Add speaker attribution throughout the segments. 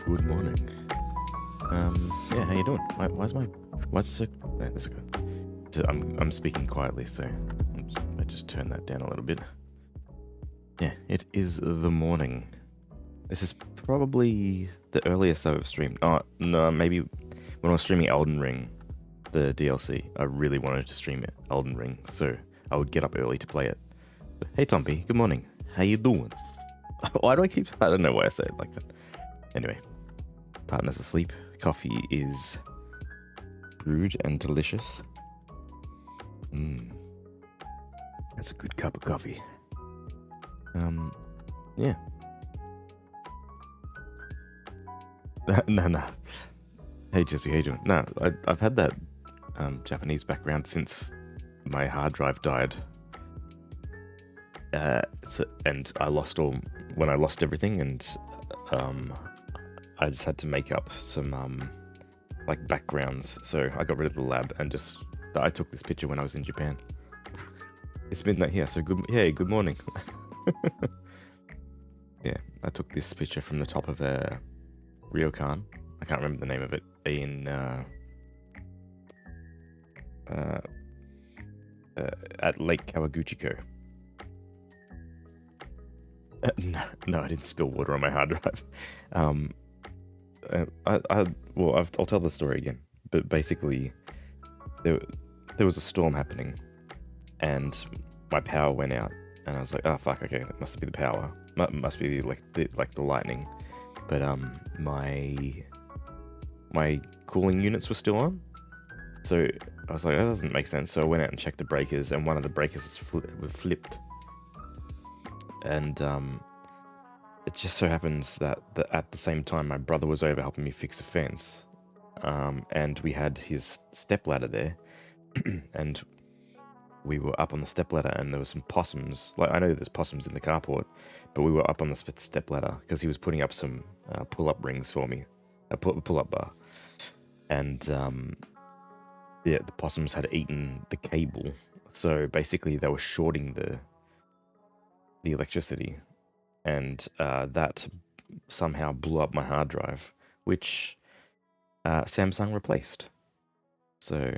Speaker 1: Good morning. Yeah, how you doing? Why's the, there, there's a go. So I'm speaking quietly, so I just turn that down a little bit. Yeah, it is the morning. This is probably the earliest I've streamed. Oh, no, maybe when I was streaming Elden Ring, the DLC, I really wanted to stream it, Elden Ring, so I would get up early to play it. But, hey, Tompy, good morning. How you doing? Why do I don't know why I say it like that. Anyway, partner's asleep. Coffee is brewed and delicious. That's a good cup of coffee. Yeah. No. Hey Jesse, how you doing? No, I've had that Japanese background since my hard drive died. And I lost everything, and I just had to make up some like backgrounds. So I got rid of the lab and I took this picture when I was in Japan. It's midnight here, so good morning. Yeah, I took this picture from the top of a ryokan. I can't remember the name of it, in at Lake Kawaguchiko. No, I didn't spill water on my hard drive. I'll tell the story again. But basically, there was a storm happening, and my power went out, and I was like, oh fuck, okay, that must be the power. Must be the lightning. But my cooling units were still on, so I was like, that doesn't make sense. So I went out and checked the breakers, and one of the breakers was flipped. And it just so happens that at the same time, my brother was over helping me fix a fence, and we had his stepladder there, and we were up on the stepladder, and there were some possums. Like, I know there's possums in the carport, but we were up on the stepladder because he was putting up some pull-up rings for me, a pull-up bar, and yeah, the possums had eaten the cable, so basically they were shorting the electricity, and that somehow blew up my hard drive, which Samsung replaced. So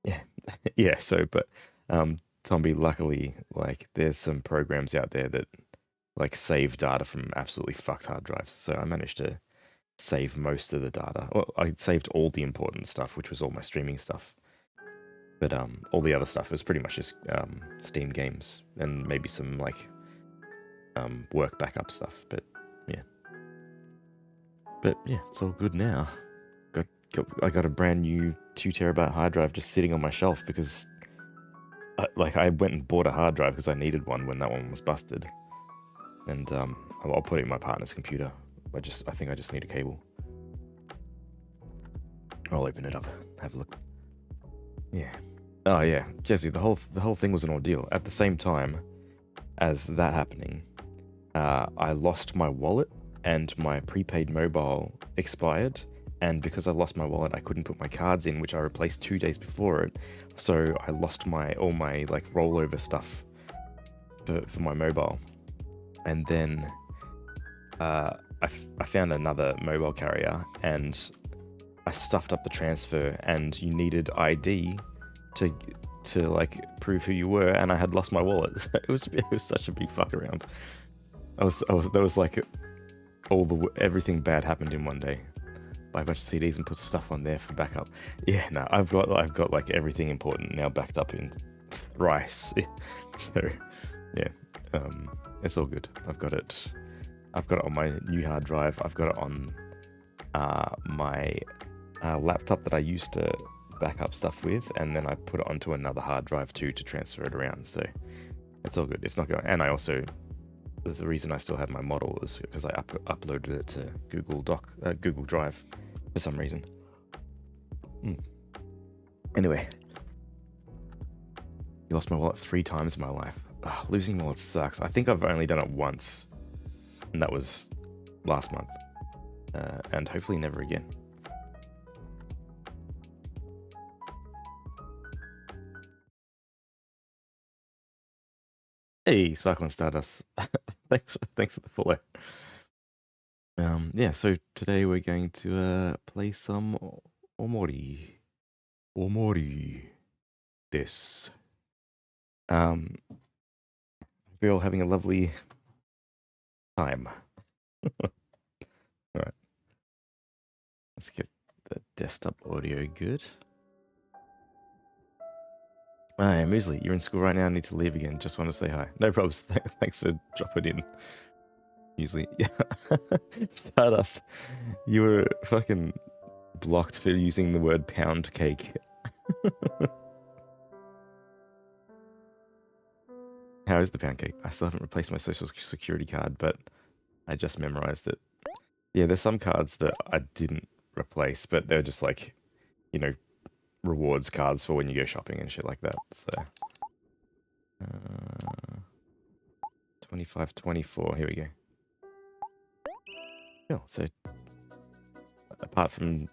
Speaker 1: yeah, but Tomby, luckily, like, there's some programs out there that like save data from absolutely fucked hard drives, so I managed to save most of the data. Well, I saved all the important stuff, which was all my streaming stuff. But all the other stuff was pretty much just Steam games and maybe some like work backup stuff. But yeah, it's all good now. I got a brand new 2 terabyte hard drive just sitting on my shelf because I went and bought a hard drive because I needed one when that one was busted. And I'll put it in my partner's computer. I think I just need a cable. I'll open it up, have a look. Yeah. Oh yeah, Jesse, the whole thing was an ordeal. At the same time as that happening, I lost my wallet and my prepaid mobile expired, and because I lost my wallet, I couldn't put my cards in, which I replaced 2 days before it. So I lost all my like rollover stuff for my mobile, and then I found another mobile carrier, and I stuffed up the transfer, and you needed ID to like prove who you were, and I had lost my wallet. it was such a big fuck around. There was like everything bad happened in one day. Buy a bunch of CDs and put stuff on there for backup. Yeah, no, I've got like everything important now backed up in thrice. So yeah, it's all good. I've got it on my new hard drive. I've got it on my laptop that I used to back up stuff with, and then I put it onto another hard drive too to transfer it around. So it's all good. It's not going. And I also, the reason I still have my model is because I uploaded it to Google Drive for some reason. Anyway, I lost my wallet 3 times in my life. Ugh, losing wallets sucks. I think I've only done it once, and that was last month, and hopefully never again. Hey, Sparkling Stardust. Thanks for the follow. Yeah, so today we're going to play some OMORI. OMORI. This. We're all having a lovely time. Alright. Let's get the desktop audio good. Hi, Muesli, you're in school right now. I need to leave again. Just want to say hi. No problems. Thanks for dropping in. Muesli. Yeah. Stardust, you were fucking blocked for using the word pound cake. How is the pound cake? I still haven't replaced my social security card, but I just memorized it. Yeah, there's some cards that I didn't replace, but they're just like, you know, rewards cards for when you go shopping and shit like that. So, 25, 24. Here we go. Cool. So, apart from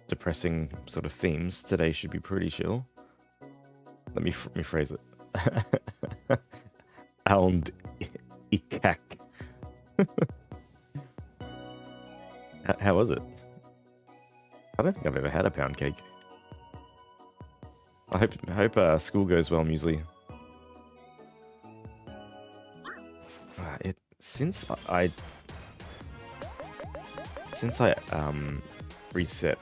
Speaker 1: depressing sort of themes, today should be pretty chill. Let me phrase it. Alnd ikak. How was it? I don't think I've ever had a pound cake. I hope school goes well, Muesli. Since I reset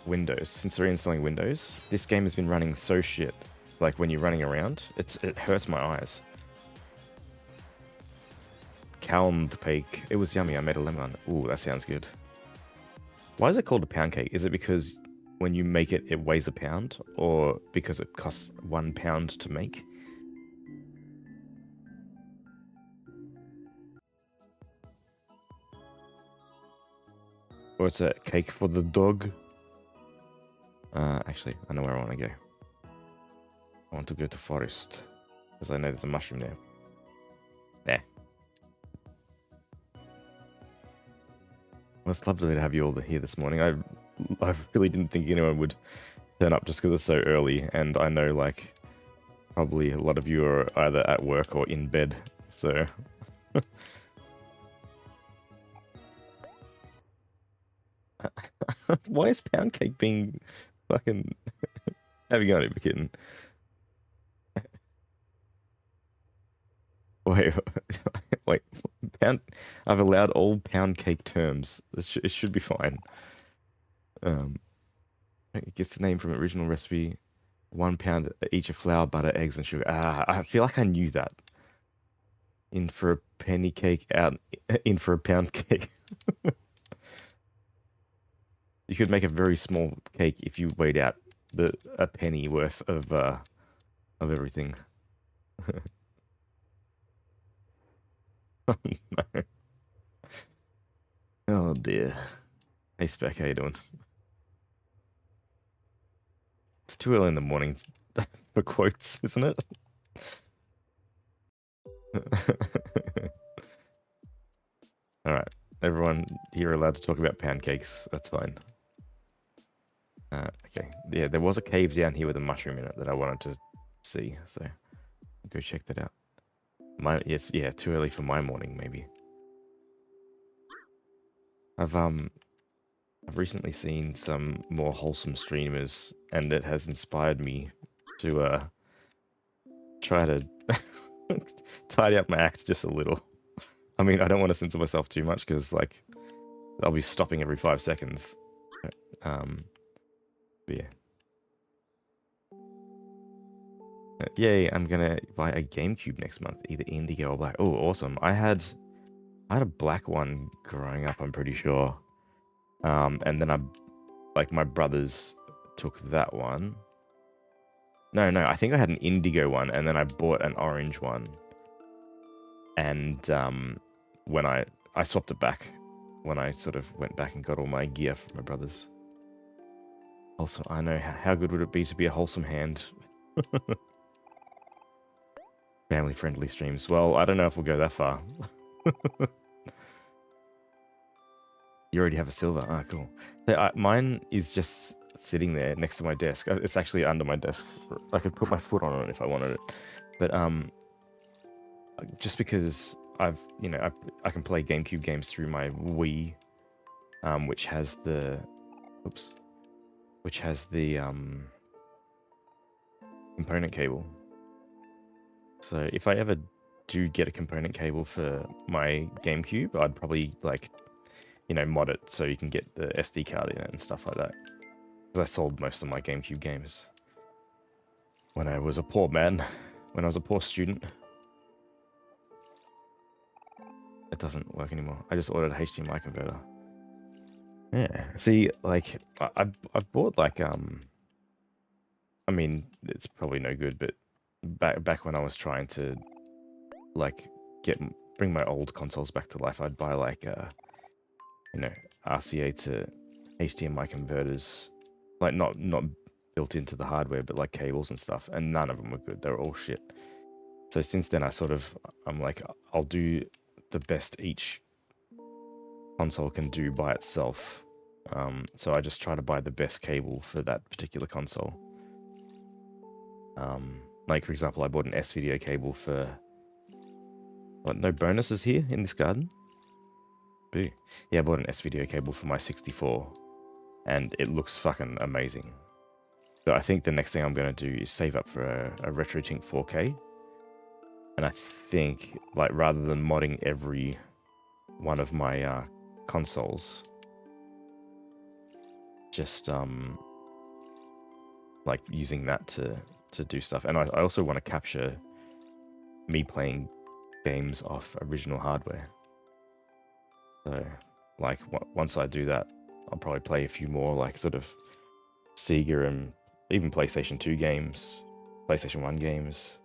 Speaker 1: Windows, since reinstalling Windows, this game has been running so shit. Like when you're running around, it hurts my eyes. Calmed cake. It was yummy. I made a lemon. Ooh, that sounds good. Why is it called a pound cake? Is it because when you make it, it weighs a pound, or because it costs £1 to make? Or it's a cake for the dog? Actually, I know where I want to go. I want to go to forest, because I know there's a mushroom there. There. Well, it's lovely to have you all here this morning. I really didn't think anyone would turn up just because it's so early, and I know, like, probably a lot of you are either at work or in bed, so... Why is pound cake being fucking... having on it, kitten? Wait, pound... I've allowed all pound cake terms. It should be fine. It gets the name from original recipe. £1 each of flour, butter, eggs, and sugar. I feel like I knew that. In for a penny cake, out in for a pound cake. You could make a very small cake if you weighed out a penny worth of everything. Oh no. Oh dear. Hey Spec, how you doing? It's too early in the morning for quotes, isn't it? Alright, everyone, you're allowed to talk about pancakes. That's fine. Okay, yeah, there was a cave down here with a mushroom in it that I wanted to see, so go check that out. Yeah, too early for my morning, maybe. I've recently seen some more wholesome streamers, and it has inspired me to try to tidy up my act just a little. I mean, I don't want to censor myself too much because, like, I'll be stopping every 5 seconds. But yeah. Yay, I'm gonna buy a GameCube next month, either Indigo or Black. Oh, awesome. I had a black one growing up, I'm pretty sure. And then my brothers took that one. No, I think I had an indigo one, and then I bought an orange one. And when I swapped it back when I sort of went back and got all my gear from my brothers. Also, I know how good would it be to be a wholesome hand. Family-friendly streams. Well, I don't know if we'll go that far. You already have a silver. Ah, cool. So mine is just sitting there next to my desk. It's actually under my desk. I could put my foot on it if I wanted it. But just because I can play GameCube games through my Wii, which has the component cable. So if I ever do get a component cable for my GameCube, I'd probably mod it so you can get the SD card in it and stuff like that. Because I sold most of my GameCube games when I was a poor man, when I was a poor student. It doesn't work anymore. I just ordered a HDMI converter. Yeah. See, I've bought I mean, it's probably no good, but back when I was trying to bring my old consoles back to life, I'd buy RCA to HDMI converters, not built into the hardware, but like cables and stuff, and none of them were good. They were all shit. So since then, I'm like, I'll do the best each console can do by itself. So I just try to buy the best cable for that particular console. Like for example, I bought an S-video cable for no bonuses here in this garden. Boo. Yeah, I bought an S-video cable for my 64, and it looks fucking amazing. So I think the next thing I'm going to do is save up for a RetroTink 4K. And I think, rather than modding every one of my consoles, just using that to do stuff. And I also want to capture me playing games off original hardware. So, once I do that, I'll probably play a few more, sort of Sega and even PlayStation 2 games, PlayStation 1 games,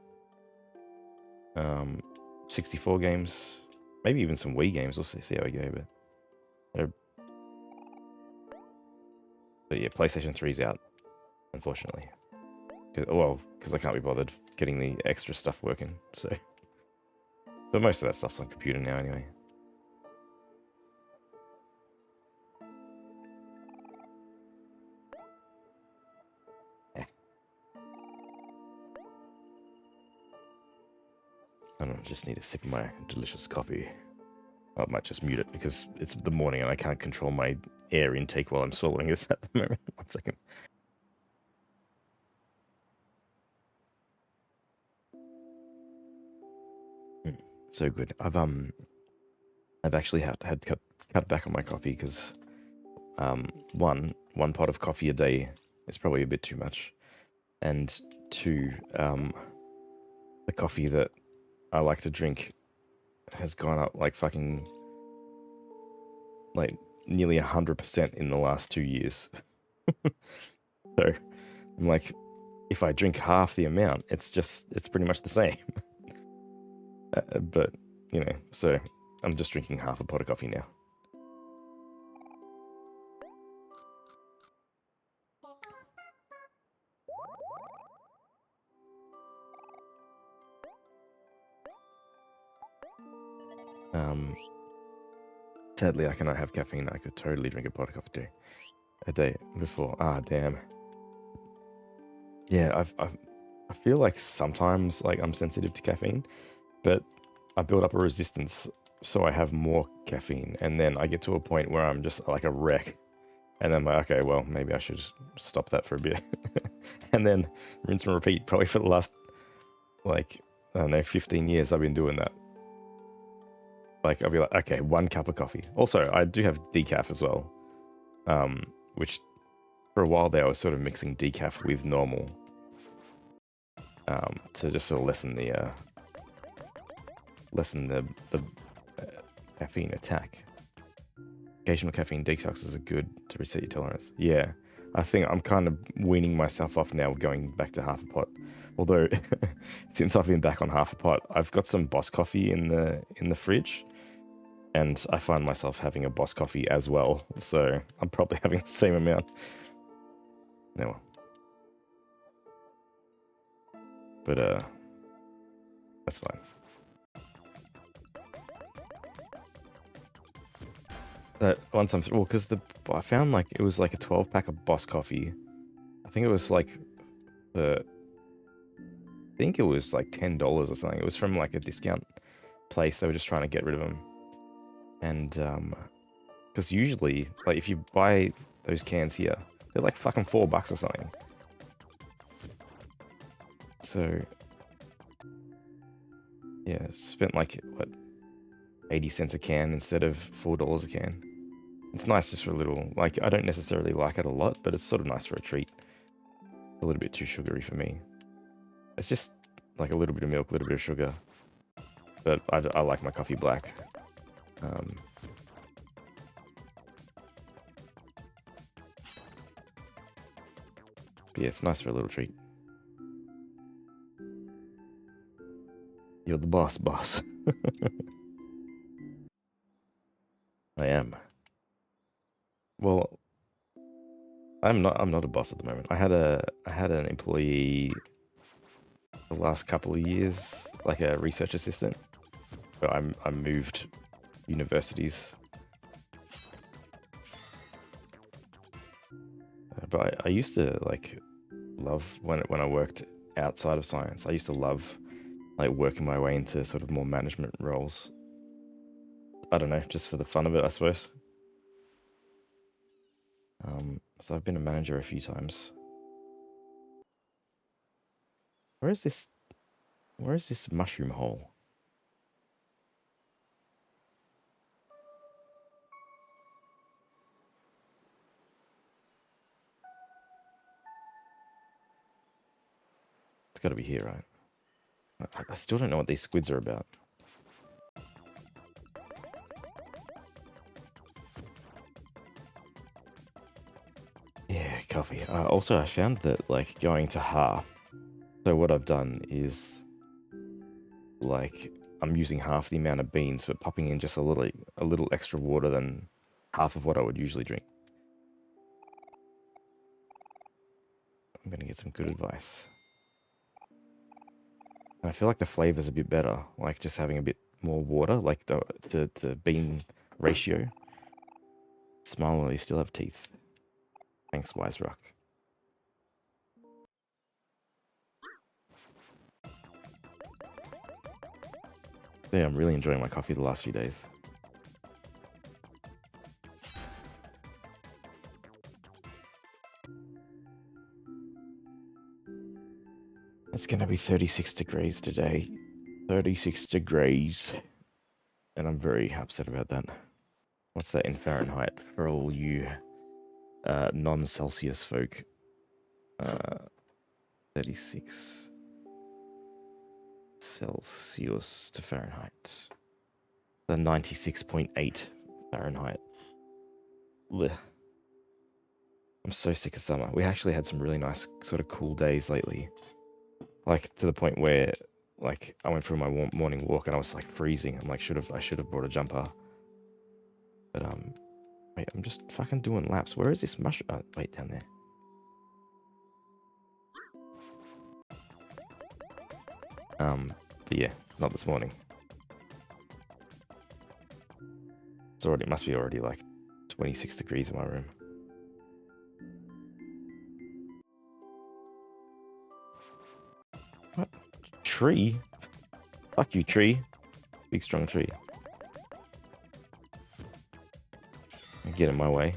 Speaker 1: 64 games, maybe even some Wii games. We'll see how we go, but yeah, PlayStation 3's out, unfortunately. Because I can't be bothered getting the extra stuff working, so. But most of that stuff's on computer now anyway. I don't know, just need a sip of my delicious coffee. I might just mute it because it's the morning and I can't control my air intake while I'm swallowing it at the moment. 1 second. So good. I've actually had to cut back on my coffee because one pot of coffee a day is probably a bit too much, and two, the coffee that I like to drink has gone up nearly 100% in the last 2 years. So I'm like, if I drink half the amount, it's pretty much the same. But so I'm just drinking half a pot of coffee now. Sadly, I cannot have caffeine. I could totally drink a pot of coffee a day before. Ah, damn. Yeah, I feel like sometimes I'm sensitive to caffeine, but I build up a resistance so I have more caffeine, and then I get to a point where I'm just like a wreck, and I'm like, okay, well, maybe I should stop that for a bit, and then rinse and repeat. Probably for the last I don't know, 15 years I've been doing that. I'll be like, okay, 1 cup of coffee. Also, I do have decaf as well, which for a while there I was sort of mixing decaf with normal, to just sort of lessen the caffeine attack. Occasional caffeine detoxes are good to reset your tolerance. Yeah, I think I'm kind of weaning myself off now, going back to half a pot. Although, since I've been back on half a pot, I've got some Boss coffee in the fridge, and I find myself having a Boss coffee as well. So I'm probably having the same amount. No. But that's fine. Once I'm through, because I found it was a 12-pack of Boss coffee. I think it was I think it was $10 or something. It was from a discount place, they were just trying to get rid of them. And because usually, like, if you buy those cans here, they're like fucking $4 or something. So yeah, spent like what, 80 cents a can instead of $4 a can. It's nice just for a little. Like, I don't necessarily like it a lot, but it's sort of nice for a treat. A little bit too sugary for me. It's just like a little bit of milk, a little bit of sugar. But I like my coffee black. But yeah, it's nice for a little treat. You're the boss, boss. I am. Well, I'm not a boss at the moment. I had an employee the last couple of years, like a research assistant. But I moved universities. But I used to like love when I worked outside of science. I used to love like working my way into sort of more management roles. I don't know, just for the fun of it, I suppose. So I've been a manager a few times. Where is this mushroom hole? It's got to be here, right? I still don't know what these squids are about. Yeah, coffee. Also, I found that like going to half. So what I've done is like I'm using half the amount of beans, but popping in just a little extra water than half of what I would usually drink. I'm gonna get some good advice. And I feel like the flavor's a bit better, like just having a bit more water, like the bean ratio. Smile while you still have teeth. Thanks, Wise Rock. Yeah, I'm really enjoying my coffee the last few days. It's gonna be 36 degrees today. 36 degrees. And I'm very upset about that. What's that in Fahrenheit for all you non-Celsius folk? 36 Celsius to Fahrenheit. The 96.8 Fahrenheit. Blech. I'm so sick of summer. We actually had some really nice sort of cool days lately. Like to the point where like I went for my morning walk and I was like freezing. I'm like I should have brought a jumper. But wait, I'm just fucking doing laps. Where is this mushroom? Oh, wait, down there. But yeah, not this morning. It must be already like 26 degrees in my room. What? Tree? Fuck you, tree. Big strong tree. Get in my way.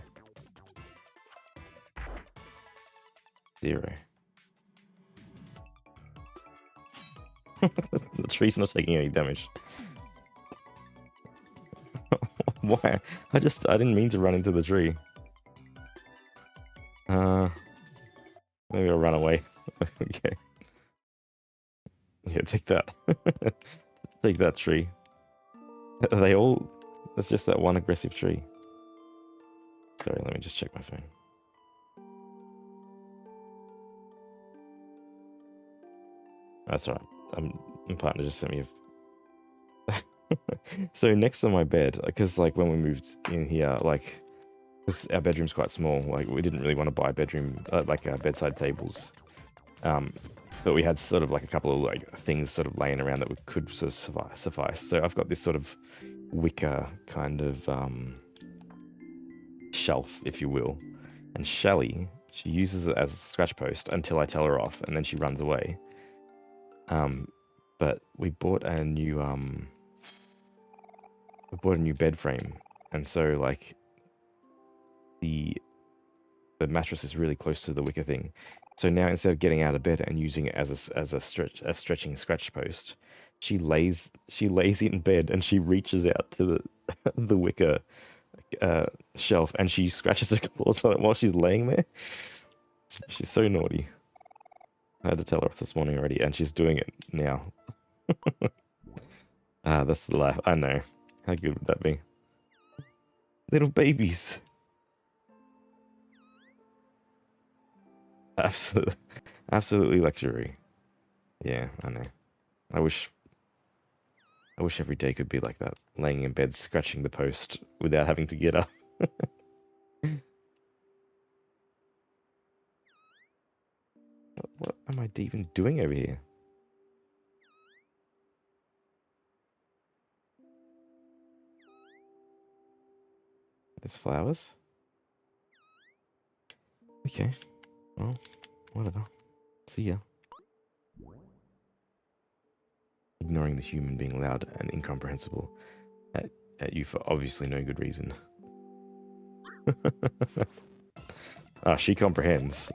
Speaker 1: 0. The tree's not taking any damage. Why? I didn't mean to run into the tree. Maybe I'll run away. Okay. Yeah, take that. Take that tree. Are they all... It's just that one aggressive tree. Sorry, let me just check my phone. That's alright. My partner just sent me a... So next to my bed, because like when we moved in here, like, because our bedroom's quite small, like we didn't really want to buy bedroom, bedside tables. But we had sort of like a couple of like things sort of laying around that could sort of suffice. So I've got this sort of wicker kind of shelf, if you will. And Shelley, she uses it as a scratch post until I tell her off, and then she runs away. But we bought a new I bought a new bed frame, and so like the mattress is really close to the wicker thing. So now instead of getting out of bed and using it as a stretching scratch post, she lays in bed and she reaches out to the the wicker shelf and she scratches her claws on it while she's laying there. She's so naughty. I had to tell her off this morning already, and she's doing it now. That's the life. I know. How good would that be? Little babies. Absolutely luxury. Yeah, I know. I wish every day could be like that. Laying in bed, scratching the post without having to get up. What am I even doing over here? There's flowers? Okay. Well, whatever. See ya. Ignoring the human being loud and incomprehensible at you for obviously no good reason. Ah, she comprehends.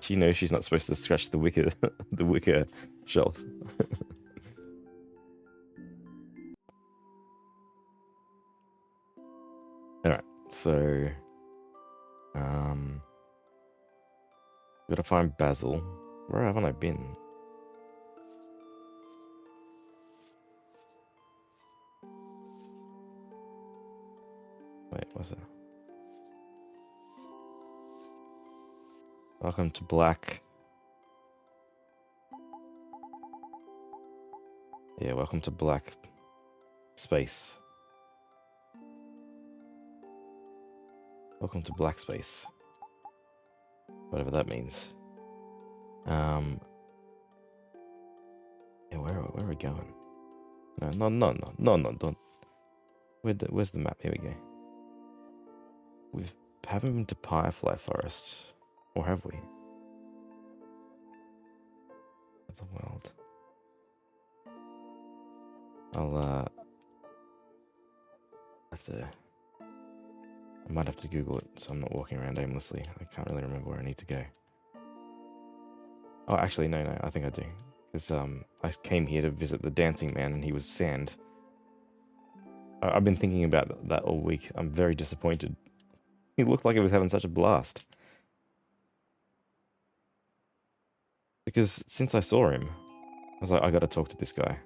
Speaker 1: She knows she's not supposed to scratch the wicker, the wicker shelf. Alright, so... gotta find Basil. Where haven't I been? Wait, what's that? Welcome to Black. Yeah, welcome to Black Space. Welcome to Black Space. Whatever that means. Yeah, where are we going? No, don't. Where's the map? Here we go. We haven't been to Firefly Forest. Or have we? The world. I'll have to... I might have to Google it so I'm not walking around aimlessly. I can't really remember where I need to go. Oh, actually, no, I think I do. Because I came here to visit the dancing man and he was sand. I've been thinking about that all week. I'm very disappointed. He looked like he was having such a blast. Because since I saw him, I was like, I gotta talk to this guy.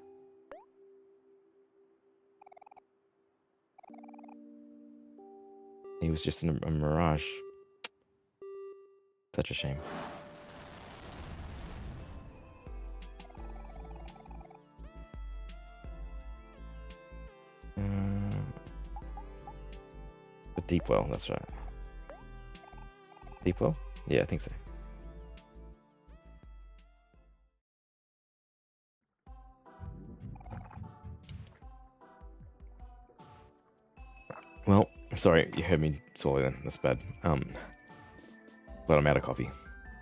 Speaker 1: He was just a mirage. Such a shame. The deep well, that's right. Deep well? Yeah, I think so. Well, sorry, you heard me swallow then. That's bad. But I'm out of coffee.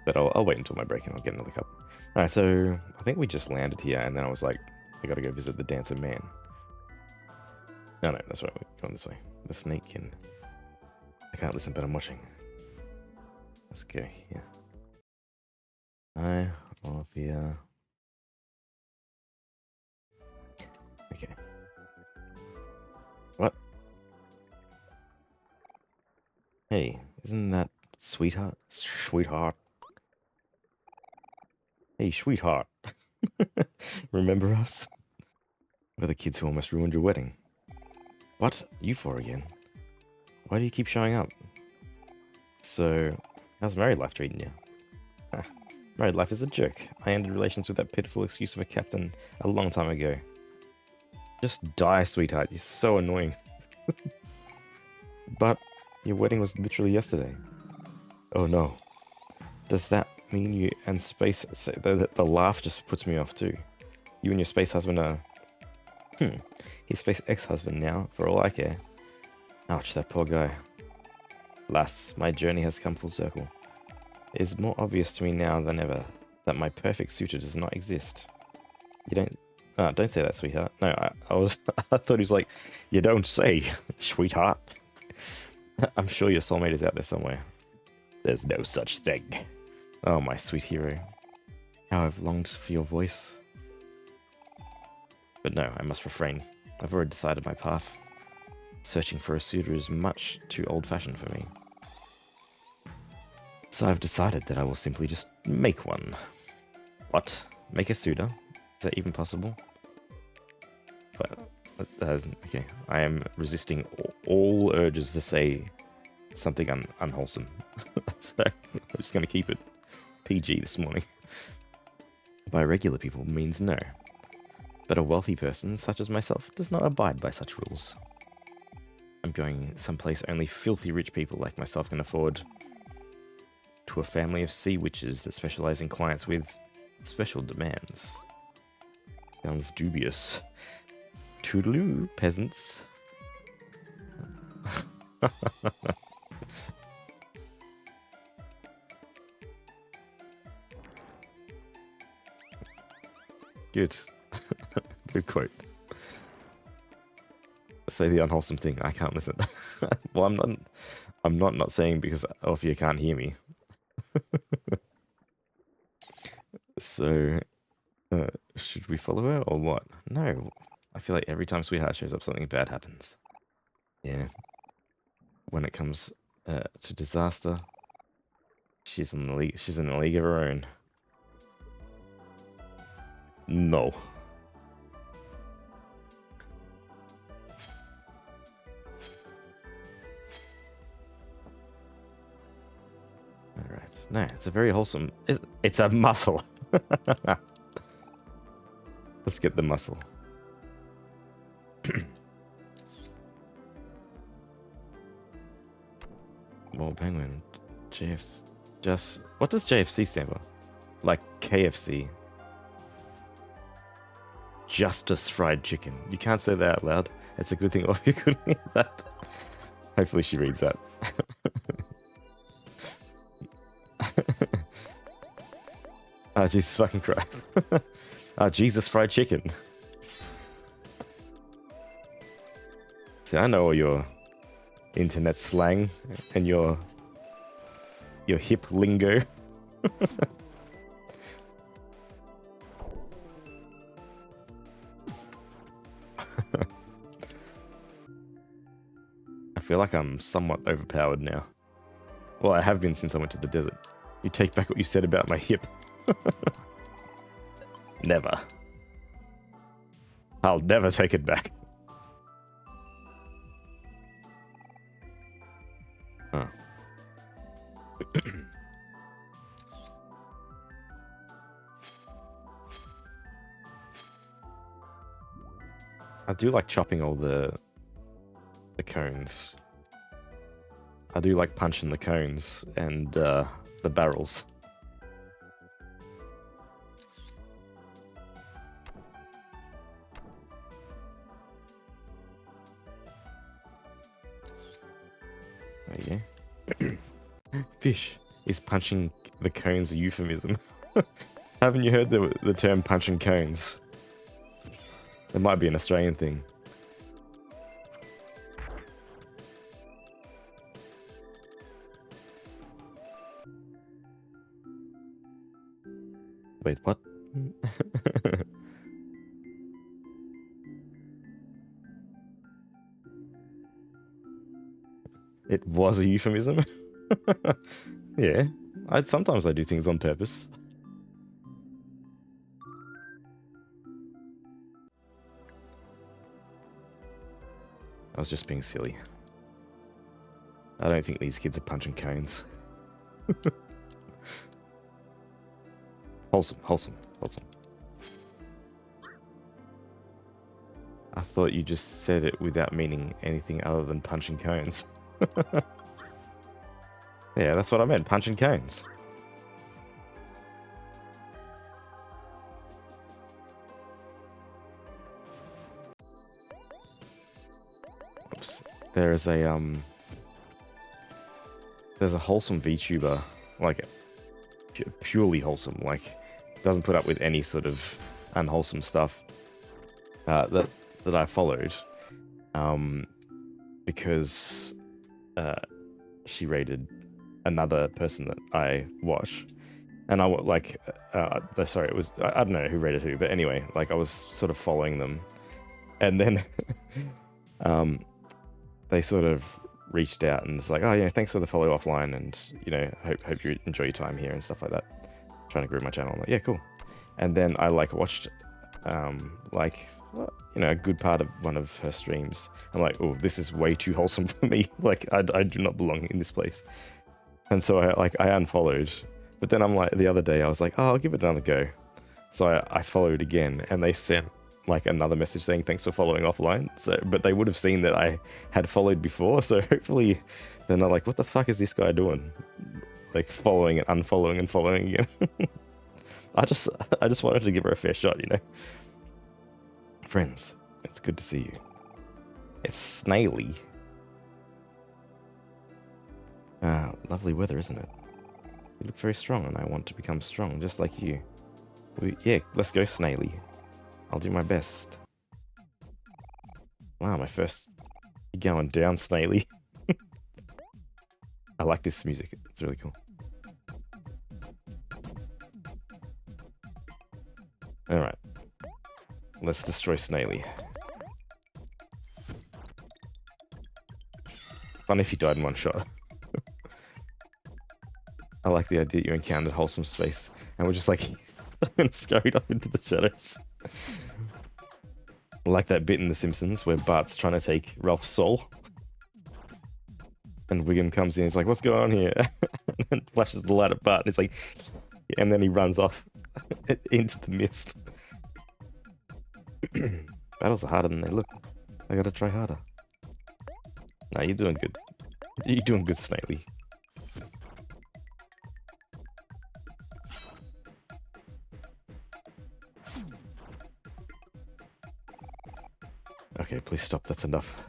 Speaker 1: But I'll wait until my break and I'll get another cup. Alright, so I think we just landed here and then I was like, I gotta go visit the dancer man. No, that's right, we're going this way. The snake and... I can't listen, but I'm watching. Let's go here. Hi, Orphea. Okay. What? Hey, isn't that sweetheart? Sweetheart. Hey, sweetheart. Remember us? We're the kids who almost ruined your wedding. What? You four again? Why do you keep showing up? So, how's married life treating you? Married life is a joke. I ended relations with that pitiful excuse of a captain a long time ago. Just die, sweetheart. You're so annoying. But your wedding was literally yesterday. Oh no. Does that mean you and space... The laugh just puts me off too. You and your space husband are... His space ex-husband now, for all I care. Ouch, that poor guy. Alas, my journey has come full circle. It is more obvious to me now than ever that my perfect suitor does not exist. You don't... Don't say that, sweetheart. No, I was. I thought he was like, you don't say, sweetheart. I'm sure your soulmate is out there somewhere. There's no such thing. Oh, my sweet hero. How I've longed for your voice. But no, I must refrain. I've already decided my path. Searching for a suitor is much too old-fashioned for me. So I've decided that I will simply just make one. What? Make a suitor? Is that even possible? But, okay, I am resisting all urges to say something unwholesome. So I'm just going to keep it PG this morning. By regular people means no. But a wealthy person, such as myself, does not abide by such rules. I'm going someplace only filthy rich people like myself can afford. To a family of sea witches that specialize in clients with special demands. Sounds dubious. Toodaloo, peasants. Good. Good quote. Say the unwholesome thing. I can't listen. Well, I'm not saying because Alfia can't hear me. So, should we follow her or what? No. I feel like every time Sweetheart shows up, something bad happens. Yeah. When it comes to disaster, she's in a league of her own. No. Alright. No, it's a very wholesome... It's a muscle. Let's get the muscle. Well, Penguin. JFC... Just... What does JFC stand for? Like KFC. Justice Fried Chicken. You can't say that out loud. It's a good thing Olivia couldn't hear that. Hopefully she reads that. Oh, Jesus fucking Christ. Oh, Jesus Fried Chicken. See, I know all your internet slang and your hip lingo. I feel like I'm somewhat overpowered now. Well, I have been since I went to the desert. You take back what you said about my hip. Never. I'll never take it back. Huh. I do like chopping all the cones. I do like punching the cones and the barrels. There you go. Fish. Is punching the cones a euphemism? Haven't you heard the term punching cones? It might be an Australian thing. Wait, what? It was a euphemism? Yeah. Sometimes I do things on purpose. I was just being silly. I don't think these kids are punching cones. Wholesome, wholesome, wholesome. I thought you just said it without meaning anything other than punching cones. Yeah, that's what I meant, punching cones. Oops. There's a wholesome VTuber, like purely wholesome, like doesn't put up with any sort of unwholesome stuff. that I followed, because she rated another person that I watch, and sorry, it was I don't know who rated who, but anyway, like I was sort of following them, and then they sort of reached out and it's like, oh yeah, thanks for the follow offline, and hope you enjoy your time here and stuff like that. Trying to grow my channel. I'm like, yeah, cool. And then I watched a good part of one of her streams. I'm like, oh, this is way too wholesome for me. Like, I do not belong in this place. And so I unfollowed. But then I'm like, the other day I was like, oh, I'll give it another go. So I followed again, and they sent like another message saying thanks for following offline. So, but they would have seen that I had followed before. So hopefully they're not like, what the fuck is this guy doing? Like following and unfollowing and following again. I just wanted to give her a fair shot, Friends, it's good to see you. It's snaily. Lovely weather, isn't it? You look very strong, and I want to become strong, just like you. Yeah, let's go, snaily. I'll do my best. Wow, my first... You're going down, snaily. I like this music. It's really cool. Alright. Let's destroy Snaily. Fun if you died in one shot. I like the idea you encountered wholesome space and we're just like and scurried up into the shadows. I like that bit in The Simpsons where Bart's trying to take Ralph's soul. And Wiggum comes in, he's like, what's going on here? And flashes the light at Bart, and he's like, and then he runs off into the mist. Battles are harder than they look. I gotta try harder. Nah, you're doing good. You're doing good, Snaily. Okay, please stop, that's enough.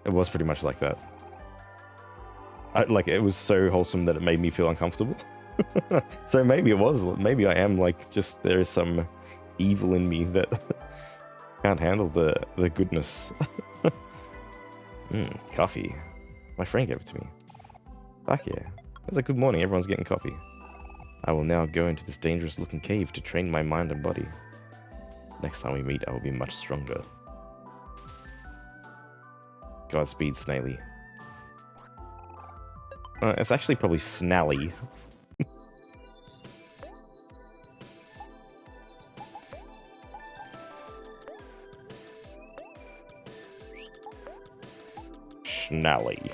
Speaker 1: It was pretty much like that. It was so wholesome that it made me feel uncomfortable. So maybe it was, maybe I am just there is some evil in me that can't handle the goodness. Coffee. My friend gave it to me. Fuck yeah. It's a good morning, everyone's getting coffee. I will now go into this dangerous looking cave to train my mind and body. Next time we meet, I will be much stronger. Godspeed, Snaily. It's actually probably Snally. Snally.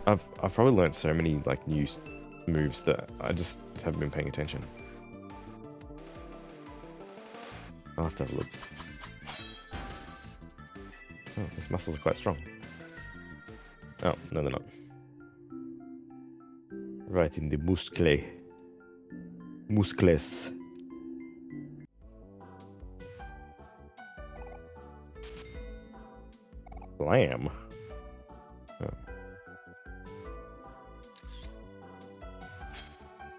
Speaker 1: I've probably learned so many new moves that I just haven't been paying attention. I'll have to have a look. Oh, his muscles are quite strong. Oh, no they're not. Right in the muscle. Muscles. Lamb. Oh.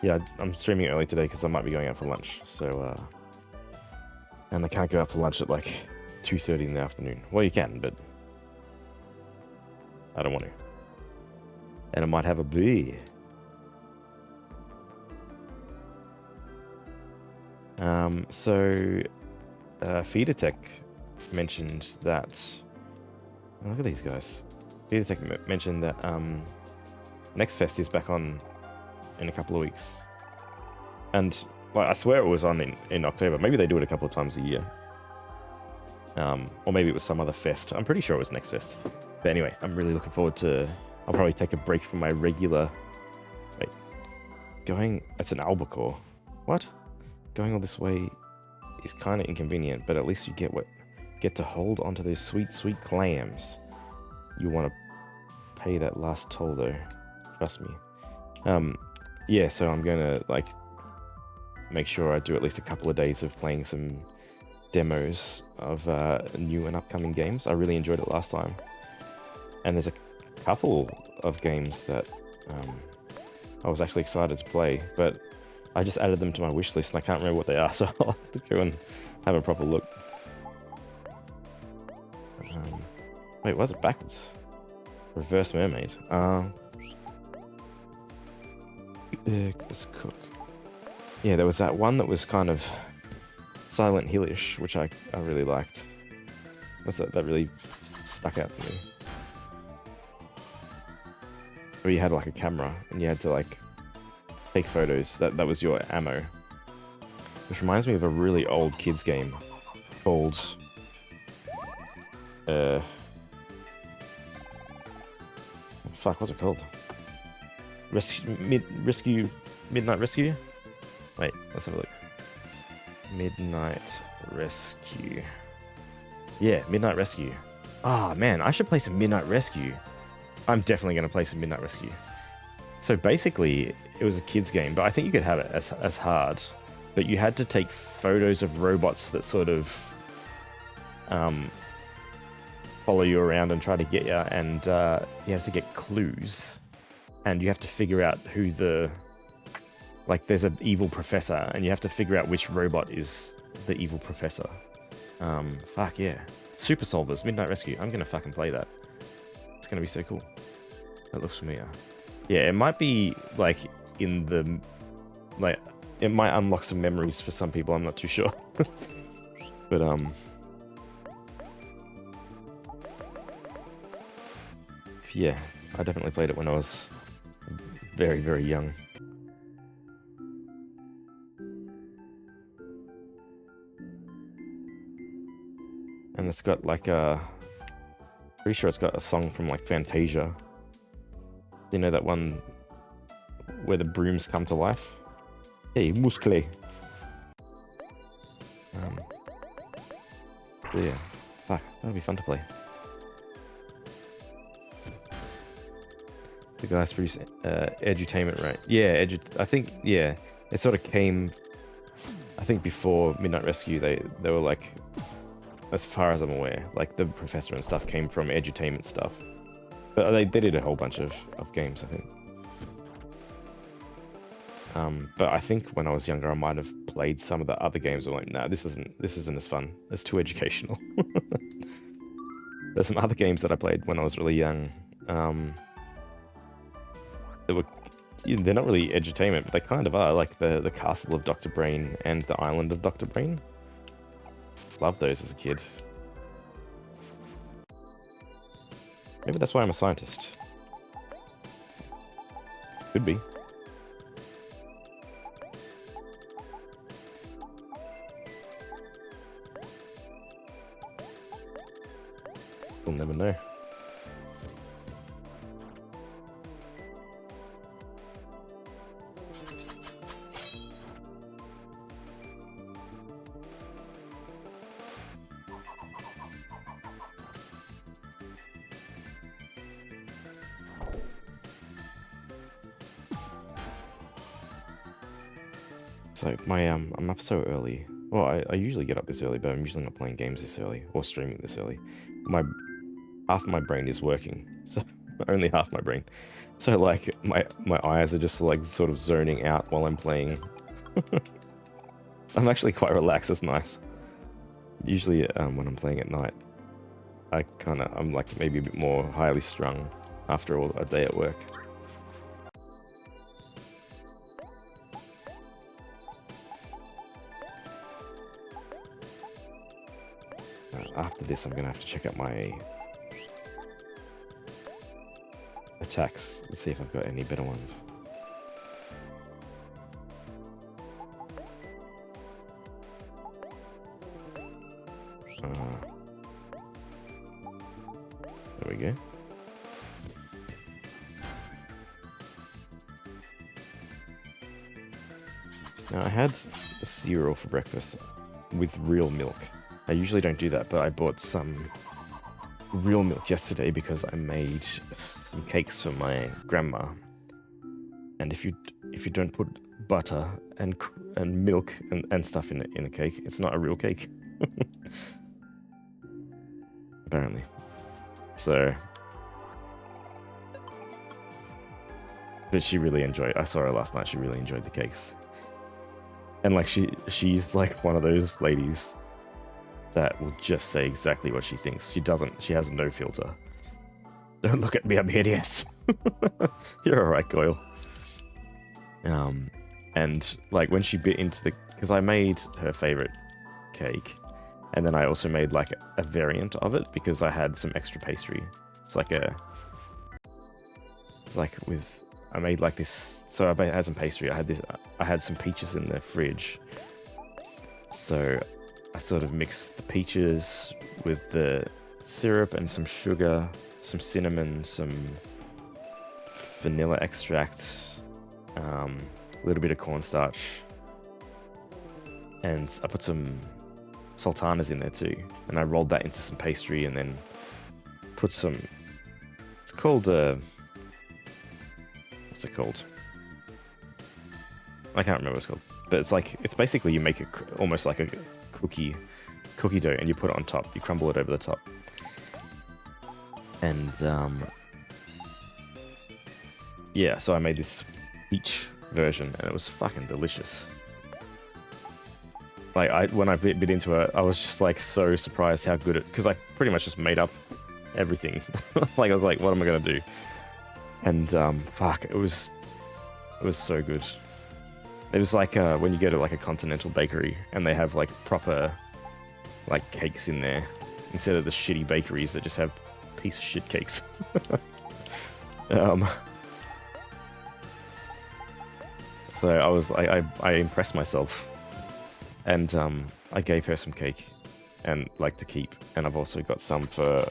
Speaker 1: Yeah, I'm streaming early today because I might be going out for lunch, so and I can't go out for lunch at 2:30 in the afternoon. Well, you can, but I don't want to. And I might have a beer. So Feeder Tech mentioned that. Oh, look at these guys. Feeder Tech mentioned that Next Fest is back on in a couple of weeks, and I swear it was on in October. Maybe they do it a couple of times a year. Or maybe it was some other fest. I'm pretty sure it was Next Fest. But anyway, I'm really looking forward to... I'll probably take a break from my regular... Wait. It's an albacore. What? Going all this way is kind of inconvenient, but at least you get to hold onto those sweet, sweet clams. You want to pay that last toll, though. Trust me. Yeah, so I'm going to, make sure I do at least a couple of days of playing some demos of new and upcoming games. I really enjoyed it last time. And there's a couple of games that I was actually excited to play, but I just added them to my wish list and I can't remember what they are, so I'll have to go and have a proper look. Wait, why is it backwards? Reverse mermaid. Let's cook. Yeah, there was that one that was kind of Silent Hillish, which I really liked. That really stuck out to me. Where you had like a camera and you had to like take photos. That was your ammo. Which reminds me of a really old kids game called fuck, what's it called? Midnight Rescue? Wait, let's have a look. Midnight Rescue. Yeah, Midnight Rescue. Ah, man, I should play some Midnight Rescue. I'm definitely going to play some Midnight Rescue. So basically, it was a kid's game, but I think you could have it as hard. But you had to take photos of robots that sort of follow you around and try to get you, and you have to get clues. And you have to figure out who the... Like, there's an evil professor, and you have to figure out which robot is the evil professor. Fuck yeah. Super Solvers, Midnight Rescue. I'm going to fucking play that. It's going to be so cool. That looks familiar. Yeah, it might be, like, in the... Like, it might unlock some memories for some people, I'm not too sure. But, yeah, I definitely played it when I was very, very young. And it's got like a... Pretty sure it's got a song from like Fantasia. You know that one where the brooms come to life? Hey, muscle. So yeah, fuck, that'll be fun to play. The guys produce edutainment, right? Yeah, I think, yeah, it sort of came, I think before Midnight Rescue, they were like, as far as I'm aware, like the professor and stuff came from edutainment stuff. But they did a whole bunch of games, I think. But I think when I was younger, I might have played some of the other games. I'm like, nah, this isn't as fun. It's too educational. There's some other games that I played when I was really young. They're not really edutainment, but they kind of are, like the Castle of Dr. Brain and the Island of Dr. Brain. Loved those as a kid. Maybe that's why I'm a scientist. Could be. We'll never know. So I'm up so early. Well, I usually get up this early, but I'm usually not playing games this early or streaming this early. Half of my brain is working, so only half my brain. So like my eyes are just like sort of zoning out while I'm playing. I'm actually quite relaxed. It's nice. Usually when I'm playing at night, I'm like maybe a bit more highly strung after a day at work. After this, I'm gonna have to check out my attacks and see if I've got any better ones. There we go. Now I had a cereal for breakfast with real milk. I usually don't do that, but I bought some real milk yesterday because I made some cakes for my grandma. And if you don't put butter and milk and stuff in a cake, it's not a real cake. Apparently. So But she really enjoyed. I saw her last night. She really enjoyed the cakes. And like she's like one of those ladies that will just say exactly what she thinks. She doesn't. She has no filter. Don't look at me. I'm hideous. You're alright, Goyle. And like when she bit into the, because I made her favorite cake, and then I also made like a variant of it because I had some extra pastry. It's like I made like this. So I had some pastry. I had some peaches in the fridge. So I sort of mixed the peaches with the syrup and some sugar, some cinnamon, some vanilla extract, a little bit of cornstarch, and I put some sultanas in there too. And I rolled that into some pastry and then put some. It's called what's it called? I can't remember what it's called. But it's basically you make it almost like a cookie dough and you put it on top. You crumble it over the top. And yeah, so I made this peach version and it was fucking delicious. Like when I bit into it, I was just like so surprised how good it, because I pretty much just made up everything. Like I was like, what am I gonna do? And fuck, it was so good. It was like when you go to like a continental bakery and they have like proper like cakes in there instead of the shitty bakeries that just have piece of shit cakes. So I was like, I impressed myself, and I gave her some cake and like to keep, and I've also got some for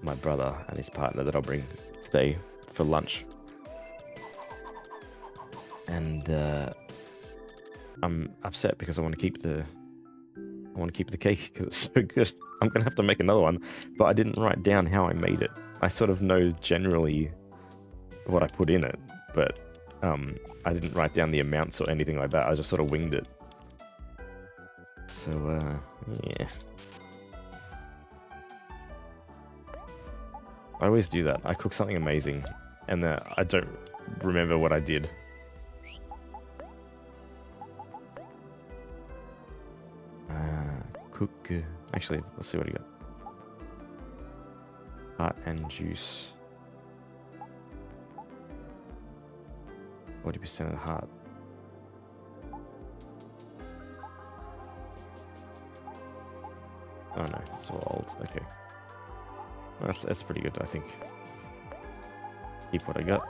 Speaker 1: my brother and his partner that I'll bring today for lunch. And I'm upset because I want to keep the cake because it's so good. I'm gonna have to make another one, but I didn't write down how I made it. I sort of know generally what I put in it, but I didn't write down the amounts or anything like that. I just sort of winged it. So yeah. I always do that. I cook something amazing, and then I don't remember what I did. Cook. Actually, let's see what he got. Heart and juice. 40% of the heart. Oh no, it's all old. Okay. That's pretty good, I think. Keep what I got.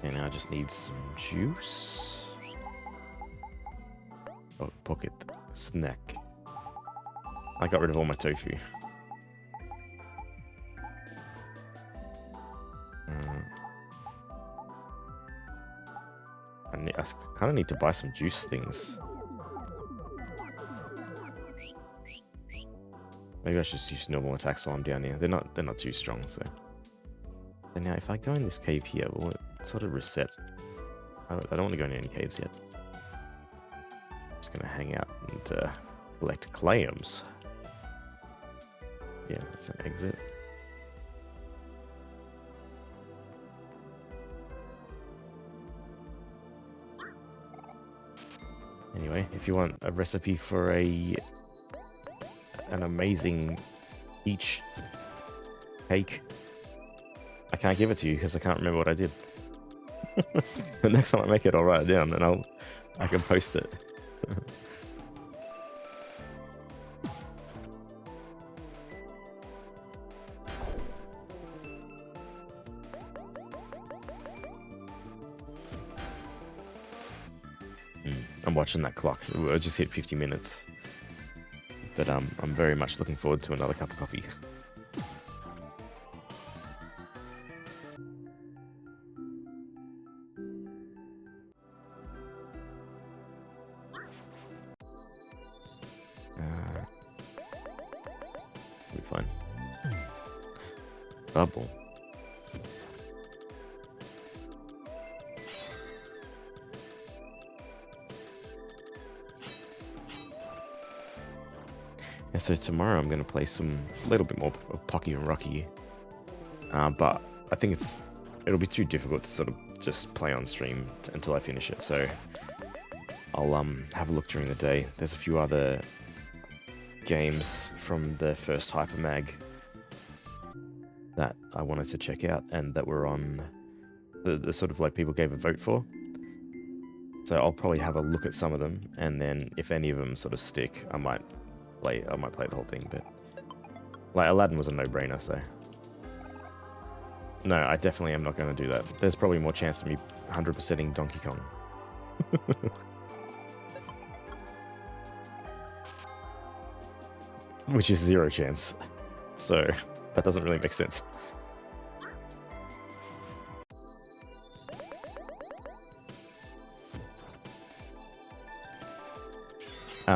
Speaker 1: And now I just need some juice. Oh, pocket snack. I got rid of all my tofu. I kind of need to buy some juice things. Maybe I should just use normal attacks while I'm down here. They're not too strong, so. And now if I go in this cave here, will it sort of reset? I don't want to go in any caves yet. I'm just gonna hang out and collect clams. Yeah, that's an exit. Anyway, if you want a recipe for an amazing peach cake, I can't give it to you because I can't remember what I did. The next time I make it, I'll write it down and I can post it. I'm watching that clock. I just hit 50 minutes. But I'm very much looking forward to another cup of coffee. We're fine. Bubble. And so tomorrow I'm going to play a little bit more of Pocky and Rocky. But I think it'll be too difficult to sort of just play on stream until I finish it. So I'll have a look during the day. There's a few other games from the first Hypermag that I wanted to check out and that were on the sort of like people gave a vote for. So I'll probably have a look at some of them, and then if any of them sort of stick, I might play the whole thing. But like Aladdin was a no-brainer, so no, I definitely am not going to do that. There's probably more chance of me 100%ing Donkey Kong. Which is 0 chance. So that doesn't really make sense.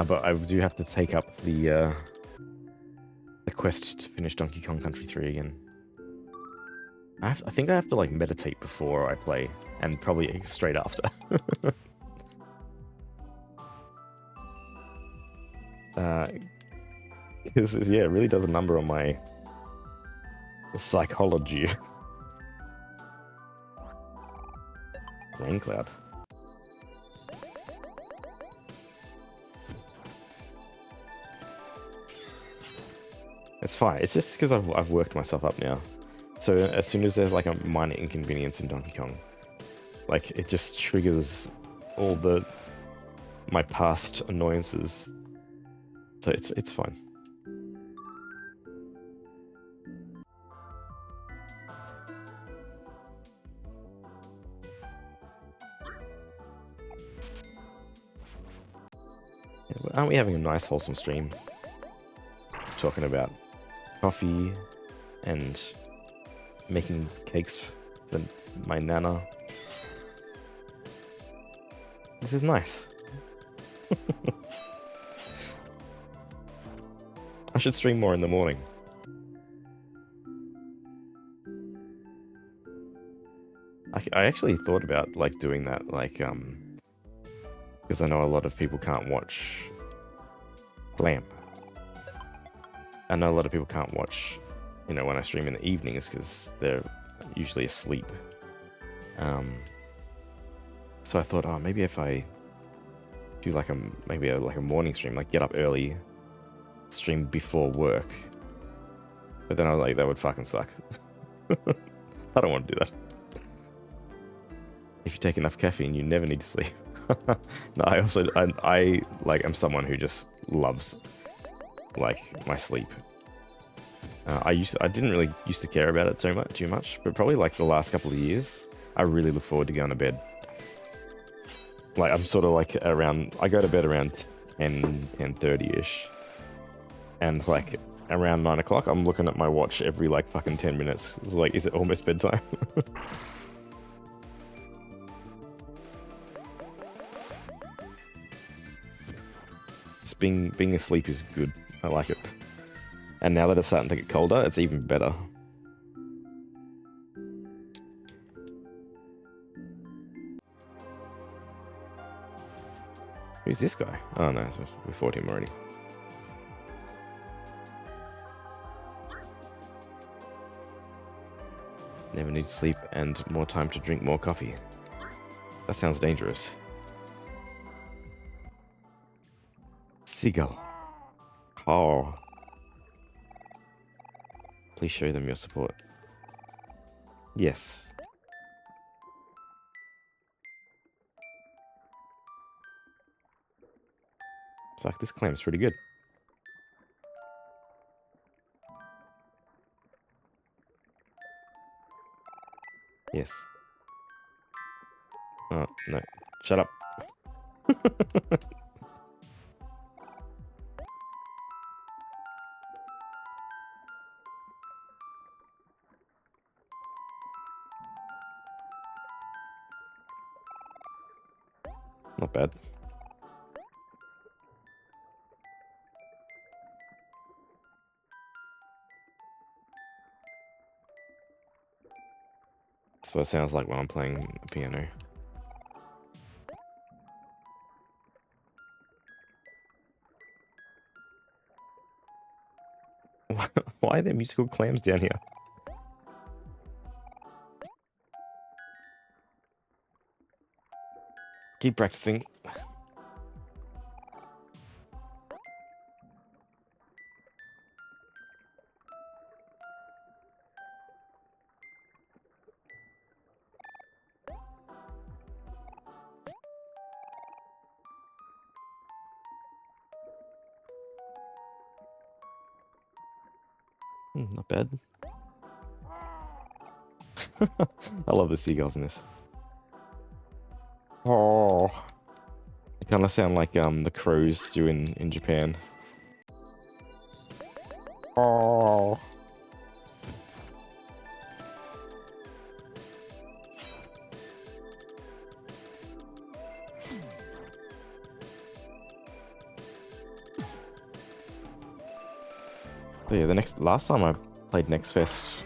Speaker 1: But I do have to take up the quest to finish Donkey Kong Country 3 again. I think I have to like meditate before I play, and probably straight after. Because yeah, it really does a number on my psychology. Rain cloud. It's fine. It's just because I've worked myself up now. So as soon as there's like a minor inconvenience in Donkey Kong, like it just triggers all my past annoyances. So it's fine. Yeah, but aren't we having a nice wholesome stream? Talking about coffee and making cakes for my nana. This is nice. I should stream more in the morning. I actually thought about like doing that, like because I know a lot of people can't watch Glam. I know a lot of people can't watch, you know, when I stream in the evenings because they're usually asleep. So I thought, oh, maybe if I do like a morning stream, like get up early, stream before work. But then I was like, that would fucking suck. I don't want to do that. If you take enough caffeine, you never need to sleep. No, I like am someone who just loves like my sleep. I didn't really used to care about it too much, but probably like the last couple of years, I really look forward to going to bed. Like I'm sort of like I go to bed around 10:30ish, and like around 9 o'clock, I'm looking at my watch every like fucking 10 minutes. It's like, is it almost bedtime? Just being asleep is good. I like it. And now that it's starting to get colder, it's even better. Who's this guy? Oh no, we fought him already. Never need sleep and more time to drink more coffee. That sounds dangerous. Seagull. Oh. Please show them your support. Yes. Fuck, this clam's pretty good. Yes. Oh, no. Shut up. Not bad. That's what it sounds like when I'm playing the piano. Why are there musical clams down here? Keep practicing. Not bad. I love the seagulls in this. Oh, they kind of sound like the crows do in Japan. Oh. But yeah, last time I played Next Fest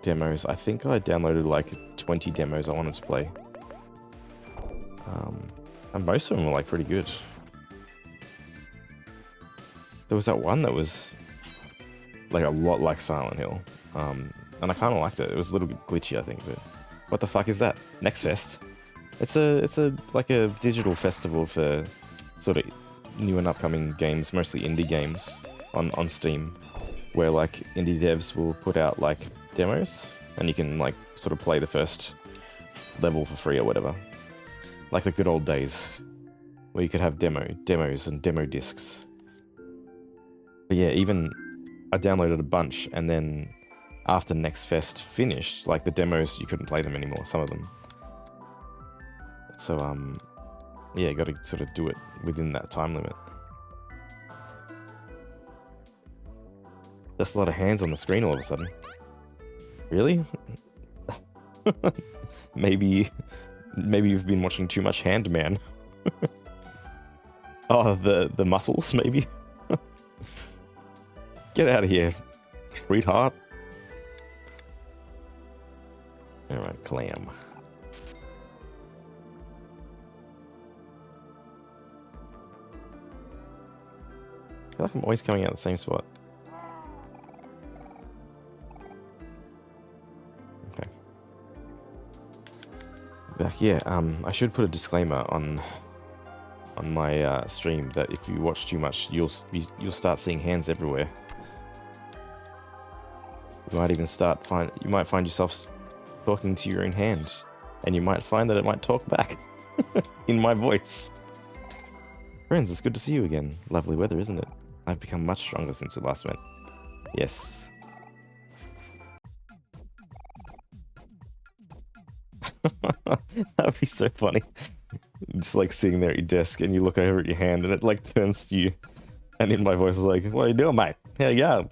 Speaker 1: demos, I think I downloaded like 20 demos I wanted to play. And most of them were like pretty good. There was that one that was like a lot like Silent Hill. And I kind of liked it. It was a little bit glitchy, I think, but what the fuck is that? Next Fest? It's like a digital festival for sort of new and upcoming games, mostly indie games on Steam, where like indie devs will put out like demos and you can like sort of play the first level for free or whatever. Like the good old days where you could have demos and demo discs. But yeah, even I downloaded a bunch, and then after Next Fest finished, like the demos, you couldn't play them anymore, some of them. So yeah, you got to sort of do it within that time limit. Just a lot of hands on the screen all of a sudden. Really? Maybe you've been watching too much Hand Man. Oh, the muscles, maybe? Get out of here, sweetheart. Alright, clam. I feel like I'm always coming out the same spot. Okay. Back, yeah, I should put a disclaimer on my stream that if you watch too much, you'll start seeing hands everywhere. You might even you might find yourself talking to your own hand, and you might find that it might talk back in my voice. Friends, it's good to see you again. Lovely weather, isn't it? I've become much stronger since we last met. Yes. That would be so funny. Just like sitting there at your desk and you look over at your hand and it like turns to you, and in my voice is like, "What are you doing, mate? How you going?"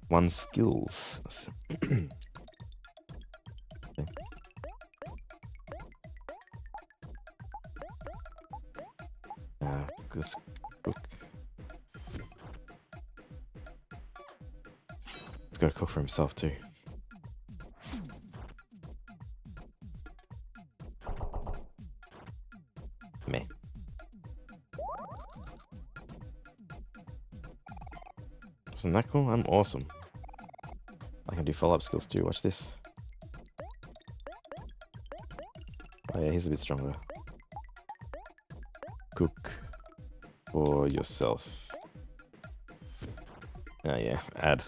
Speaker 1: One skills. Okay. Let's cook. He's got to cook for himself too. Me. Isn't that cool? I'm awesome. I can do follow-up skills too. Watch this. Oh yeah, he's a bit stronger. Cook for yourself. Oh yeah, ad.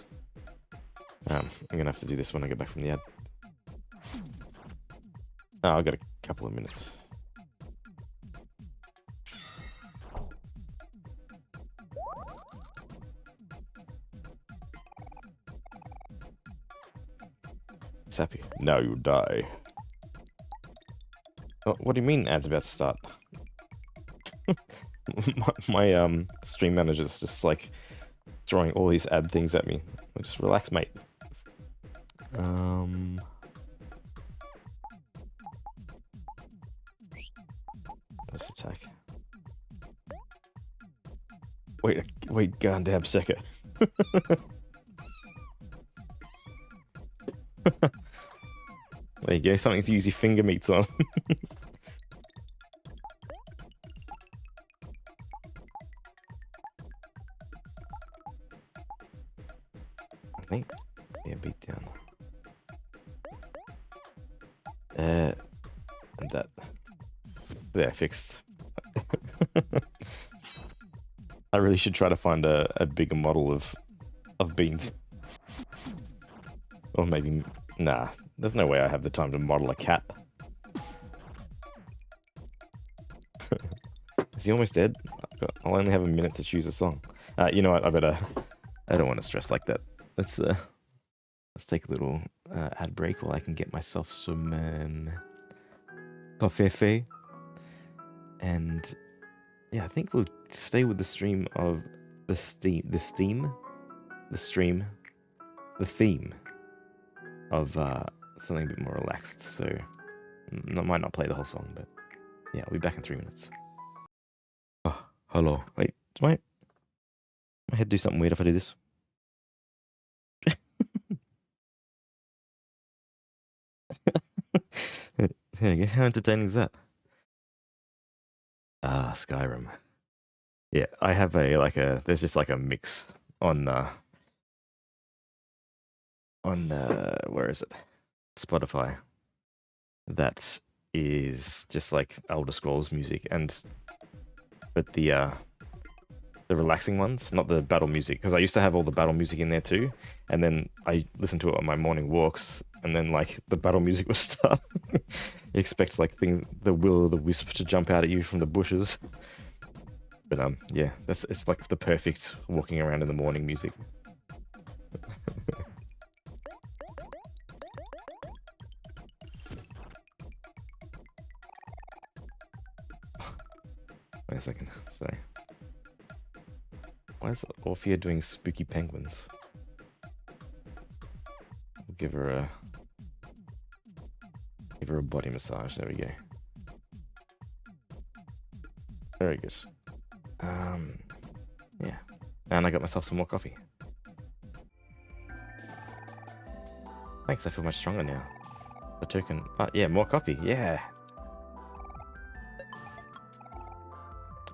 Speaker 1: I'm gonna have to do this when I get back from the ad. Oh, I've got a couple of minutes. Sappy. Now you die. Oh, what do you mean ad's about to start? my stream manager's just like throwing all these ad things at me. Just relax, mate. Let's attack. Wait, goddamn second. There you go, something to use your finger meats on. Hey, yeah, beat down. And that. There, fixed. I really should try to find a bigger model of beans. Or maybe... Nah, there's no way I have the time to model a cat. Is he almost dead? I'll only have a minute to choose a song. You know what, I better... I don't want to stress like that. Let's take a little ad break while I can get myself some coffee. And yeah, I think we'll stay with the stream of the theme of something a bit more relaxed. So I might not play the whole song, but yeah, I'll be back in 3 minutes. Oh, hello. Wait, does my head do something weird if I do this? There you go. How entertaining is that? Ah, Skyrim. Yeah, I have there's just like a mix on where is it? Spotify. That is just like Elder Scrolls music, but the relaxing ones, not the battle music, because I used to have all the battle music in there too, and then I listened to it on my morning walks, and then like the battle music would start. You expect like the will-o'-the-wisp to jump out at you from the bushes. But yeah, it's like the perfect walking around in the morning music. Wait a second, sorry. Why is Orphea doing spooky penguins? We'll give her a body massage. There we go. Very good. Yeah. And I got myself some more coffee. Thanks, I feel much stronger now. The token... yeah, more coffee. Yeah!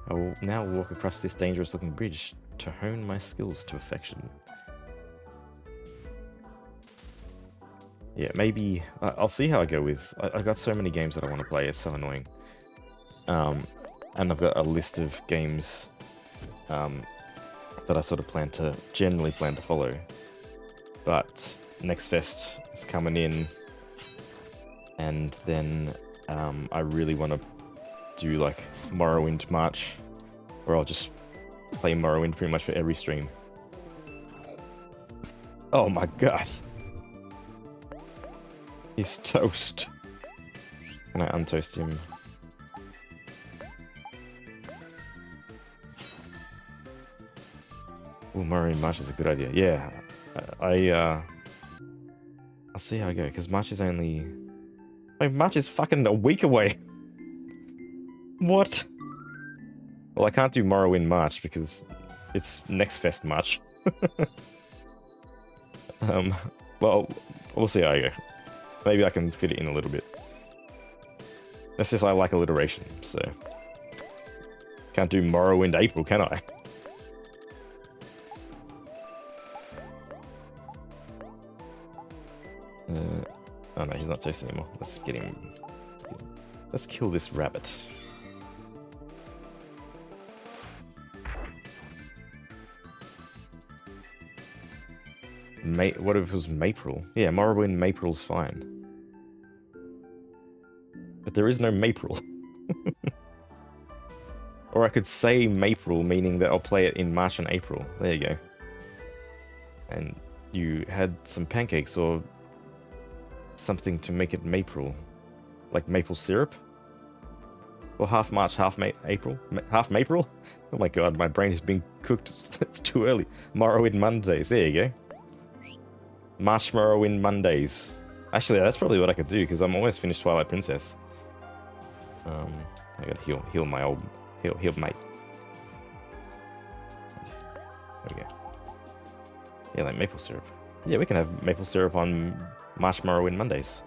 Speaker 1: I will now walk across this dangerous-looking bridge to hone my skills to perfection. Yeah, maybe... I'll see how I go with... I've got so many games that I want to play, it's so annoying. And I've got a list of games that I sort of generally plan to follow. But Next Fest is coming in, and then I really want to do like Morrowind March, where I'll just play Morrowind pretty much for every stream. Oh my god! He's toast. Can I untoast him? Ooh, Morrowind March is a good idea. Yeah, I'll see how I go, because March is only... Wait, March is fucking a week away! What? Well, I can't do Morrowind March, because it's Next Fest March. Well, we'll see how I go. Maybe I can fit it in a little bit. That's just, I like alliteration, so... Can't do Morrowind April, can I? Oh no, he's not toast anymore. Let's get him. Let's kill this rabbit. What if it was Mapril? Yeah, Morrowind Mapril's fine. But there is no Mapril. Or I could say Mapril, meaning that I'll play it in March and April. There you go. And you had some pancakes or something to make it Mapril. Like maple syrup? Or half March, half April? Half Mapril? Oh my god, my brain is being cooked. It's too early. Morrowind Mondays. There you go. March Morrowind Mondays. Actually, that's probably what I could do, because I'm almost finished Twilight Princess. I gotta heal my old... Heal mate. There we go. Yeah, like maple syrup. Yeah, we can have maple syrup on March Morrowind Mondays.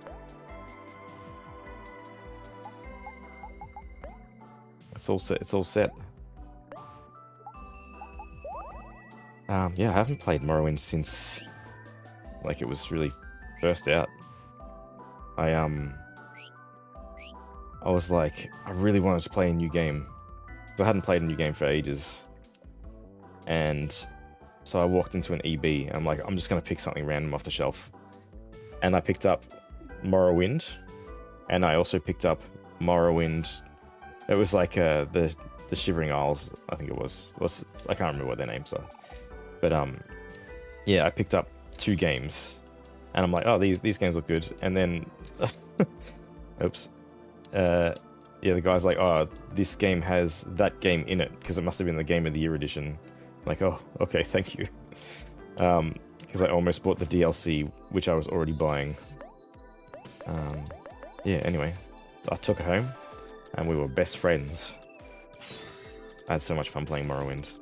Speaker 1: It's all set. It's all set. Yeah, I haven't played Morrowind since Like, it was really burst out. I was like, I really wanted to play a new game. Because I hadn't played a new game for ages. And so I walked into an EB, and I'm like, I'm just going to pick something random off the shelf. And I picked up Morrowind, and I also picked up Morrowind. It was like the Shivering Isles, I think it was. I can't remember what their names are. But yeah, I picked up 2 games, and I'm like, oh, these games look good. And then, oops. Yeah, the guy's like, oh, this game has that game in it, because it must have been the Game of the Year edition. I'm like, oh, okay, thank you. Because I almost bought the DLC, which I was already buying. Yeah, anyway, I took it home, and we were best friends. I had so much fun playing Morrowind.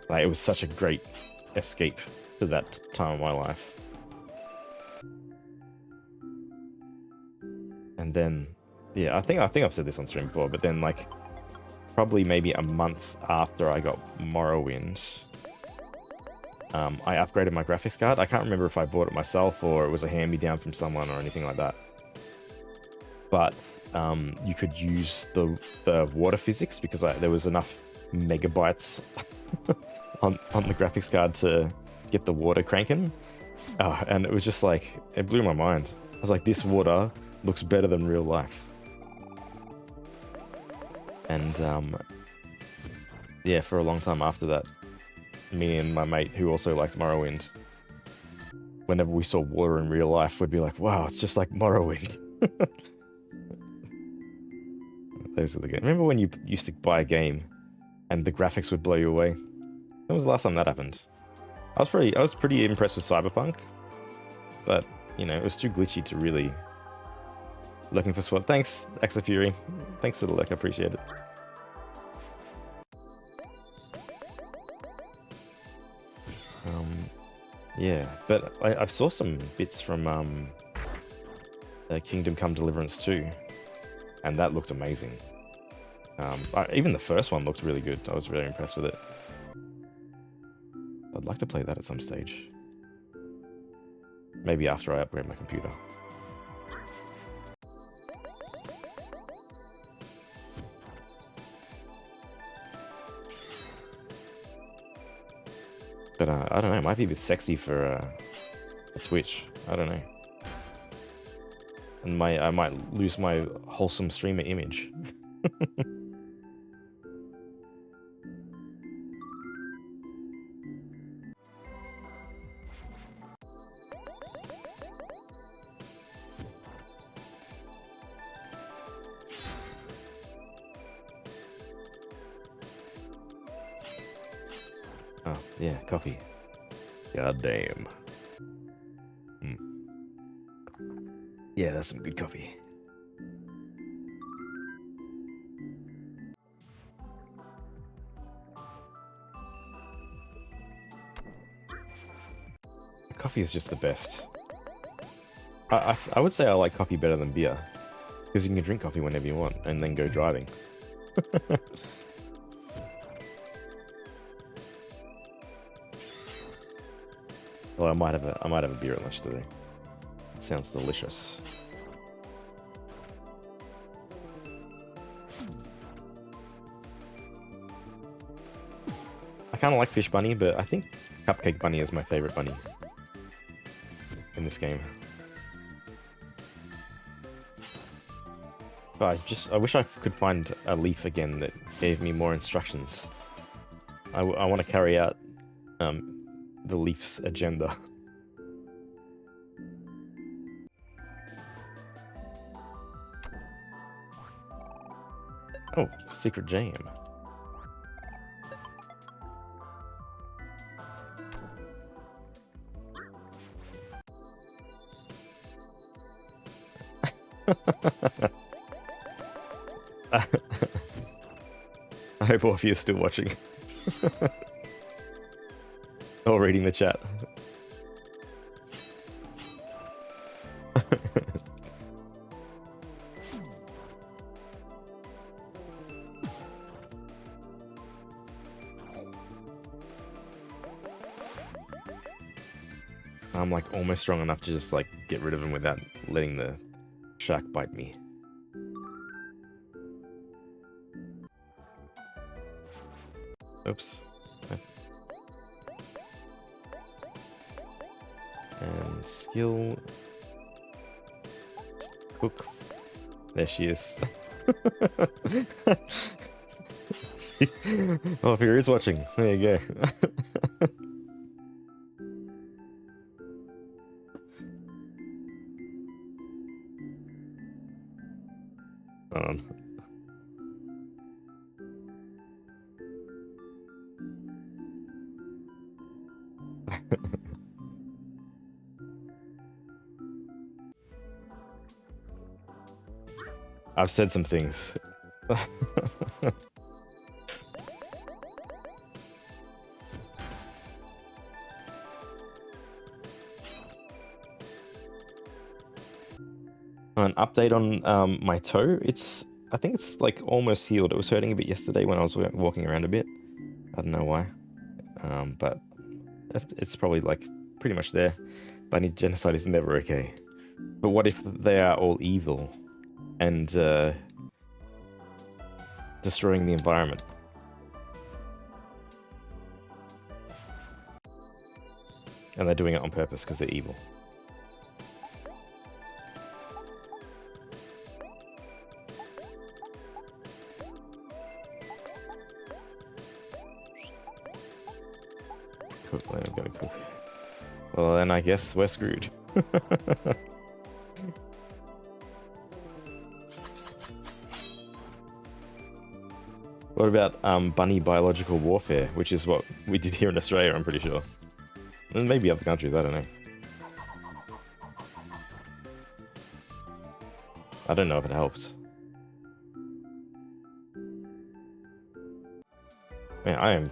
Speaker 1: Like, it was such a great escape to that time of my life. And then, yeah, I think I've said this on stream before, but then, like, probably maybe a month after I got Morrowind, I upgraded my graphics card. I can't remember if I bought it myself or it was a hand-me-down from someone or anything like that. But you could use the water physics, because there was enough megabytes on the graphics card to get the water cranking. And it was just like, it blew my mind. I was like, this water looks better than real life. And yeah, for a long time after that, me and my mate, who also liked Morrowind, whenever we saw water in real life, we'd be like, wow, it's just like Morrowind. Those are the games. Remember when you used to buy a game and the graphics would blow you away? When was the last time that happened? I was pretty impressed with Cyberpunk, but you know, it was too glitchy to really. Looking for swap. Thanks, Axafury. Thanks for the look, I appreciate it. Yeah, but I saw some bits from Kingdom Come Deliverance 2, and that looked amazing. Even the first one looked really good. I was really impressed with it. I'd like to play that at some stage. Maybe after I upgrade my computer. But I don't know, it might be a bit sexy for a Twitch. I don't know. And I might lose my wholesome streamer image. Oh, yeah, coffee. God damn. Yeah, that's some good coffee. Coffee is just the best. I would say I like coffee better than beer, because you can drink coffee whenever you want and then go driving. Well, I might have a beer at lunch today. It sounds delicious. I kind of like Fish Bunny, but I think Cupcake Bunny is my favorite bunny in this game. But I wish I could find a leaf again that gave me more instructions. I want to carry out the leaf's agenda. Oh, secret jam. I hope all of you are still watching. Or reading the chat. I'm like almost strong enough to just like get rid of him without letting the shark bite me. Oops. And skill. Cook. There she is. Oh, here is watching. There you go. Hold on. I've said some things. An update on my toe. I think it's like almost healed. It was hurting a bit yesterday when I was walking around a bit. I don't know why. But it's probably like pretty much there. Bunny genocide is never okay. But what if they are all evil and destroying the environment? And they're doing it on purpose because they're evil. Cook, I'm gonna cook. Well, then I guess we're screwed. What about bunny biological warfare, which is what we did here in Australia, I'm pretty sure. And maybe other countries, I don't know. I don't know if it helped. Man,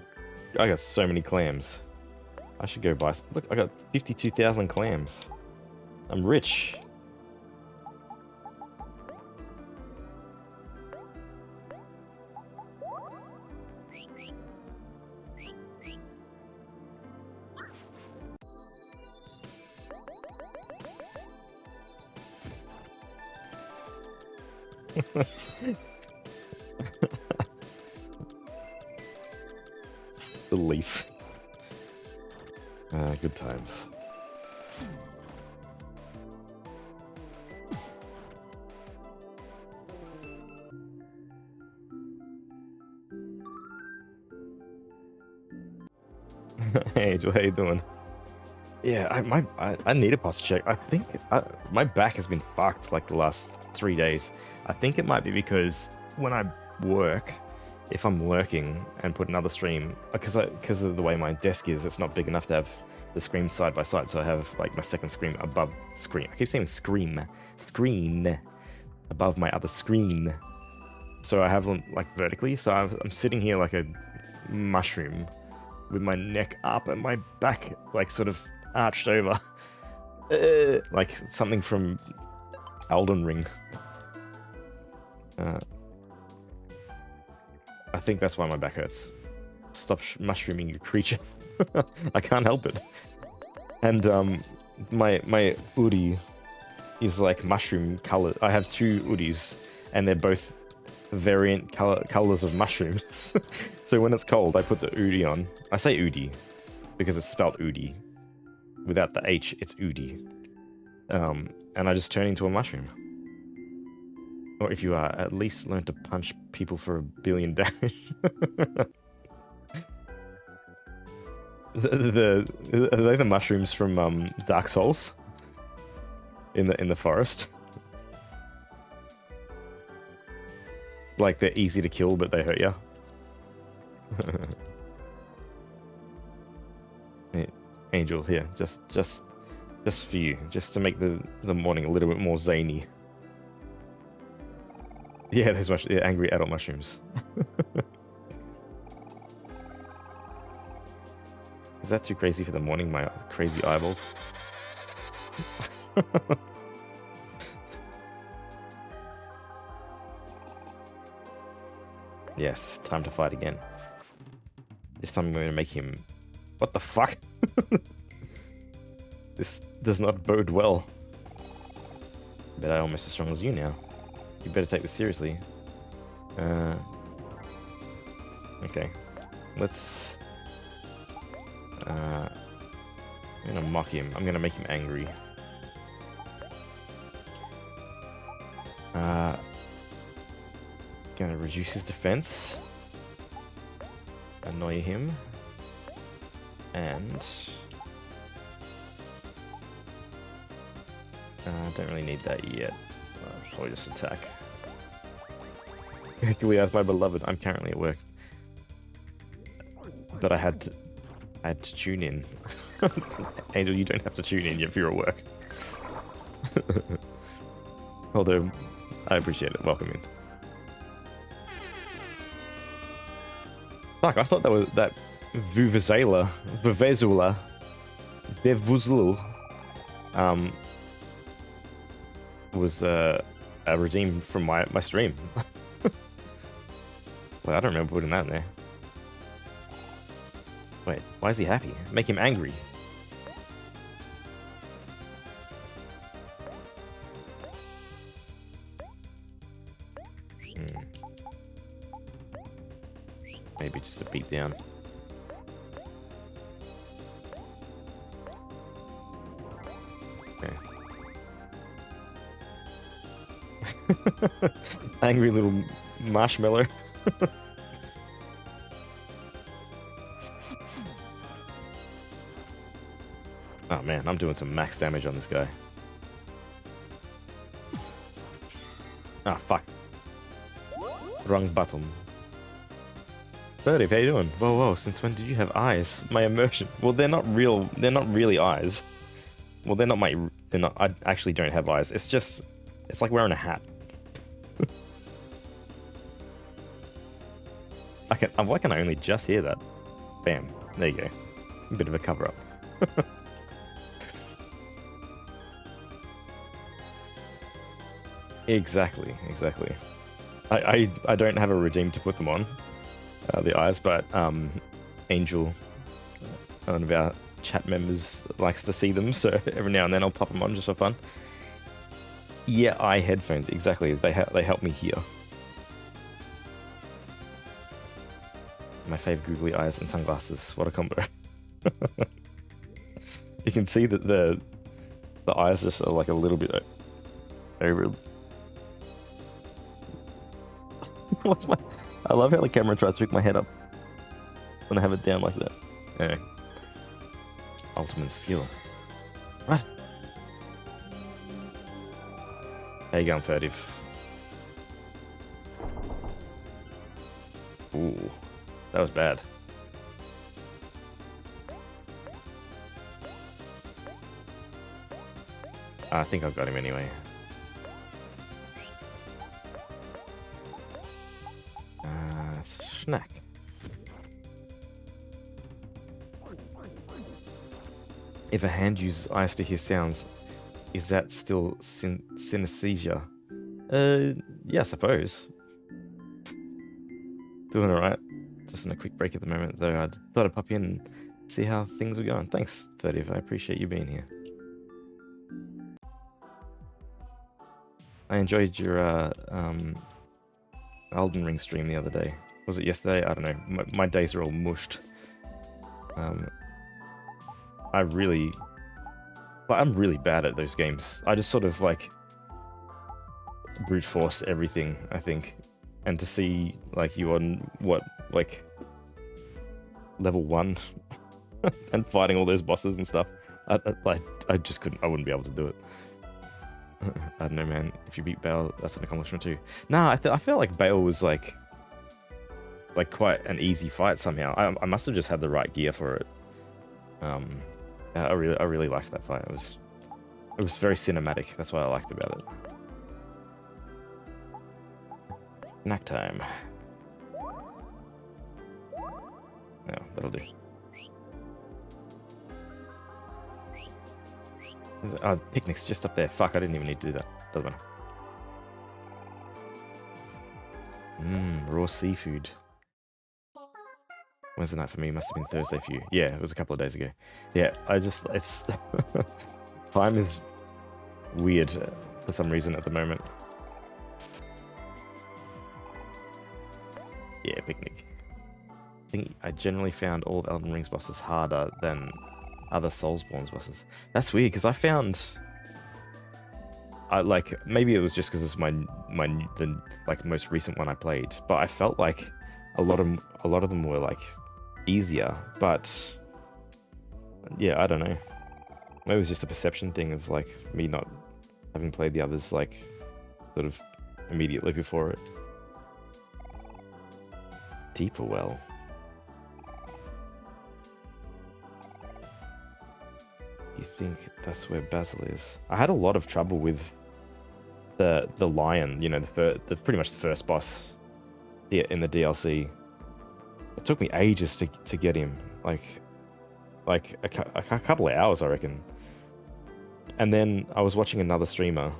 Speaker 1: I got so many clams. I should go buy some. Look, I got 52,000 clams. I'm rich. The leaf. Good times. Hey, Angel, how you doing? Yeah, I need a posture check. I think my back has been fucked like the last 3 days. I think it might be because when I work, if I'm lurking and put another stream, because of the way my desk is, it's not big enough to have the screen side by side. So I have like my second screen above screen. I keep saying screen above my other screen. So I have them like vertically. So I'm sitting here like a mushroom with my neck up and my back like sort of arched over, like something from Elden Ring. I think that's why my back hurts. Stop mushrooming, you creature. I can't help it. And my Uri is like mushroom color. I have two Uris, and they're both variant colors of mushrooms. So when it's cold, I put the Uri on. I say Udi because it's spelled Udi. Without the H, it's Udi. And I just turn into a mushroom. Or if you are, at least learn to punch people for 1 billion damage. Are they the mushrooms from Dark Souls? In the forest? Like they're easy to kill, but they hurt you. Hey, Angel, here, just for you, just to make the morning a little bit more zany. Yeah, there's angry adult mushrooms. Is that too crazy for the morning, my crazy eyeballs? Yes, time to fight again. This time I'm going to make him... What the fuck? This does not bode well. Bet I'm almost as strong as you now. You better take this seriously. Okay. Let's... I'm gonna mock him. I'm gonna make him angry. Gonna reduce his defense. Annoy him. And... don't really need that yet. Probably just attack. Can ask my beloved? I'm currently at work. But I had to tune in. Angel, you don't have to tune in if you're at work. Although, I appreciate it. Welcome in. Fuck, I thought that Vuvuzela, Bevuzlu, was redeemed from my stream. Well, I don't remember putting that in there. Wait, why is he happy? Make him angry. Maybe just a beat down. Okay. Angry little marshmallow. Oh man, I'm doing some max damage on this guy. Ah, fuck. Wrong button. Birdie, how you doing? Whoa, whoa, since when did you have eyes? My immersion. Well, they're not real, they're not really eyes. Well, they're not, I actually don't have eyes. It's just, it's like wearing a hat. Why can I only just hear that? Bam, there you go. A bit of a cover-up. Exactly. I don't have a regime to put them on, the eyes, but Angel, one of our chat members, likes to see them, so every now and then I'll pop them on just for fun. Yeah, eye headphones, exactly. They help me hear. My fave googly eyes and sunglasses. What a combo. You can see that the eyes just are like a little bit over. What's my... I love how the camera tries to pick my head up when I have it down like that. Anyway. Ultimate skill. What? How you going, furtive? Ooh. That was bad. I think I've got him anyway. Snack. If a hand uses eyes to hear sounds, is that still synesthesia? Yeah, I suppose. Doing alright. Just in a quick break at the moment, though. I thought I'd pop in and see how things were going. Thanks, Furtive. I appreciate you being here. I enjoyed your Elden Ring stream the other day. Was it yesterday? I don't know. My days are all mushed. I'm really bad at those games. I just sort of like brute force everything, I think. And to see like you on what, like level 1 and fighting all those bosses and stuff, I just couldn't. I wouldn't be able to do it. I don't know, man. If you beat Bale, that's an accomplishment too. Nah, I felt like Bale was like quite an easy fight somehow. I must have just had the right gear for it. I really liked that fight. It was very cinematic. That's what I liked about it. Knack time. No, that'll do. Picnic's just up there. Fuck, I didn't even need to do that. Doesn't matter. Raw seafood. Wednesday night for me must have been Thursday for you. Yeah, it was a couple of days ago. Yeah, it's time is weird for some reason at the moment. Yeah, picnic. I think I generally found all of Elden Ring's bosses harder than other Soulsborne's bosses. That's weird because I found, maybe it was just because it's the most recent one I played, but I felt like a lot of them were like easier. But yeah, I don't know. Maybe it was just a perception thing of like me not having played the others like sort of immediately before it. Deeper well. You think that's where Basil is? I had a lot of trouble with the lion, you know, the pretty much the first boss in the DLC. It took me ages to get him, like a couple of hours, I reckon. And then I was watching another streamer,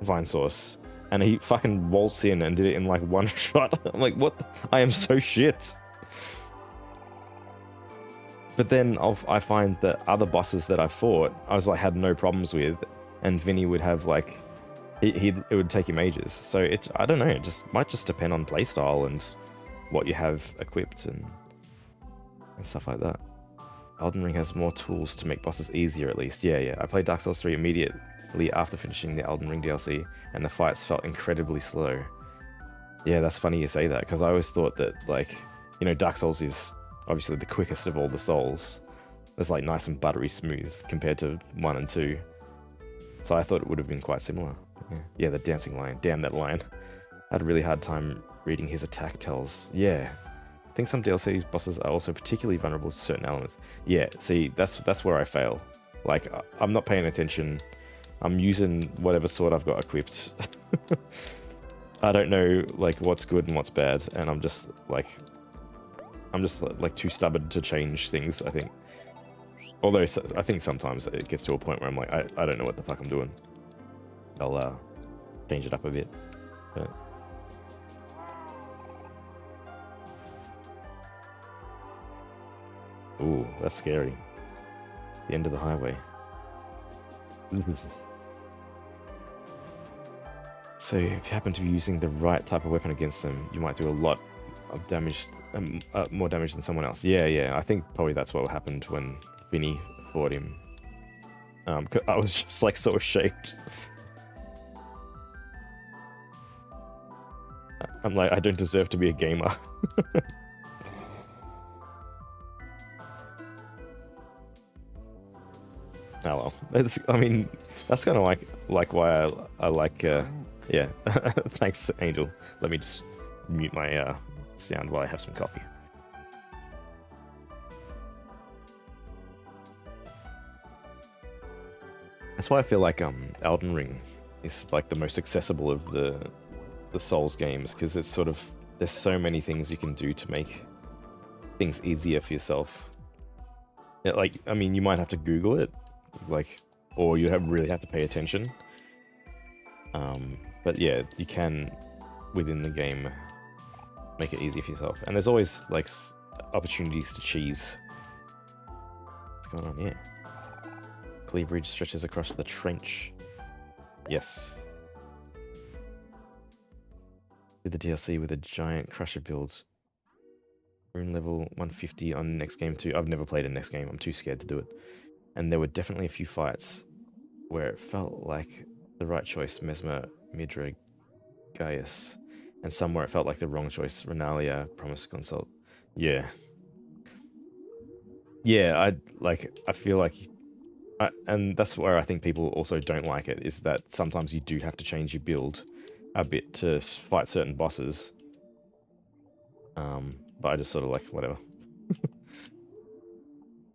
Speaker 1: Vinesource, and he fucking waltzed in and did it in like one shot. I'm like, what? I am so shit. But then I find that other bosses that I fought, had no problems with, and Vinny would have like, it would take him ages. So I don't know, it might just depend on playstyle and what you have equipped and stuff like that. Elden Ring has more tools to make bosses easier at least. Yeah. I played Dark Souls 3 immediately after finishing the Elden Ring DLC, and the fights felt incredibly slow. Yeah, that's funny you say that, because I always thought that, like, you know, Dark Souls is obviously the quickest of all the Souls. It's like nice and buttery smooth compared to 1 and 2. So I thought it would have been quite similar. Yeah, the dancing lion. Damn that lion. I had a really hard time reading his attack tells. Yeah. I think some DLC bosses are also particularly vulnerable to certain elements. Yeah, see, that's where I fail. Like, I'm not paying attention. I'm using whatever sword I've got equipped. I don't know, like, what's good and what's bad, and I'm just too stubborn to change things, I think. Although I think sometimes it gets to a point where I'm like, I don't know what the fuck I'm doing. I'll change it up a bit. But ooh, that's scary. The end of the highway. So if you happen to be using the right type of weapon against them, you might do a lot of damage, more damage than someone else. Yeah, I think probably that's what happened when Vinny fought him. I was just like so ashamed. I'm like, I don't deserve to be a gamer. Oh well. I mean, that's kind of like why I like. Yeah. Thanks, Angel. Let me just mute my sound while I have some coffee. That's why I feel like Elden Ring is like the most accessible of the Souls games, because it's sort of, there's so many things you can do to make things easier for yourself. Like, I mean, you might have to Google it, like, or you really have to pay attention. But yeah, you can, within the game, make it easier for yourself. And there's always, like, opportunities to cheese. What's going on here? Clear bridge stretches across the trench. Yes. Did the DLC with a giant crusher build. Rune level 150 on next game too. I've never played a next game. I'm too scared to do it. And there were definitely a few fights where it felt like the right choice, Mesmer, Midra, Gaius, and some where it felt like the wrong choice, Renalia, Promise Consult. Yeah. Yeah, I feel like, and that's where I think people also don't like it, is that sometimes you do have to change your build a bit to fight certain bosses. But I just sort of like, whatever.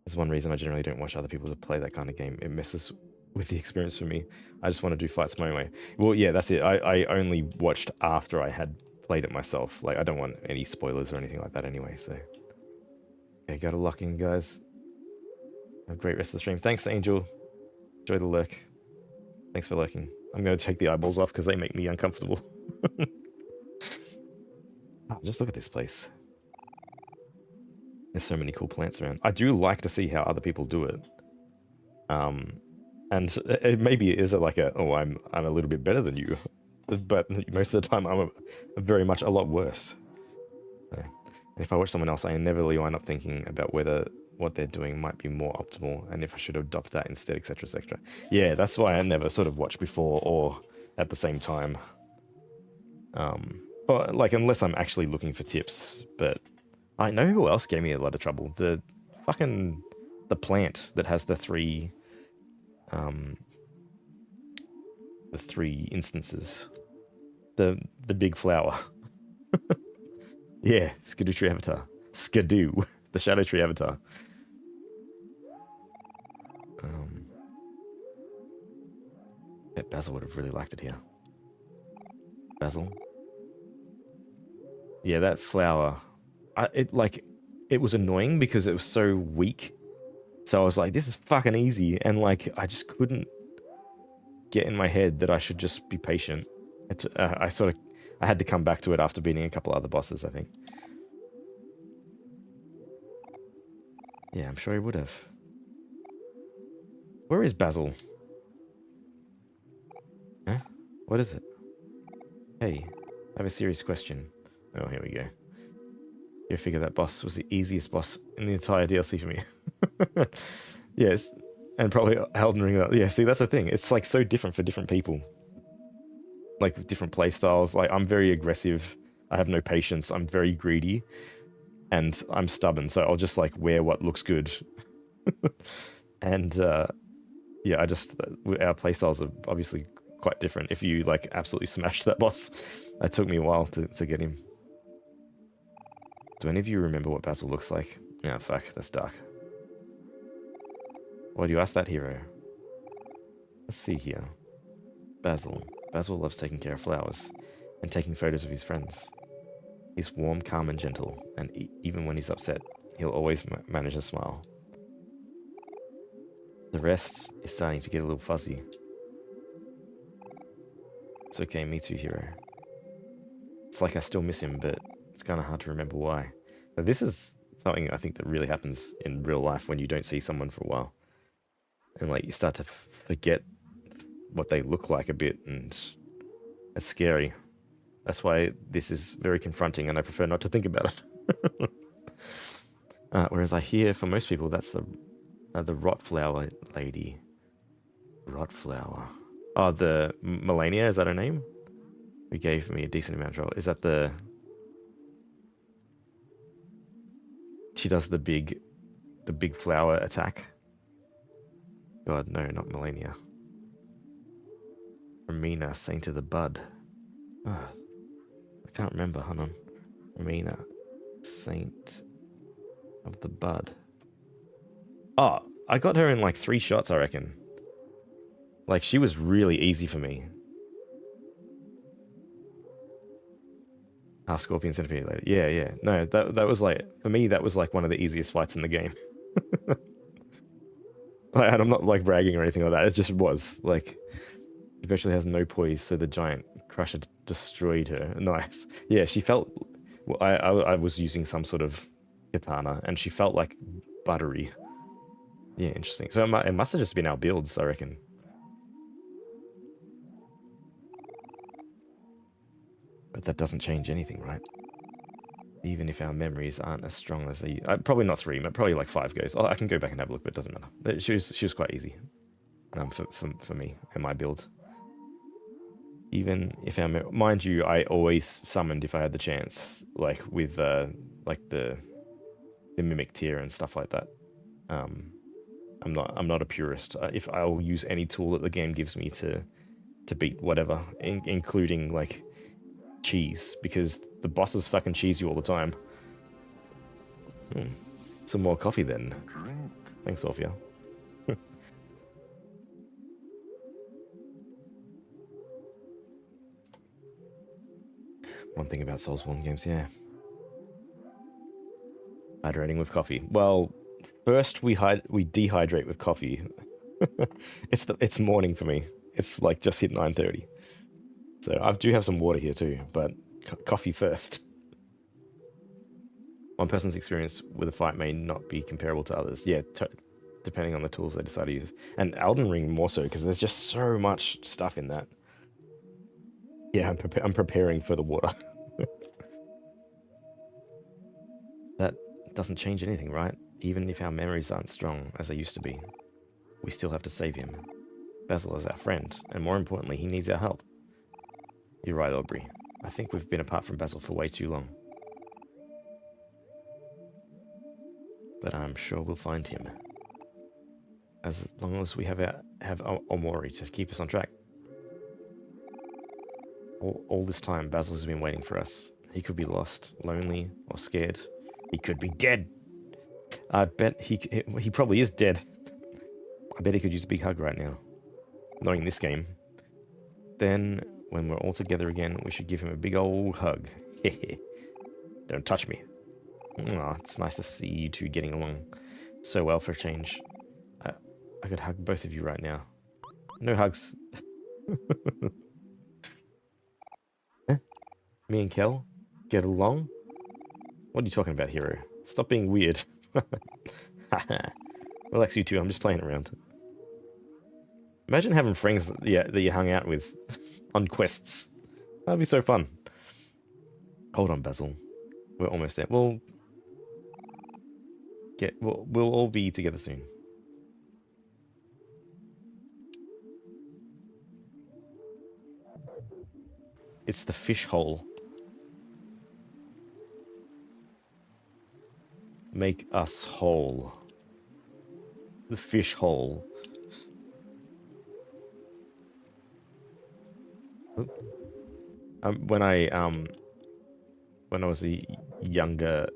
Speaker 1: There's one reason I generally don't watch other people to play that kind of game. It messes with the experience for me. I just want to do fights my own way. Well, yeah, that's it. I only watched after I had played it myself. Like, I don't want any spoilers or anything like that anyway, so. Okay, go to locking, guys. Have a great rest of the stream. Thanks, Angel. Enjoy the lurk. Thanks for lurking. I'm going to take the eyeballs off because they make me uncomfortable. Oh, just look at this place. There's so many cool plants around. I do like to see how other people do it. And maybe it is like I'm a little bit better than you, but most of the time I'm very much a lot worse. So, and if I watch someone else, I inevitably wind up thinking about whether what they're doing might be more optimal and if I should adopt that instead, etc., etc. Yeah, that's why I never sort of watch before or at the same time. Or like unless I'm actually looking for tips. But I know who else gave me a lot of trouble. The plant that has the three instances. The big flower. Yeah, Skidoo Tree Avatar. Skidoo, the Shadow Tree Avatar. Bet Basil would have really liked it here. Basil. Yeah, that flower. It was annoying because it was so weak. So I was like, this is fucking easy. And like, I just couldn't get in my head that I should just be patient. I had to come back to it after beating a couple other bosses, I think. Yeah, I'm sure he would have. Where is Basil? Huh? What is it? Hey, I have a serious question. Oh, here we go. You figure that boss was the easiest boss in the entire DLC for me. Yes, and probably Elden Ring. Yeah, see, that's the thing. It's like so different for different people. Like different play styles. Like I'm very aggressive. I have no patience. I'm very greedy, and I'm stubborn. So I'll just like wear what looks good. And yeah, our play styles are obviously quite different. If you like absolutely smashed that boss, it took me a while to get him. Do any of you remember what Basil looks like? Ah, fuck, that's dark. Why do you ask that, hero? Let's see here. Basil. Basil loves taking care of flowers and taking photos of his friends. He's warm, calm, and gentle, and even when he's upset, he'll always manage to smile. The rest is starting to get a little fuzzy. It's okay, me too, hero. It's like I still miss him, but it's kind of hard to remember why. But this is something I think that really happens in real life when you don't see someone for a while. And like you start to forget what they look like a bit, and it's scary. That's why this is very confronting, and I prefer not to think about it. Whereas I hear for most people that's the rot flower lady. Rot flower. Oh, the Melania, is that her name? Who gave me a decent amount of trouble. Is that the... She does the big flower attack. God, no, not Melania. Romina, Saint of the Bud. Oh, I can't remember, hold on. Romina, Saint of the Bud. Oh, I got her in like 3 shots, I reckon. Like, she was really easy for me. Half Scorpion Centipede later. Yeah. No, that was like, for me, that was like one of the easiest fights in the game. Like, and I'm not like bragging or anything like that. It just was like, she virtually has no poise, so the giant crusher destroyed her. Nice. Yeah, she felt. Well, I was using some sort of katana, and she felt like buttery. Yeah, interesting. So it must have just been our builds, I reckon. But that doesn't change anything, right? Even if our memories aren't as strong as they... probably not 3, but probably like 5 goes. Oh, I can go back and have a look, but it doesn't matter. She was quite easy for me and my build. Even if our... Mind you, I always summoned if I had the chance, like with like the mimic tier and stuff like that. I'm not a purist. If I'll use any tool that the game gives me to beat whatever, including like cheese, because the bosses fucking cheese you all the time. Some more coffee then. Thanks, Orphea. One thing about Soulsborne games, yeah. Hydrating with coffee. Well, first we dehydrate with coffee. It's morning for me. It's like just hit 9:30. So I do have some water here too, but coffee first. One person's experience with a fight may not be comparable to others. Yeah, depending on the tools they decide to use. And Elden Ring more so, because there's just so much stuff in that. Yeah, I'm preparing for the water. That doesn't change anything, right? Even if our memories aren't strong as they used to be, we still have to save him. Basil is our friend, and more importantly, he needs our help. You're right, Aubrey. I think we've been apart from Basil for way too long. But I'm sure we'll find him. As long as we have OMORI to keep us on track. All this time, Basil has been waiting for us. He could be lost, lonely, or scared. He could be dead. I bet he probably is dead. I bet he could use a big hug right now. Knowing this game. Then, when we're all together again, we should give him a big old hug. Don't touch me. Aw, it's nice to see you two getting along so well for a change. I could hug both of you right now. No hugs. Me and Kel get along? What are you talking about, hero? Stop being weird. Relax, you two. I'm just playing around. Imagine having friends that you hung out with on quests. That'd be so fun. Hold on, Basil. We're almost there. We'll all be together soon. It's the fish hole. Make us whole. The fish hole. When I was a younger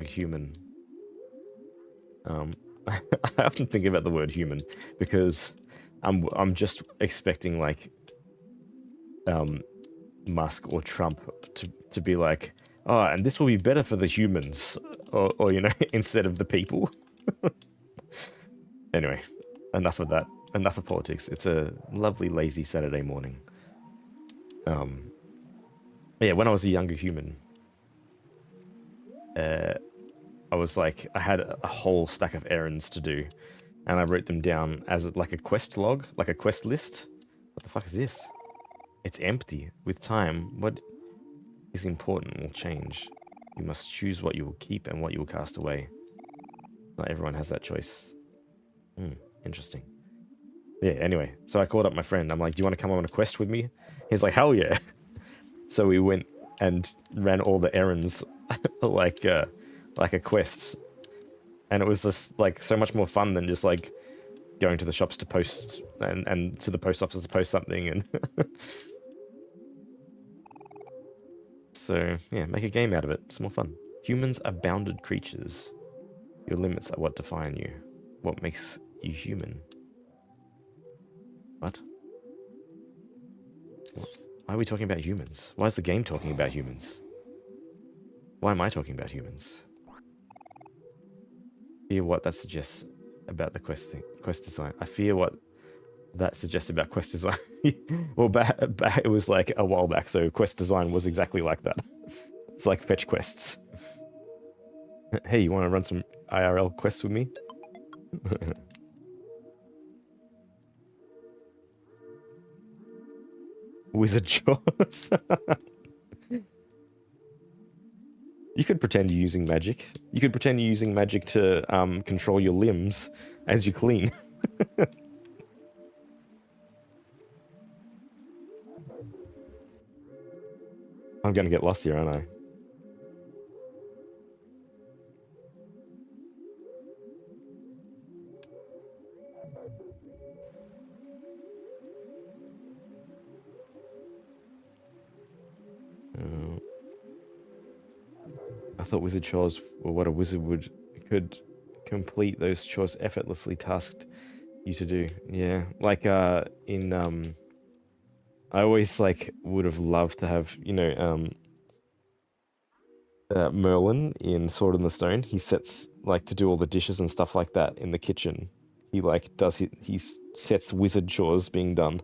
Speaker 1: human, I often think about the word human because I'm just expecting like Musk or Trump to be like, oh, and this will be better for the humans, or you know, instead of the people. Anyway, enough of that. Enough of politics. It's a lovely, lazy Saturday morning. Yeah, when I was a younger human, I was like, I had a whole stack of errands to do, and I wrote them down as like a quest log, like a quest list. What the fuck is this? It's empty. With time, what is important will change. You must choose what you will keep and what you will cast away. Not everyone has that choice. Interesting. Yeah, anyway, so I called up my friend. I'm like, do you want to come on a quest with me? He's like, hell yeah. So we went and ran all the errands like a quest. And it was just like so much more fun than just like going to the shops to post and to the post office to post something. And so yeah, make a game out of it. It's more fun. Humans are bounded creatures. Your limits are what define you. What makes you human? What? Why are we talking about humans? Why is the game talking about humans? Why am I talking about humans? Fear what that suggests about the quest design. I fear what that suggests about quest design. Well, it was like a while back, so quest design was exactly like that. It's like fetch quests. Hey, you want to run some IRL quests with me? Wizard Jaws. You could pretend you're using magic. You could pretend you're using magic to control your limbs as you clean. I'm gonna get lost here, aren't I? I thought wizard chores were what a wizard could complete those chores effortlessly tasked you to do. Yeah, like in I always like would have loved to have, you know, Merlin in Sword in the Stone. He sets like to do all the dishes and stuff like that in the kitchen. He like he sets wizard chores being done,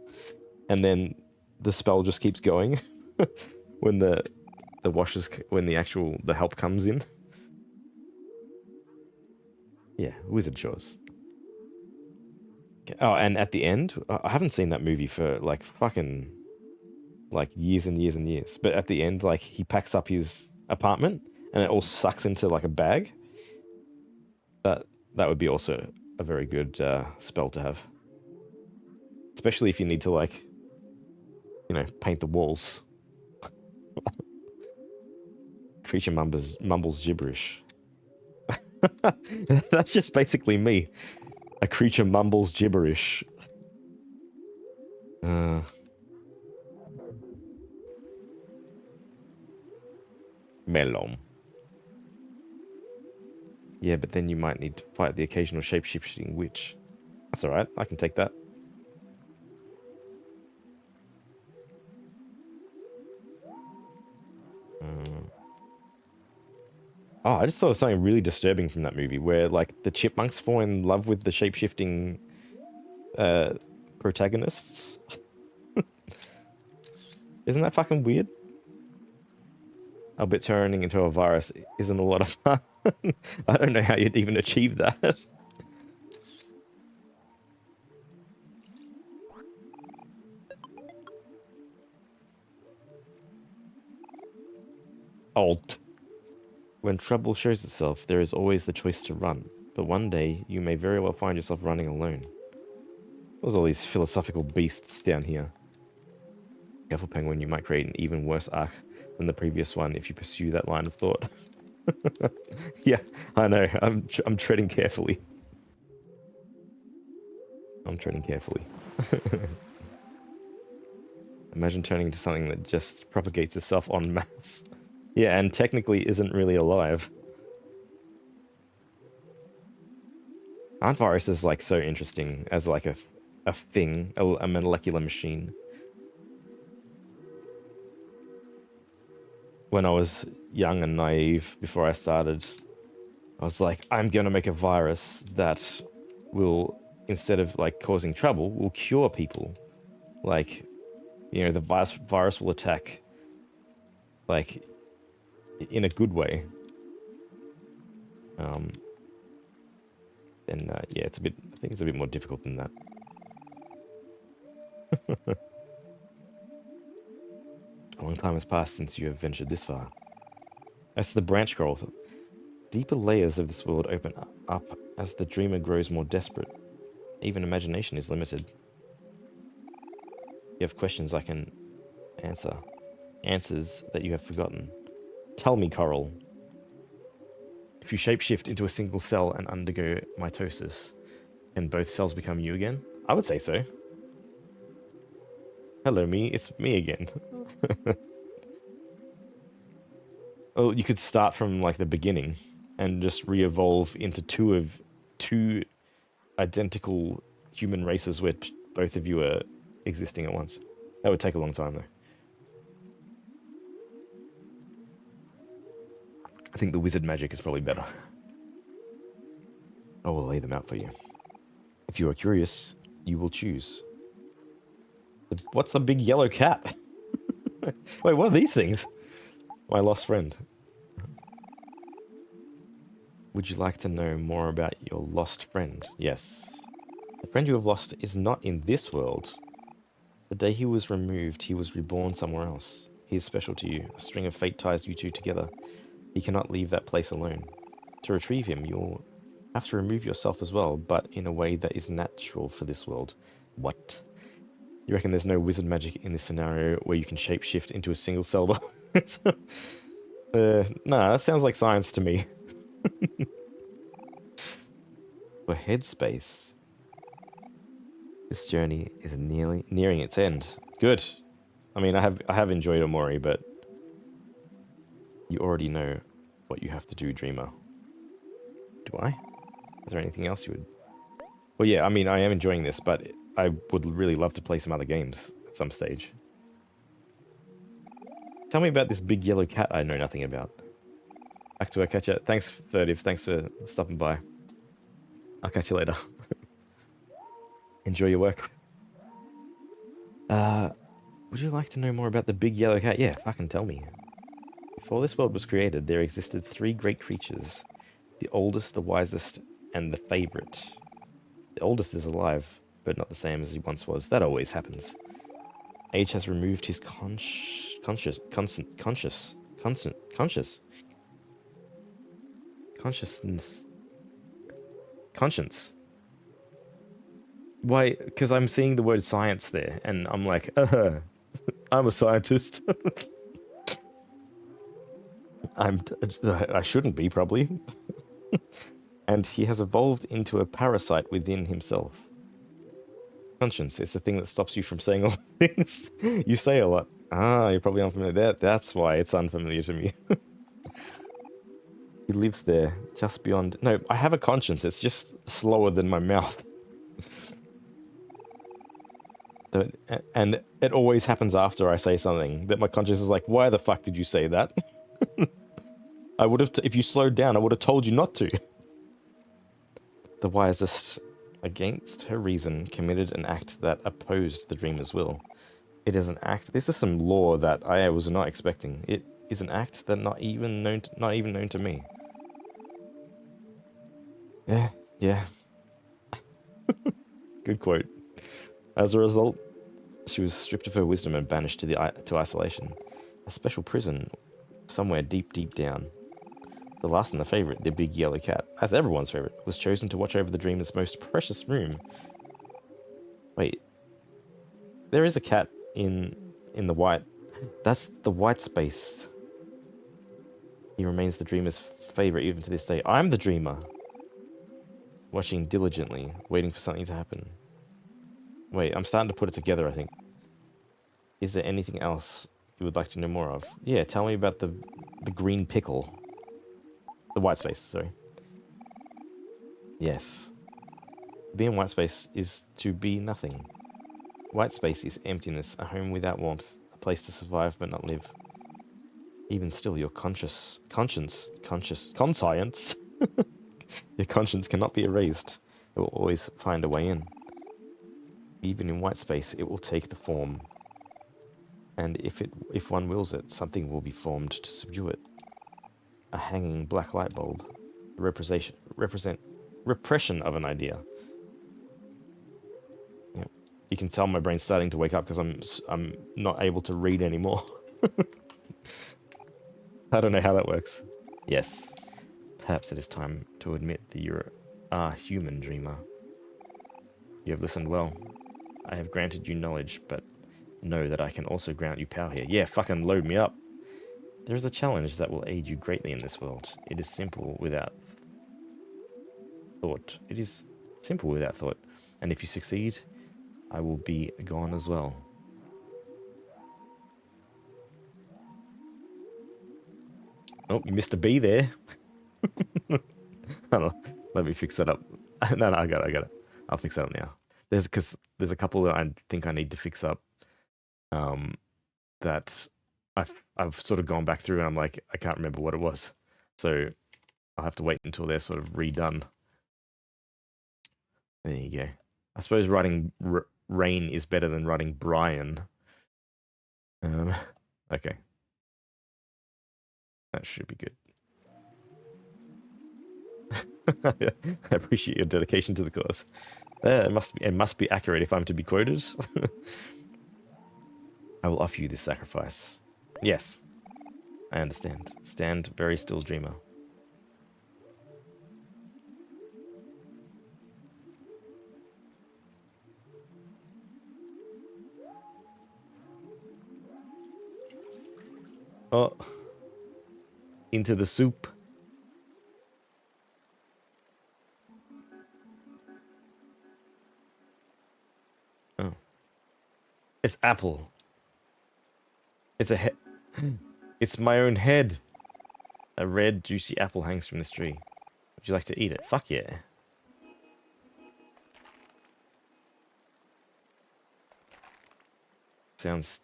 Speaker 1: and then the spell just keeps going when the the washers when the help comes in. Yeah, wizard chores. Oh, and at the end, I haven't seen that movie for like fucking like years and years and years. But at the end, like he packs up his apartment and it all sucks into like a bag. That that would be also a very good spell to have, especially if you need to like paint the walls. Creature mumbles gibberish. That's just basically me. A creature mumbles gibberish. Melon. Yeah, but then you might need to fight the occasional shape-shifting witch. That's alright, I can take that. Oh, I just thought of something really disturbing from that movie, where like the chipmunks fall in love with the shape-shifting protagonists. Isn't that fucking weird? I'll bet turning into a virus isn't a lot of fun. I don't know how you'd even achieve that. Alt. When trouble shows itself, there is always the choice to run, but one day you may very well find yourself running alone. There's all these philosophical beasts down here. Careful, Penguin, you might create an even worse arc than the previous one if you pursue that line of thought. Yeah, I know. I'm treading carefully. I'm treading carefully. Imagine turning into something that just propagates itself en masse. Yeah, and technically isn't really alive. Aren't viruses like so interesting as like a thing, a molecular machine? When I was young and naive, before I started, I was like, I'm gonna make a virus that will, instead of like causing trouble, will cure people. Like, the virus will attack, like, in a good way. Then yeah, I think it's a bit more difficult than that. A long time has passed since you have ventured this far. As to the branch coral, deeper layers of this world open up as the dreamer grows more desperate. Even imagination is limited. You have questions I can answer. Answers that you have forgotten. Tell me, coral. If you shapeshift into a single cell and undergo mitosis, can both cells become you again? I would say so. Hello, me. It's me again. Well, you could start from like the beginning and just re-evolve into two identical human races where both of you are existing at once. That would take a long time, though. I think the wizard magic is probably better. I will lay them out for you. If you are curious, you will choose. What's the big yellow cat? Wait, what are these things? My lost friend. Would you like to know more about your lost friend? Yes. The friend you have lost is not in this world. The day he was removed, he was reborn somewhere else. He is special to you. A string of fate ties you two together. He cannot leave that place alone. To retrieve him, you'll have to remove yourself as well, but in a way that is natural for this world. What? You reckon there's no wizard magic in this scenario where you can shapeshift into a single cell? Nah, that sounds like science to me. For headspace, this journey is nearing its end. Good. I mean, I have enjoyed OMORI, but you already know what you have to do, Dreamer. Do I? Is there anything else you would? Well, yeah, I mean, I am enjoying this, but I would really love to play some other games at some stage. Tell me about this big yellow cat I know nothing about. Back to our catch up. Thanks, Furtive. Thanks for stopping by. I'll catch you later. Enjoy your work. Would you like to know more about the big yellow cat? Yeah, fucking tell me. Before this world was created, there existed 3 great creatures. The oldest, the wisest, and the favorite. The oldest is alive, but not the same as he once was. That always happens. Age has removed his consciousness. Conscience. Why? Because I'm seeing the word science there, and I'm like, I'm a scientist. I shouldn't be, probably. And he has evolved into a parasite within himself. Conscience is the thing that stops you from saying all the things you say a lot. Ah, you're probably unfamiliar. That's why it's unfamiliar to me. He lives there, just beyond... No, I have a conscience. It's just slower than my mouth. And it always happens after I say something that my conscience is like, why the fuck did you say that? I would have... If you slowed down, I would have told you not to. The wisest, against her reason, committed an act that opposed the dreamer's will. It is an act... This is some lore that I was not expecting. It is an act that not even known to me. Yeah. Good quote. As a result, she was stripped of her wisdom and banished to isolation. A special prison somewhere deep, deep down. The last and the favourite, the big yellow cat, as everyone's favourite, was chosen to watch over the dreamer's most precious room. Wait. There is a cat in the white... That's the white space. He remains the dreamer's favourite even to this day. I'm the dreamer. Watching diligently, waiting for something to happen. Wait, I'm starting to put it together, I think. Is there anything else you would like to know more of? Yeah, tell me about the green pickle. The white space, sorry. Yes. To be in white space is to be nothing. White space is emptiness, a home without warmth, a place to survive but not live. Even still, your conscience, your conscience cannot be erased. It will always find a way in. Even in white space, it will take the form. And if one wills it, something will be formed to subdue it. A hanging black light bulb. Repression of an idea. Yep. You can tell my brain's starting to wake up because I'm not able to read anymore. I don't know how that works. Yes. Perhaps it is time to admit that you are human, dreamer. You have listened well. I have granted you knowledge, but know that I can also grant you power here. Yeah, fucking load me up. There is a challenge that will aid you greatly in this world. It is simple without thought. It is simple without thought. And if you succeed, I will be gone as well. Oh, you missed a B there. Hold on. Let me fix that up. No, I got it. I'll fix that up now. Because there's a couple that I think I need to fix up. That I've sort of gone back through and I'm like, I can't remember what it was. So I'll have to wait until they're sort of redone. There you go. I suppose writing Rain is better than writing Brian. Okay. That should be good. I appreciate your dedication to the cause. It must be accurate if I'm to be quoted. I will offer you this sacrifice. Yes, I understand. Stand very still, dreamer. Oh, into the soup. Oh, it's apple. It's a head. It's my own head. A red, juicy apple hangs from this tree. Would you like to eat it? Fuck yeah. Sounds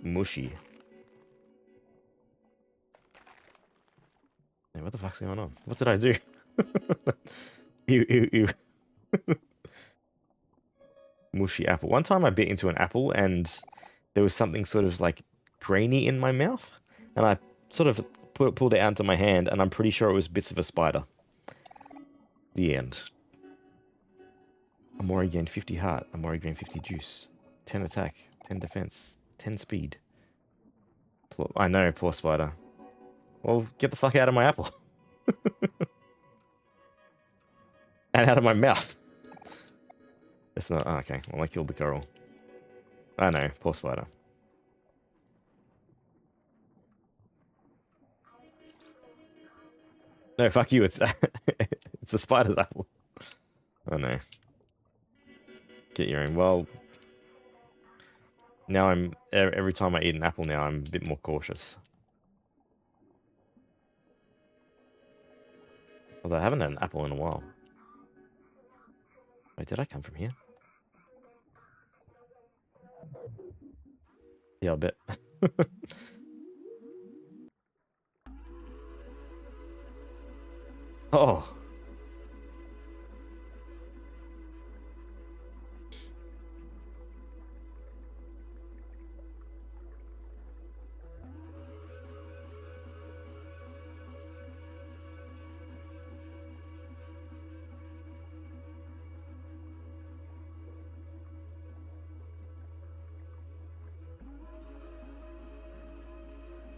Speaker 1: mushy. Hey, what the fuck's going on? What did I do? Ew. Mushy apple. One time I bit into an apple and there was something sort of like grainy in my mouth, and I sort of pulled it out into my hand, and I'm pretty sure it was bits of a spider. The end. OMORI gained 50 heart. OMORI gained 50 juice. 10 attack. 10 defense. 10 speed. I know, poor spider. Well, get the fuck out of my apple. And out of my mouth. It's not... Oh, okay, well, I killed the coral. I know, poor spider. No, fuck you, it's... it's the spider's apple. Oh, no. Get your own. Well... Now I'm... Every time I eat an apple now, I'm a bit more cautious. Although I haven't had an apple in a while. Wait, did I come from here? Yeah, I'll bet. Oh.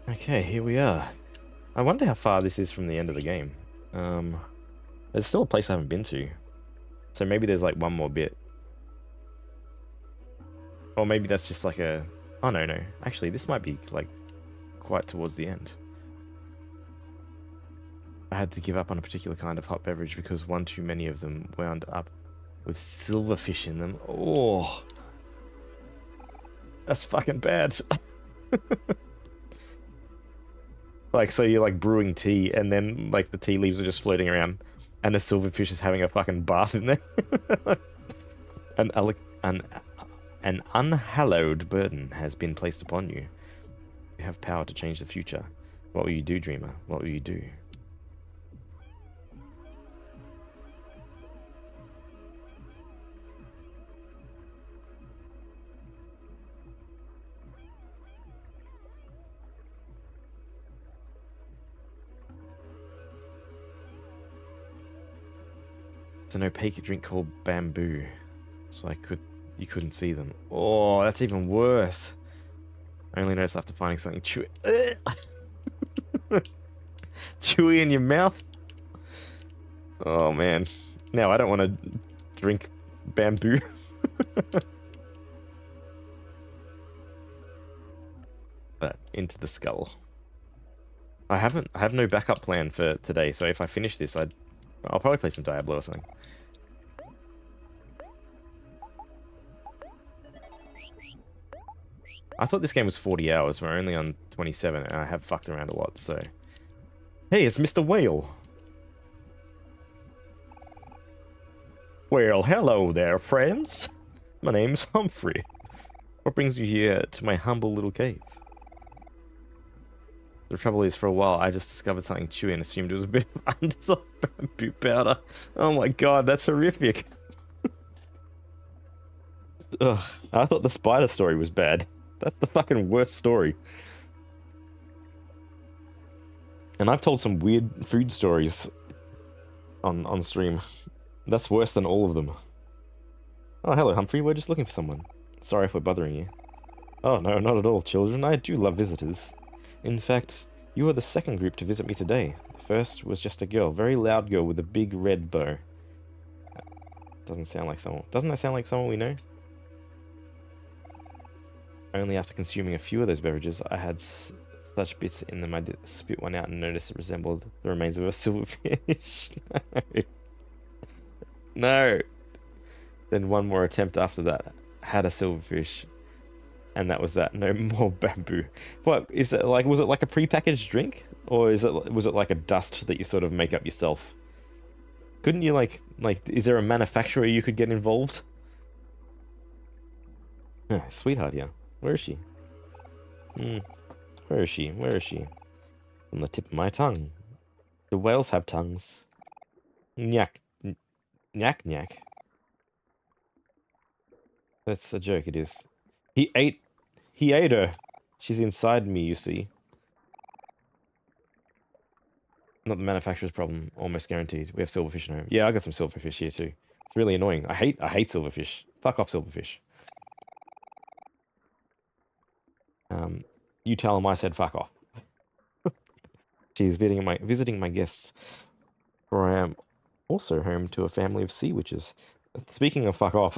Speaker 1: Okay, here we are. I wonder how far this is from the end of the game. There's still a place I haven't been to. So maybe there's like one more bit. Or maybe that's just like a... Oh, no, no. Actually, this might be like quite towards the end. I had to give up on a particular kind of hot beverage because one too many of them wound up with silverfish in them. Oh. That's fucking bad. Like, so you're like brewing tea, and then like the tea leaves are just floating around, and the silverfish is having a fucking bath in there. An unhallowed burden has been placed upon you. You have power to change the future. What will you do, dreamer? What will you do? It's an opaque drink called bamboo, so you couldn't see them. Oh, that's even worse. I only noticed after finding something chewy. Chewy in your mouth. Oh man, now I don't want to drink bamboo. But into the skull. I have no backup plan for today, so if I finish this, I'll probably play some Diablo or something. I thought this game was 40 hours. We're only on 27, and I have fucked around a lot, so... Hey, it's Mr. Whale! Well, hello there, friends. My name's Humphrey. What brings you here to my humble little cave? The trouble is, for a while, I just discovered something chewy and assumed it was a bit of undissolved bamboo powder. Oh my god, that's horrific. Ugh, I thought the spider story was bad. That's the fucking worst story. And I've told some weird food stories on stream. That's worse than all of them. Oh, hello, Humphrey. We're just looking for someone. Sorry if we're bothering you. Oh, no, not at all, children. I do love visitors. In fact, you are the second group to visit me today. The first was just a girl, very loud girl with a big red bow. Doesn't sound like someone. Doesn't that sound like someone we know? Only after consuming a few of those beverages, I had such bits in them I did spit one out and noticed it resembled the remains of a silverfish. No. No. Then one more attempt after that. Had a silverfish. And that was that. No more bamboo. What is it like? Was it like a prepackaged drink, or was it like a dust that you sort of make up yourself? Couldn't you like is there a manufacturer you could get involved? Sweetheart, yeah. Where is she? Where is she? Where is she? On the tip of my tongue. Do whales have tongues? Nyak. Nyak nyak. That's a joke, it is. He ate her. She's inside me, you see. Not the manufacturer's problem, almost guaranteed. We have silverfish in home. Yeah, I got some silverfish here too. It's really annoying. I hate silverfish. Fuck off, silverfish. You tell him I said fuck off. She's visiting my guests, for I am also home to a family of sea witches. Speaking of fuck off,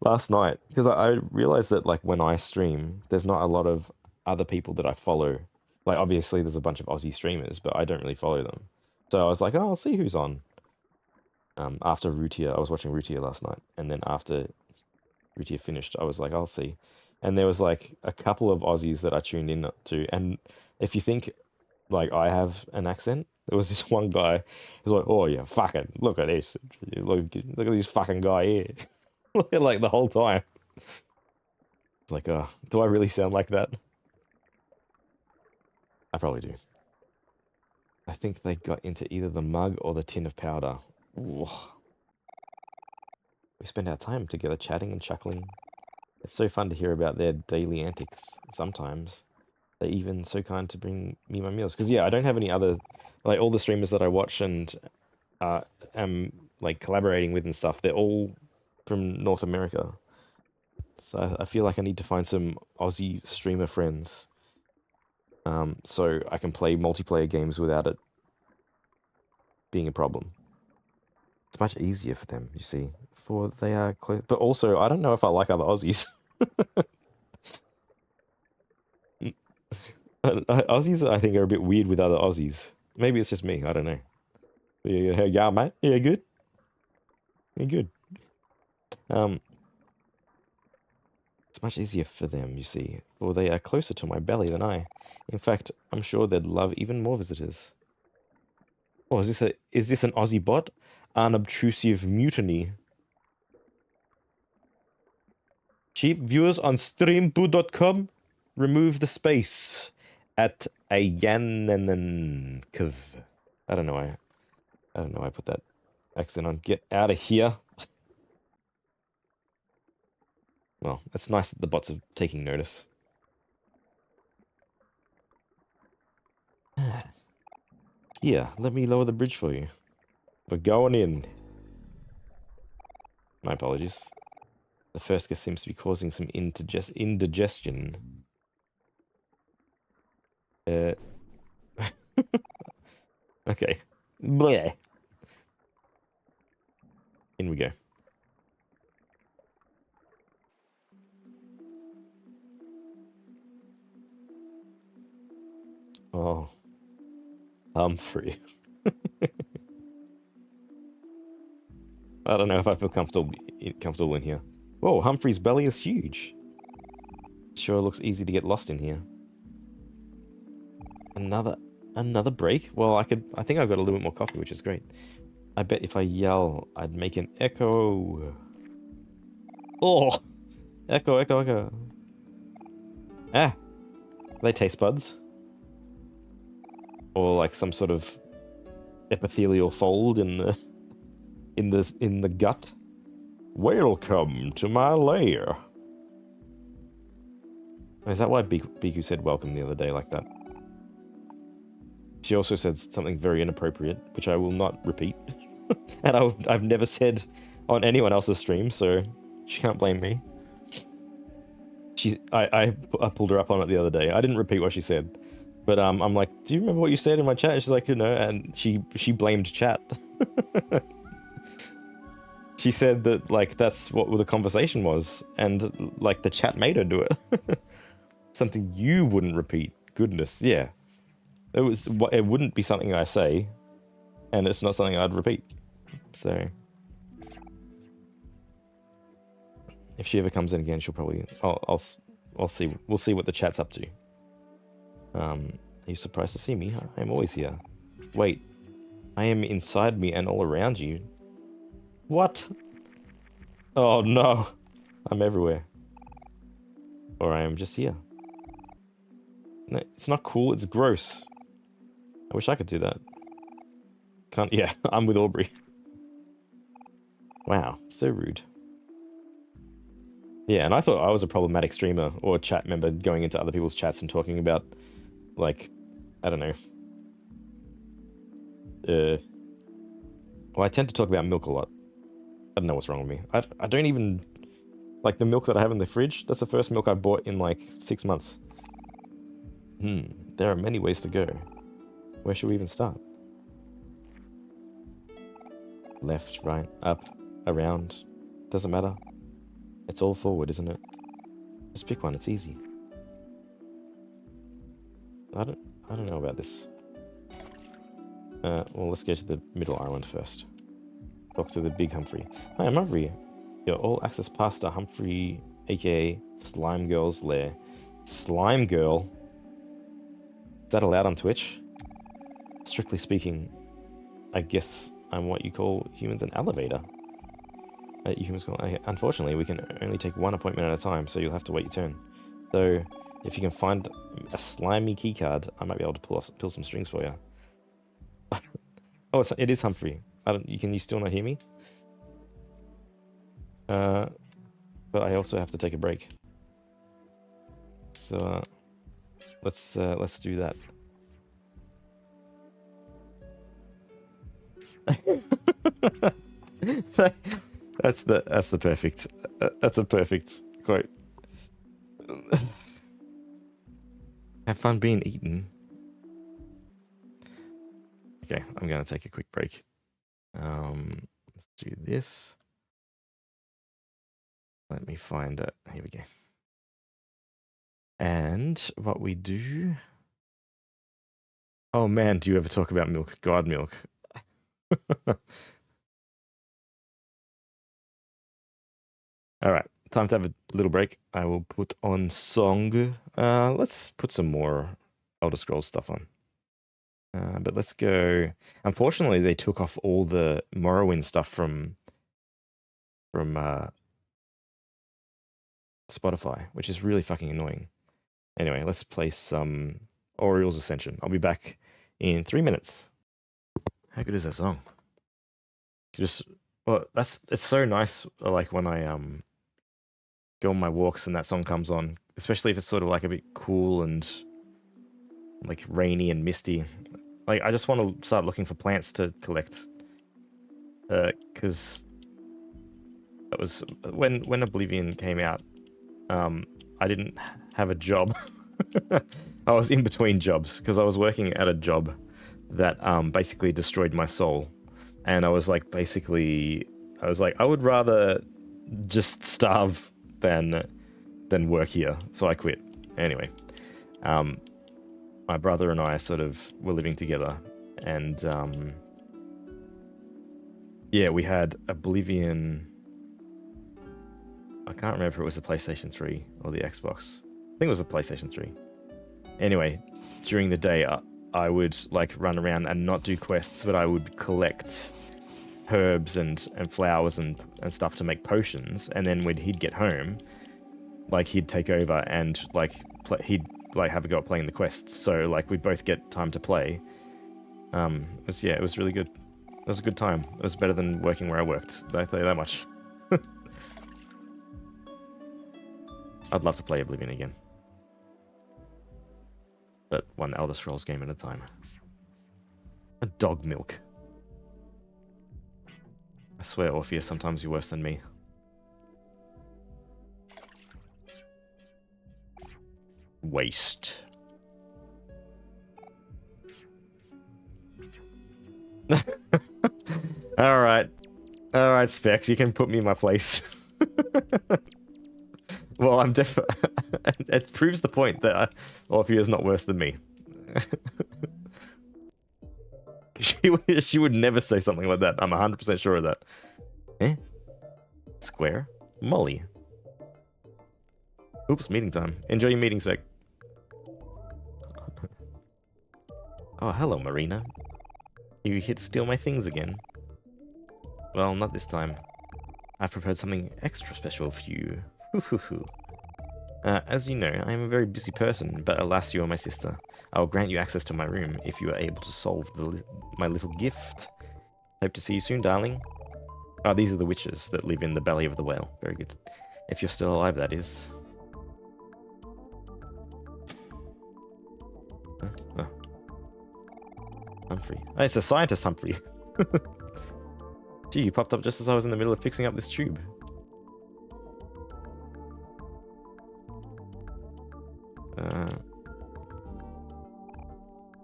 Speaker 1: last night, because I realized that like when I stream, there's not a lot of other people that I follow. Like obviously there's a bunch of Aussie streamers, but I don't really follow them. So I was like, oh, I'll see who's on. After Rutia, I was watching Rutia last night, and then after Rutia finished, I was like, I'll see. And there was like a couple of Aussies that I tuned in to, and if you think like I have an accent, there was this one guy who's like, oh yeah, fucking look at this, look at this fucking guy here, like the whole time. It's like, do I really sound like that? I probably do. I think they got into either the mug or the tin of powder. Ooh. We spend our time together chatting and chuckling. It's so fun to hear about their daily antics. Sometimes they're even so kind to bring me my meals. Because yeah, I don't have any other, like all the streamers that I watch and am like collaborating with and stuff, they're all from North America. So I feel like I need to find some Aussie streamer friends. So I can play multiplayer games without it being a problem. It's much easier for them, you see, for they are close. But also, I don't know if I like other Aussies. Aussies, I think, are a bit weird with other Aussies. Maybe it's just me. I don't know. Yeah, mate. Yeah, good. Yeah, good. It's much easier for them, you see, for they are closer to my belly than I. In fact, I'm sure they'd love even more visitors. Oh, is this an Aussie bot? Unobtrusive mutiny. Cheap viewers on streamboo.com. Remove the space at Ayanankov. I don't know why I put that accent on. Get out of here. Well, it's nice that the bots are taking notice. Here, let me lower the bridge for you. We're going in. My apologies. The first guest seems to be causing some indigestion. Okay. Bleh. In we go. Oh. Humphrey. I don't know if I feel comfortable in here. Whoa, Humphrey's belly is huge. Sure looks easy to get lost in here. Another break? Well, I think I've got a little bit more coffee, which is great. I bet if I yell, I'd make an echo. Oh! Echo, echo, echo. Ah! Are they taste buds? Or like some sort of epithelial fold in the gut? Welcome to my lair. Is that why Biku said welcome the other day like that? She also said something very inappropriate, which I will not repeat. And I've never said on anyone else's stream, so she can't blame me. I pulled her up on it the other day. I didn't repeat what she said, but I'm like, do you remember what you said in my chat? And she's like, and she blamed chat. She said that like that's what the conversation was, and like the chat made her do it. Something you wouldn't repeat. Goodness, yeah. It wouldn't be something I say, and it's not something I'd repeat. So if she ever comes in again, she'll probably I'll see. We'll see what the chat's up to. Are you surprised to see me? I'm always here. Wait, I am inside me and all around you. What? Oh no, I'm everywhere. Or I am just here. No, it's not cool, it's gross. I wish I could do that. Can't, yeah, I'm with Aubrey. Wow, so rude. Yeah, and I thought I was a problematic streamer or chat member going into other people's chats and talking about, like, I don't know. Well, I tend to talk about milk a lot. I don't know what's wrong with me. I don't even... Like, the milk that I have in the fridge, that's the first milk I bought in, like, 6 months. There are many ways to go. Where should we even start? Left, right, up, around. Doesn't matter. It's all forward, isn't it? Just pick one, it's easy. I don't know about this. Well, let's go to the middle island first. Talk to the big Humphrey. Hi, I'm Humphrey. Your all-access pass to Humphrey, aka Slime Girl's lair. Slime Girl? Is that allowed on Twitch? Strictly speaking, I guess I'm what you call humans an elevator. Unfortunately, we can only take one appointment at a time, so you'll have to wait your turn. So, if you can find a slimy keycard, I might be able to pull some strings for you. Oh, it is Humphrey. Can you still not hear me? But I also have to take a break. So, let's do that. That's the perfect. That's a perfect quote. Have fun being eaten. Okay, I'm gonna take a quick break. Let's do this. Let me find it. Here we go. And what we do... Oh man, do you ever talk about milk? God, milk. Alright, time to have a little break. I will put on song. Let's put some more Elder Scrolls stuff on. But let's go... Unfortunately, they took off all the Morrowind stuff from Spotify, which is really fucking annoying. Anyway, let's play some Oriel's Ascension. I'll be back in 3 minutes. How good is that song? It's so nice, like when I go on my walks and that song comes on, especially if it's sort of like a bit cool and like rainy and misty. Like I just want to start looking for plants to collect, because that was when Oblivion came out. I didn't have a job. I was in between jobs because I was working at a job that basically destroyed my soul, and I was like, I would rather just starve than work here, so I quit. Anyway, my brother and I sort of were living together, and yeah, we had Oblivion. I can't remember if it was the PlayStation 3 or the Xbox. I think it was the PlayStation 3. Anyway, during the day, I would like run around and not do quests, but I would collect herbs and flowers and stuff to make potions. And then when he'd get home, like he'd take over and like he'd like have a go at playing the quests. So like we'd both get time to play. It was really good. It was a good time. It was better than working where I worked. I tell you that much. I'd love to play Oblivion again. But one Elder Scrolls game at a time. A dog milk. I swear, Orpheus, sometimes you're worse than me. Waste. Alright. Alright, Specs, you can put me in my place. Well, I'm it proves the point that Orpheus is not worse than me. She would never say something like that. I'm 100% sure of that. Eh? Square? Molly. Oops, meeting time. Enjoy your meeting, Spec. Oh, hello, Marina. You here to steal my things again? Well, not this time. I've prepared something extra special for you. As you know, I am a very busy person, but alas, you are my sister. I will grant you access to my room if you are able to solve my little gift. Hope to see you soon, darling. Oh, these are the witches that live in the belly of the whale. Very good. If you're still alive, that is. Oh. Humphrey. Oh, it's a scientist, Humphrey. Gee, you popped up just as I was in the middle of fixing up this tube.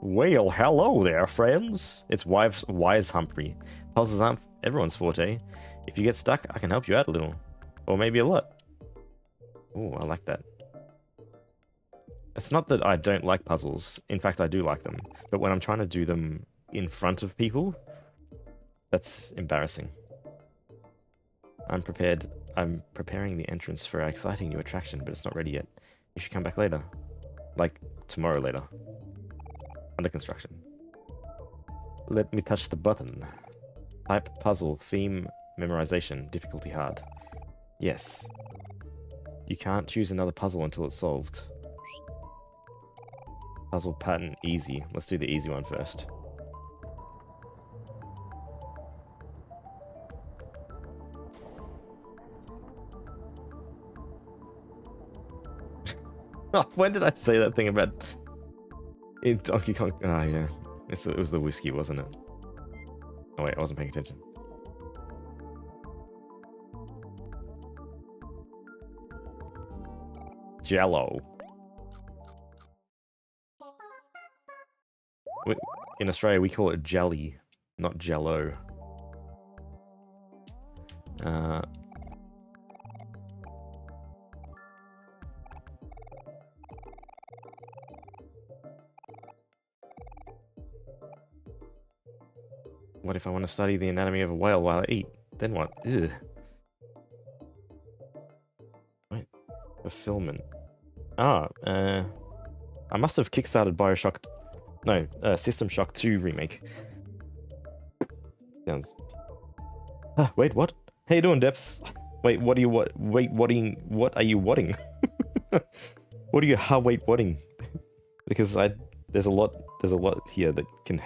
Speaker 1: Well, hello there, friends. It's wise Humphrey. Puzzles aren't everyone's forte. If you get stuck, I can help you out a little. Or maybe a lot. Oh, I like that. It's not that I don't like puzzles. In fact, I do like them. But when I'm trying to do them in front of people, that's embarrassing. I'm prepared. I'm preparing the entrance for our exciting new attraction, but it's not ready yet. You should come back later. Like, tomorrow later. Under construction. Let me touch the button. Type puzzle, theme, memorization, difficulty hard. Yes. You can't choose another puzzle until it's solved. Puzzle pattern, easy. Let's do the easy one first. Oh, when did I say that thing about... In Donkey Kong... Ah, yeah. It was the whiskey, wasn't it? Oh wait, I wasn't paying attention. Jello. In Australia, we call it jelly, not jello. What if I want to study the anatomy of a whale while I eat? Then what? Ugh. Wait. Fulfillment. Ah, I must have kickstarted Bioshock... No, System Shock 2 remake. Sounds... Ah, wait, what? How you doing, Depths? Wait, what are you what? Wait, what are you whatting? What are you whatting? Because there's a lot here that can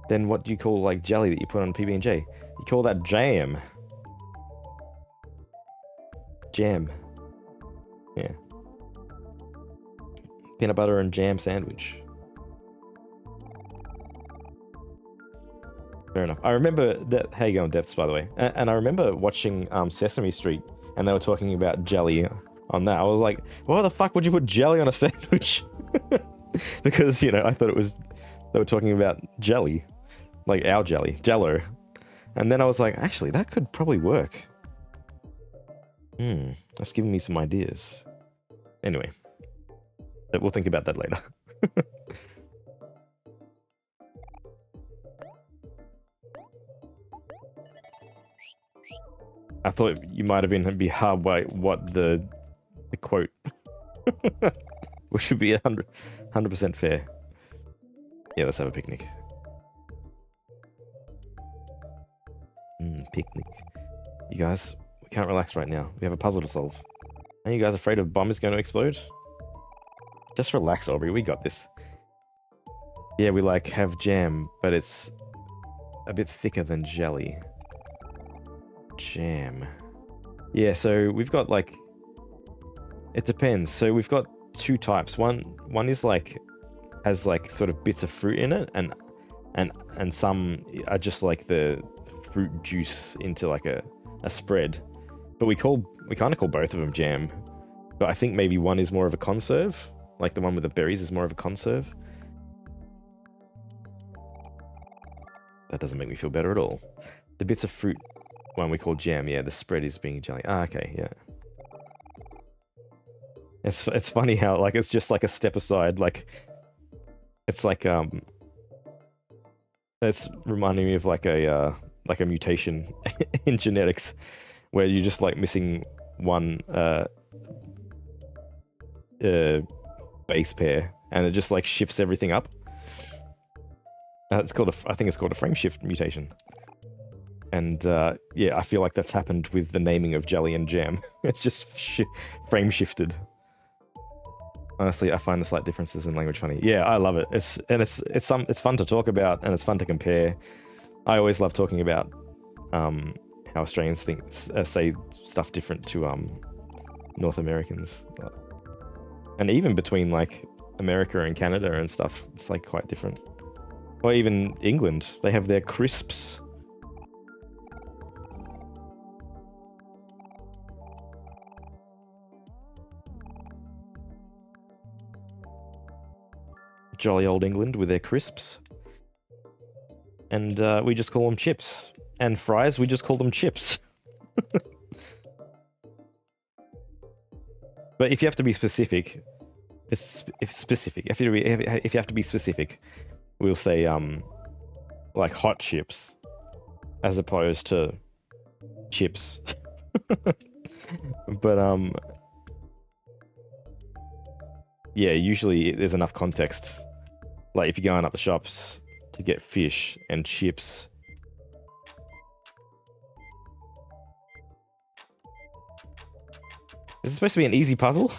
Speaker 1: Then what do you call like jelly that you put on PB&J? You call that jam. Jam. Yeah. Peanut butter and jam sandwich. Fair enough. I remember that. How you going, Depths, by the way? And I remember watching Sesame Street, and they were talking about jelly on that. I was like, why the fuck would you put jelly on a sandwich? Because, you know, I thought they were talking about jelly. Like our jelly. Jello. And then I was like, actually, that could probably work. That's giving me some ideas. Anyway. We'll think about that later. I thought you might have been hard by what the quote. Which should be 100% fair. Yeah, let's have a picnic. Picnic. You guys, we can't relax right now. We have a puzzle to solve. Are you guys afraid a bomb is going to explode? Just relax, Aubrey. We got this. Yeah, we like have jam, but it's a bit thicker than jelly. Jam. Yeah, so we've got like... It depends. So we've got two types. One is like... has like sort of bits of fruit in it, and some are just like the fruit juice into like a spread. But we kind of call both of them jam. But I think maybe one is more of a conserve. Like the one with the berries is more of a conserve. That doesn't make me feel better at all. The bits of fruit one we call jam, yeah, the spread is being jelly. Ah, okay, yeah. It's funny how like it's just like a step aside, like it's like it's reminding me of like a mutation in genetics where you're just like missing one base pair and it just like shifts everything up. It's called I think it's called a frame shift mutation. And yeah, I feel like that's happened with the naming of jelly and jam. It's just frame shifted. Honestly, I find the slight differences in language funny. Yeah, I love it. It's fun to talk about and it's fun to compare. I always love talking about how Australians say stuff different to North Americans. And even between like America and Canada and stuff, it's like quite different. Or even England, they have their crisps. Jolly old England with their crisps. And we just call them chips. And fries, we just call them chips. But if you have to be specific, if you have to be specific, we'll say like hot chips as opposed to chips. But yeah, usually there's enough context. Like if you're going up the shops to get fish and chips. Is this supposed to be an easy puzzle?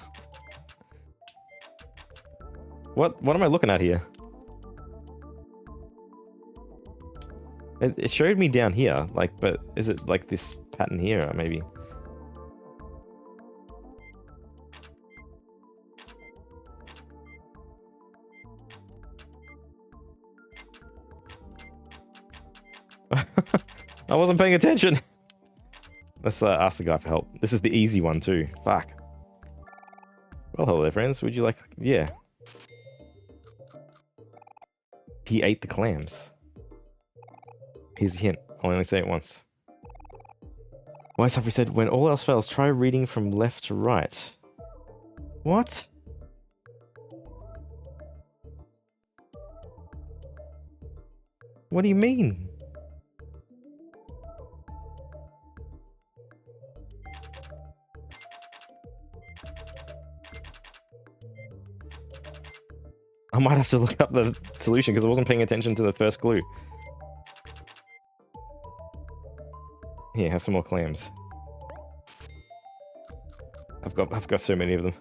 Speaker 1: What am I looking at here? It showed me down here, like, but is it like this pattern here, maybe? I wasn't paying attention. Let's ask the guy for help. This is the easy one too. Fuck. Well, hello there, friends. Would you like... Yeah. He ate the clams. Here's a hint. I'll only say it once. Wise Humphrey said, when all else fails, try reading from left to right. What? What do you mean? I might have to look up the solution because I wasn't paying attention to the first clue. Here, have some more clams. I've got so many of them.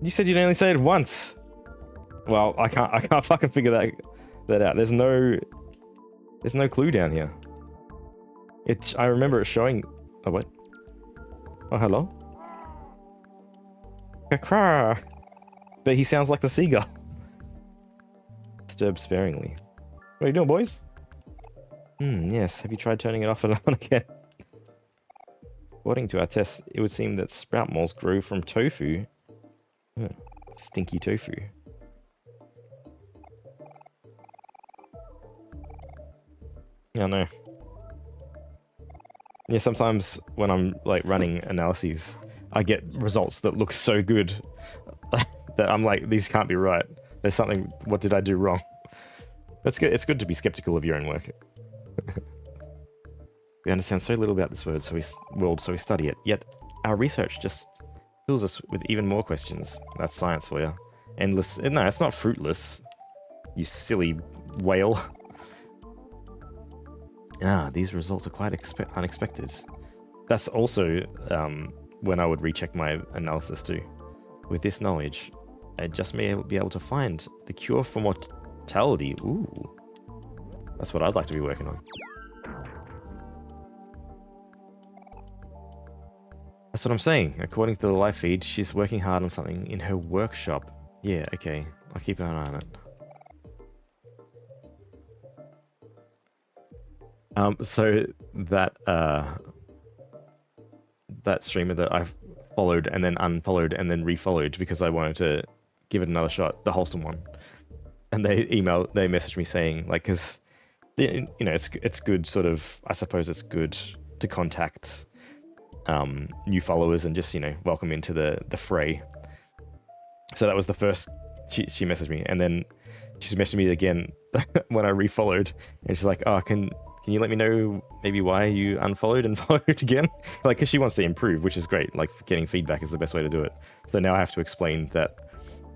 Speaker 1: You said you'd only say it once. Well, I can't fucking figure that out. There's no clue down here. I remember it showing. Oh what? Oh hello. But he sounds like the seagull. Disturb sparingly. What are you doing, boys? Yes. Have you tried turning it off and on again? According to our tests, it would seem that sprout moles grew from tofu. Stinky tofu. Yeah, no. Yeah, sometimes when I'm like running analyses, I get results that look so good that I'm like, these can't be right. There's something, what did I do wrong? That's good. It's good to be skeptical of your own work. We understand so little about this world, so we study it. Yet our research just fills us with even more questions. That's science for you. Endless. No, it's not fruitless. You silly whale. These results are quite unexpected. That's also when I would recheck my analysis too. With this knowledge, I just may be able to find the cure for mortality. Ooh. That's what I'd like to be working on. That's what I'm saying. According to the live feed, she's working hard on something in her workshop. Yeah, okay. I'll keep an eye on it. So that that streamer that I've followed and then unfollowed and then refollowed because I wanted to give it another shot, the wholesome one, and they messaged me saying like, because you know it's good sort of, I suppose it's good to contact new followers and just, you know, welcome into the fray. So that was the first. She messaged me, and then she's messaged me again when I refollowed, and she's like, oh, can you let me know maybe why you unfollowed and followed again? Like, because she wants to improve, which is great. Like, getting feedback is the best way to do it. So now I have to explain that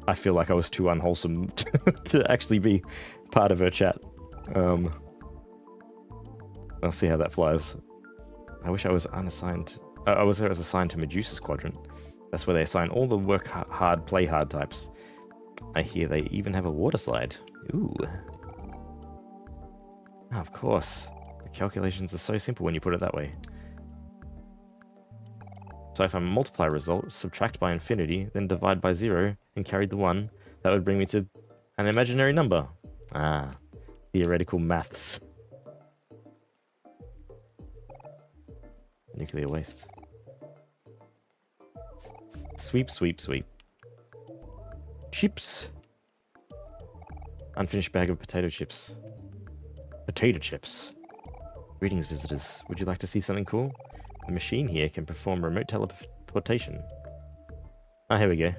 Speaker 1: I feel like I was too unwholesome to actually be part of her chat. I'll see how that flies. I wish I was unassigned. I was assigned to Medusa's quadrant. That's where they assign all the work hard, play hard types. I hear they even have a water slide. Ooh. Oh, of course. The calculations are so simple when you put it that way. So if I multiply a result, subtract by infinity, then divide by 0, and carry the 1, that would bring me to an imaginary number. Ah, theoretical maths. Nuclear waste. Sweep, sweep, sweep. Chips. Unfinished bag of potato chips. Potato chips. Greetings, visitors. Would you like to see something cool? The machine here can perform remote teleportation. Ah, here we go.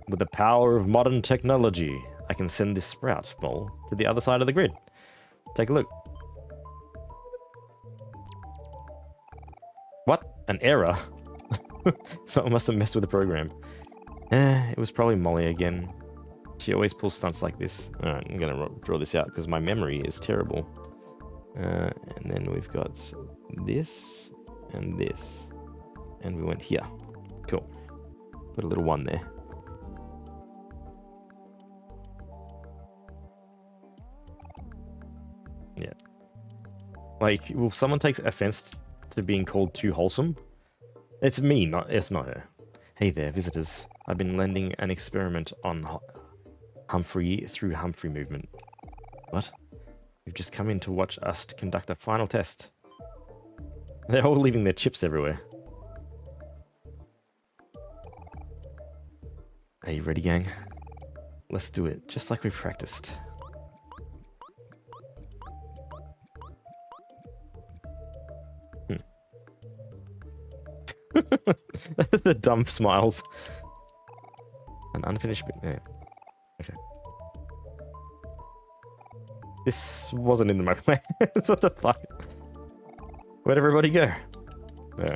Speaker 1: With the power of modern technology, I can send this sprout ball to the other side of the grid. Take a look. What? An error? Someone must have messed with the program. It was probably Molly again. She always pulls stunts like this. Alright, I'm gonna draw this out because my memory is terrible. And then we've got this and this. And we went here. Cool. Put a little 1 there. Yeah. Like, well, someone takes offense to being called too wholesome. It's me, it's not her. Hey there, visitors. I've been lending an experiment on Humphrey through Humphrey movement. What? You've just come in to watch us to conduct a final test. They're all leaving their chips everywhere. Are you ready, gang? Let's do it, just like we practiced. The dumb smiles. An unfinished bit. Yeah. Okay. This wasn't in my plans. What the fuck? Where'd everybody go? Yeah.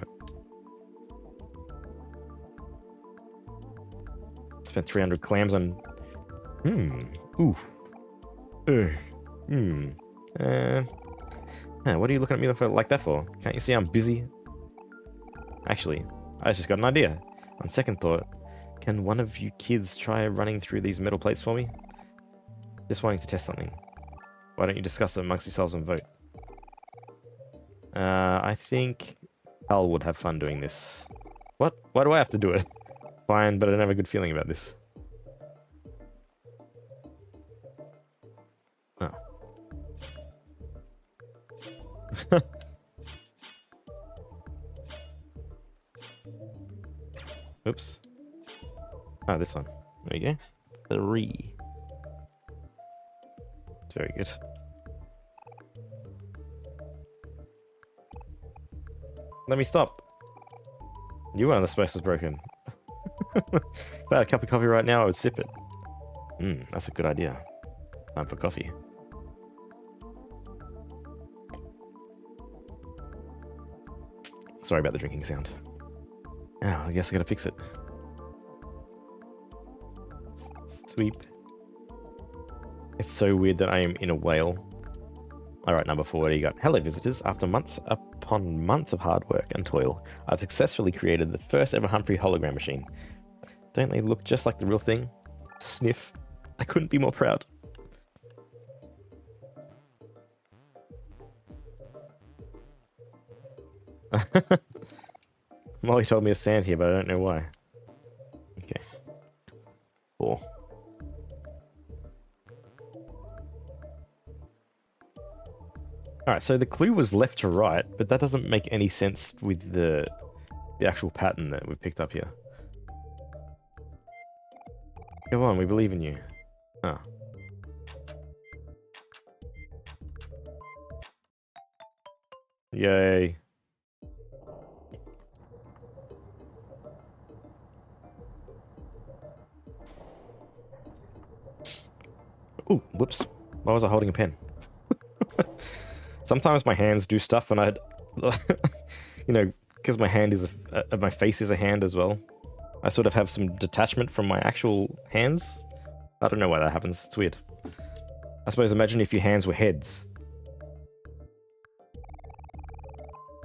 Speaker 1: Spent 300 clams on. Oof. What are you looking at me like that for? Can't you see I'm busy? Actually, I just got an idea. On second thought, can one of you kids try running through these metal plates for me? Just wanting to test something. Why don't you discuss it amongst yourselves and vote? I think Al would have fun doing this. What? Why do I have to do it? Fine, but I don't have a good feeling about this. Oh. Oops. Ah, this one. There you go. 3. Very good. Let me stop. You weren't the space was broken. If I had a cup of coffee right now, I would sip it. That's a good idea. Time for coffee. Sorry about the drinking sound. Oh, I guess I gotta fix it. Sweep. It's so weird that I am in a whale. Alright, number 4, what do you got? Hello, visitors. After months upon months of hard work and toil, I've successfully created the first ever Humphrey hologram machine. Don't they look just like the real thing? Sniff. I couldn't be more proud. Molly told me to stand here, but I don't know why. Okay. 4. Alright, so the clue was left to right, but that doesn't make any sense with the actual pattern that we've picked up here. Come on, we believe in you. Oh. Yay. Ooh, whoops. Why was I holding a pen? Sometimes my hands do stuff and I'd... you know, because my hand is... my face is a hand as well. I sort of have some detachment from my actual hands. I don't know why that happens. It's weird. I suppose imagine if your hands were heads.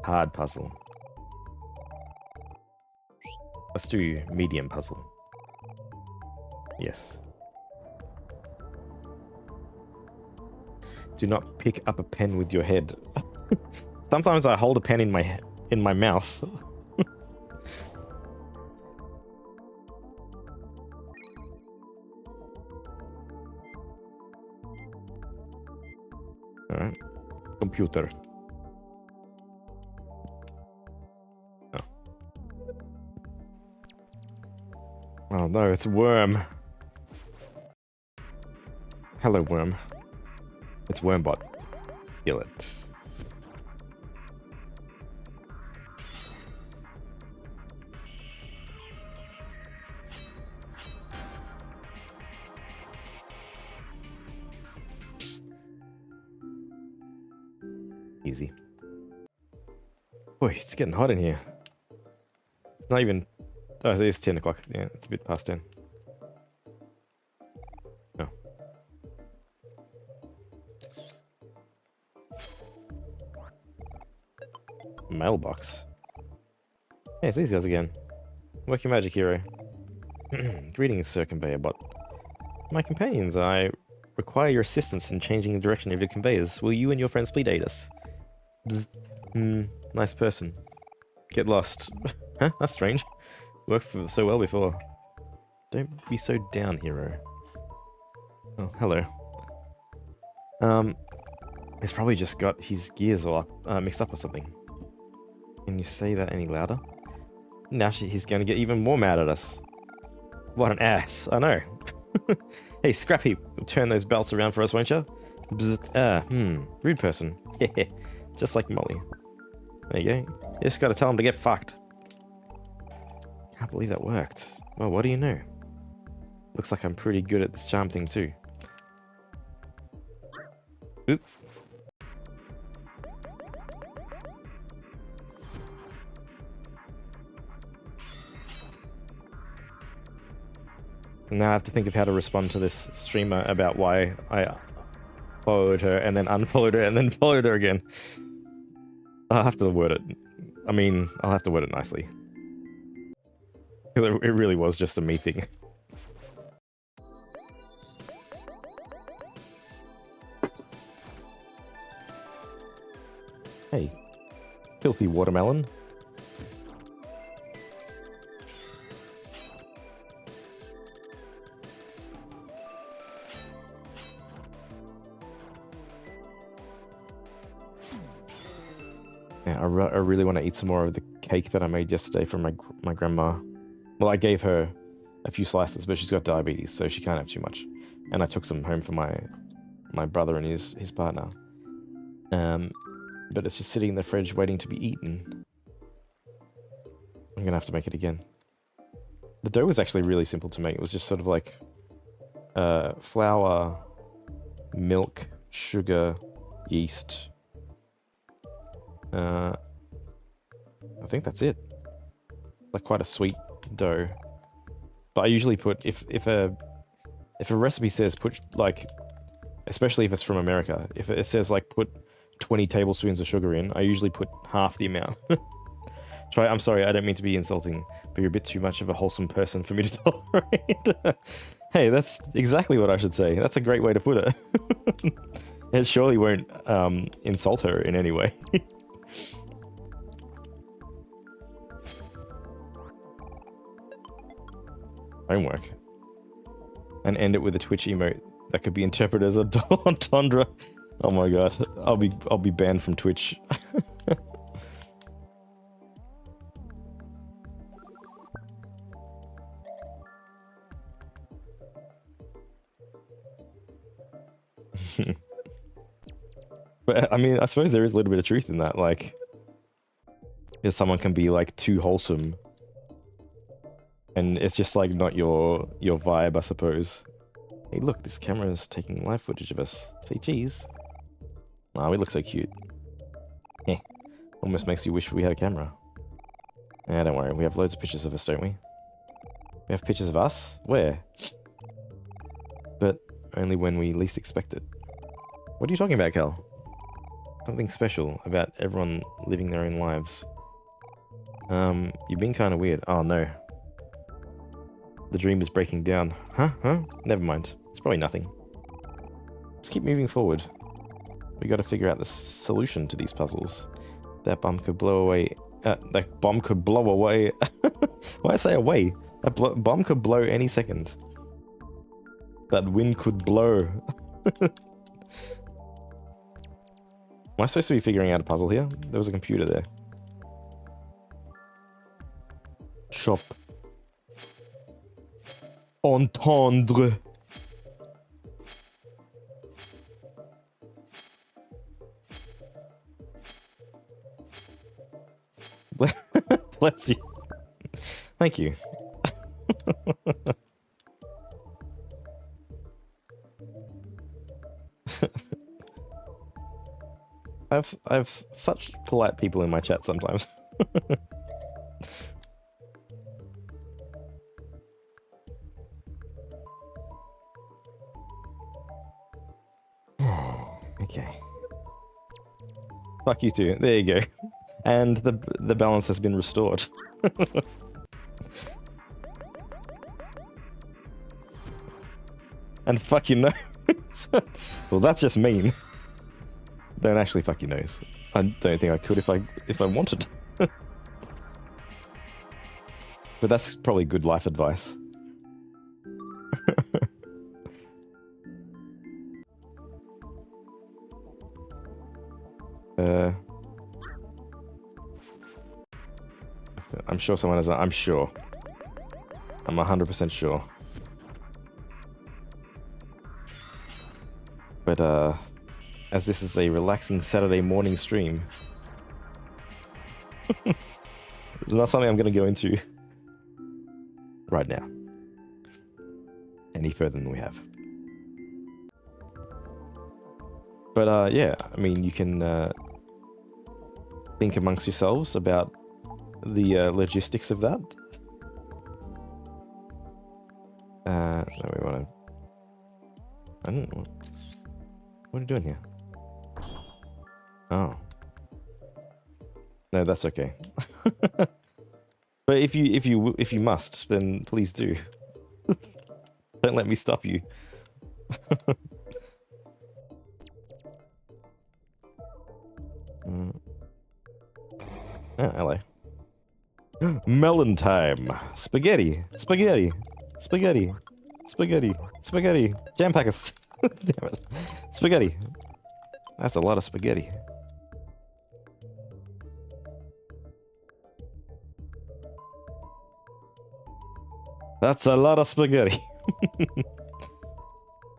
Speaker 1: Hard puzzle. Let's do medium puzzle. Yes. Do not pick up a pen with your head. Sometimes I hold a pen in my mouth. Alright. Computer. Oh. Oh no, it's Worm. Hello, Worm. It's Wormbot. Kill it. Easy. Boy, it's getting hot in here. It's not even... Oh, it is 10 o'clock. Yeah, it's a bit past 10. Oh. Mailbox. Hey, it's these guys again. Work your magic, hero. Greetings, Sir Conveyor Bot. My companions, I require your assistance in changing the direction of your conveyors. Will you and your friends please aid us? Bzz. Nice person. Get lost. Huh? That's strange. Worked so well before. Don't be so down, hero. Oh, hello. He's probably just got his gears all up, mixed up or something. Can you say that any louder? Now he's going to get even more mad at us. What an ass. I know. Hey, Scrappy, turn those belts around for us, won't you? Rude person. Just like Molly. There you go. You just gotta tell him to get fucked. Can't believe that worked. Well, what do you know? Looks like I'm pretty good at this charm thing too. Oop. Now I have to think of how to respond to this streamer about why I followed her and then unfollowed her and then followed her again. I'll have to word it. I mean, I'll have to word it nicely. Because it really was just a me thing. Hey, filthy watermelon. Yeah, I really want to eat some more of the cake that I made yesterday from my grandma. Well, I gave her a few slices, but she's got diabetes, so she can't have too much. And I took some home for my brother and his partner. But it's just sitting in the fridge waiting to be eaten. I'm gonna have to make it again. The dough was actually really simple to make. It was just sort of like flour, milk, sugar, yeast. I think that's it. Like quite a sweet dough. But I usually put if a recipe says put like, especially if it's from America, if it says like put 20 tablespoons of sugar in, I usually put half the amount. Try. I'm sorry, I don't mean to be insulting, but you're a bit too much of a wholesome person for me to tolerate. Hey, that's exactly what I should say. That's a great way to put it. It surely won't insult her in any way. Homework. And end it with a Twitch emote that could be interpreted as a entendre. Oh my god, I'll be banned from Twitch. But I mean, I suppose there is a little bit of truth in that. Like, if someone can be like too wholesome, and it's just like not your vibe, I suppose. Hey, look, this camera is taking live footage of us. Say cheese. Wow, we look so cute. Eh, almost makes you wish we had a camera. Yeah, don't worry, we have loads of pictures of us, don't we? We have pictures of us? Where? But only when we least expect it. What are you talking about, Cal? Something special about everyone living their own lives. You've been kind of weird. Oh no. The dream is breaking down. Huh? Never mind. It's probably nothing. Let's keep moving forward. We got to figure out the solution to these puzzles. That bomb could blow away. That bomb could blow away. Why I say away? That bomb could blow any second. That wind could blow. Am I supposed to be figuring out a puzzle here? There was a computer there. Shop. Entendre. Bless you. Thank you. I have such polite people in my chat sometimes. Okay. Fuck you too. There you go. And the balance has been restored. And fuck your nose. Well, that's just mean. Don't actually fuck your nose. I don't think I could if I wanted. But that's probably good life advice. I'm sure someone has. I'm sure. I'm 100% sure. But as this is a relaxing Saturday morning stream, it's not something I'm going to go into right now any further than we have. But yeah, I mean, you can think amongst yourselves about the logistics of that. No, we want to. I don't know. What are you doing here? Oh. No, that's okay. But if you must, then please do. Don't let me stop you. Oh, hello. Melon time. Spaghetti. Spaghetti. Spaghetti. Spaghetti. Spaghetti. Jam packers. Damn it. Spaghetti. That's a lot of spaghetti. That's a lot of spaghetti.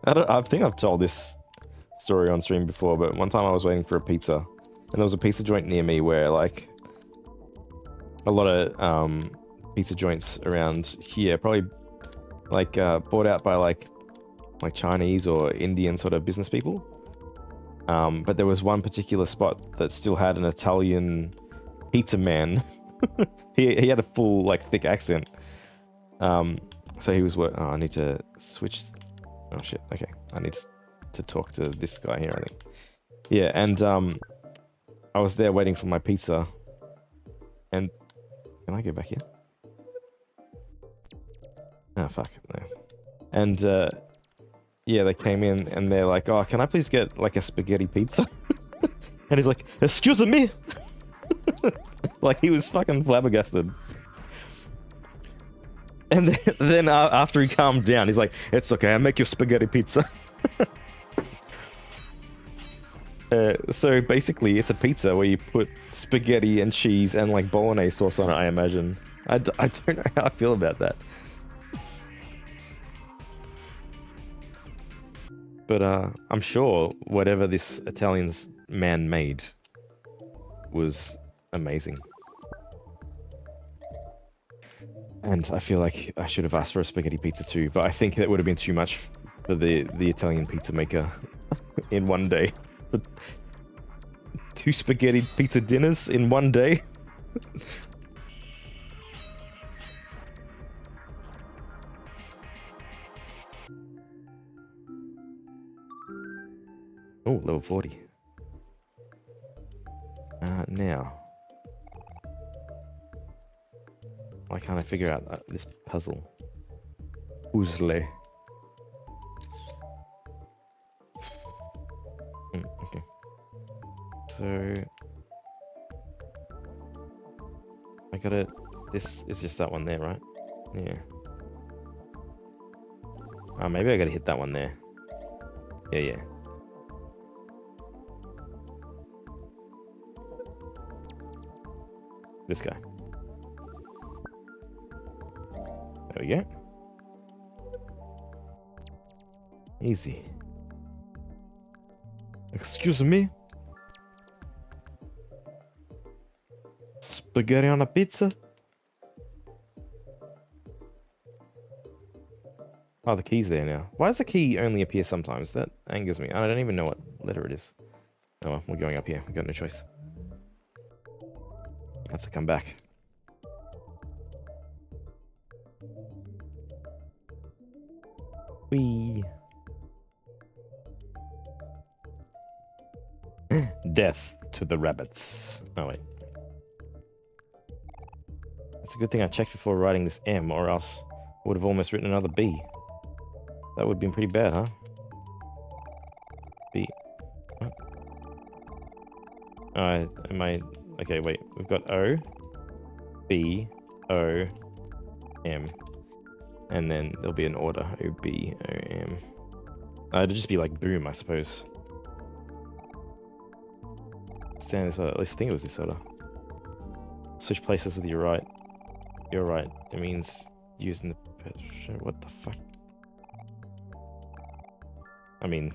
Speaker 1: I think I've told this story on stream before, but one time I was waiting for a pizza, and there was a pizza joint near me where, like, a lot of pizza joints around here, probably like bought out by like Chinese or Indian sort of business people. But there was one particular spot that still had an Italian pizza man. he had a full, like, thick accent. So he was oh, I need to switch. Oh shit. Okay, I need to talk to this guy here, I think. Yeah, and I was there waiting for my pizza. And can I go back here? Oh fuck no. And yeah, they came in and they're like, "Oh, can I please get like a spaghetti pizza?" And he's like, "Excuse me." Like he was fucking flabbergasted. And then after he calmed down, he's like, "It's okay, I'll make you spaghetti pizza." So basically, it's a pizza where you put spaghetti and cheese and like bolognese sauce on it, I imagine. I don't know how I feel about that. But I'm sure whatever this Italian man made was amazing. And I feel like I should have asked for a spaghetti pizza too, but I think that would have been too much for the Italian pizza maker in one day. But 2 spaghetti pizza dinners in one day? Oh, level 40. Now. Why can't I figure out this puzzle? Puzzle. Okay. So I got it. This is just that one there, right? Yeah. Oh, maybe I gotta hit that one there. Yeah. This guy. There we go. Easy. Excuse me? Spaghetti on a pizza? Oh, the key's there now. Why does the key only appear sometimes? That angers me. I don't even know what letter it is. Oh well, we're going up here. We've got no choice. I have to come back. Whee! Death to the rabbits. Oh wait. It's a good thing I checked before writing this M, or else I would have almost written another B. That would have been pretty bad, huh? B. What? Am I... Okay, wait. We've got O, B, O, M. And then there'll be an order. O, B, O, M. It'd just be like boom, I suppose. Stand this order. At least I think it was this order. Switch places with your right. You're right. It means using the... What the fuck? I mean,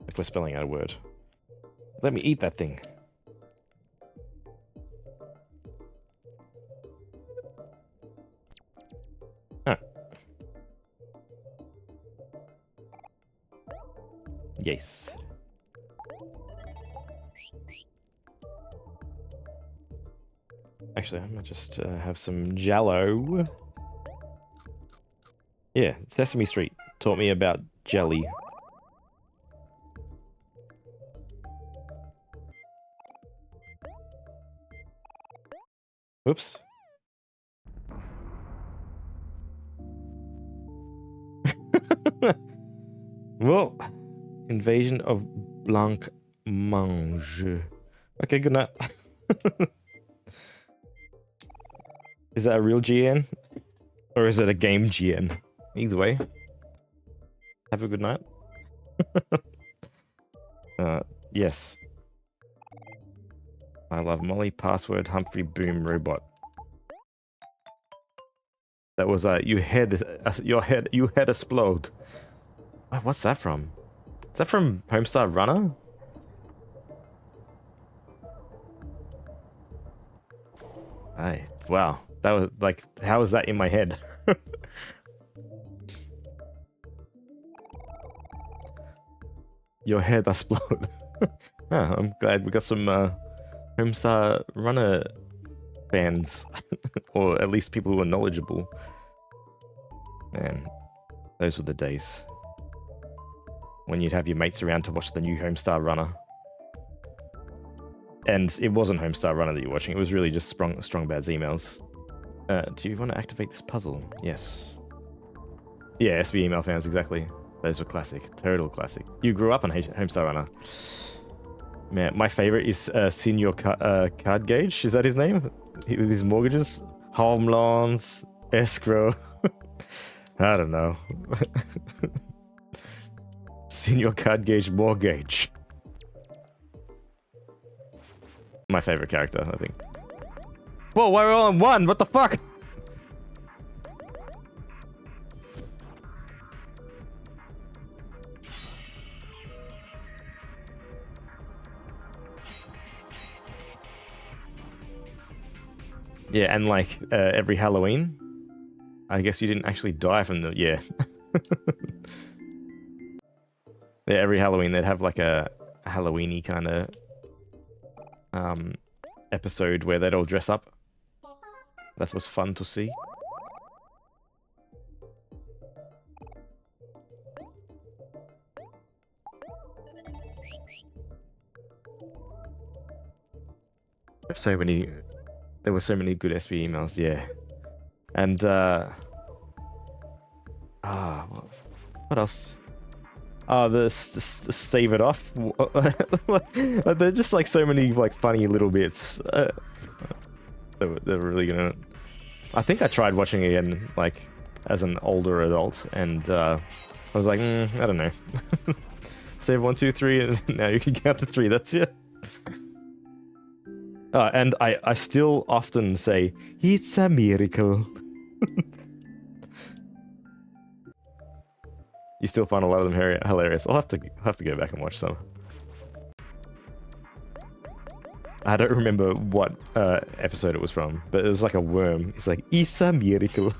Speaker 1: if we're spelling out a word. Let me eat that thing. Ah. Yes. Actually, I might just have some Jello. Yeah, Sesame Street taught me about jelly. Oops. Well, invasion of Blanc Mange. Okay, good night. Is that a real GN? Or is it a game GN? Either way. Have a good night. Yes. I love Molly, password, Humphrey, boom, robot. That was you head explode. What's that from? Is that from Homestar Runner? Hey, wow. That was like, how was that in my head? Your head explode. I'm glad we got some Homestar Runner fans, or at least people who are knowledgeable. Man, those were the days when you'd have your mates around to watch the new Homestar Runner. And it wasn't Homestar Runner that you're watching, it was really just Strong Bad's emails. Do you want to activate this puzzle? Yes. Yeah, SB email fans, exactly. Those were classic. Total classic. You grew up on Homestar Runner. Man, my favorite is Senior Card Gauge. Is that his name? With his mortgages? Home loans, escrow. I don't know. Senior Card Gauge Mortgage. My favorite character, I think. Whoa, why are we all on one? What the fuck? Yeah, and like every Halloween, I guess you didn't actually die from the... Yeah. Yeah, every Halloween they'd have like a Halloween-y kind of episode where they'd all dress up. That was fun to see. So many... There were so many good SV emails, yeah. And, what else? Save it off. They're just like so many like funny little bits. They're really gonna. I think I tried watching it again like as an older adult, and I was like, I don't know. Save 1, 2, 3, and now you can count to 3. That's it. And I still often say, "It's a miracle." You still find a lot of them hilarious. I'll have to go back and watch some. I don't remember what episode it was from, but it was like a worm. It's like, "It's a miracle."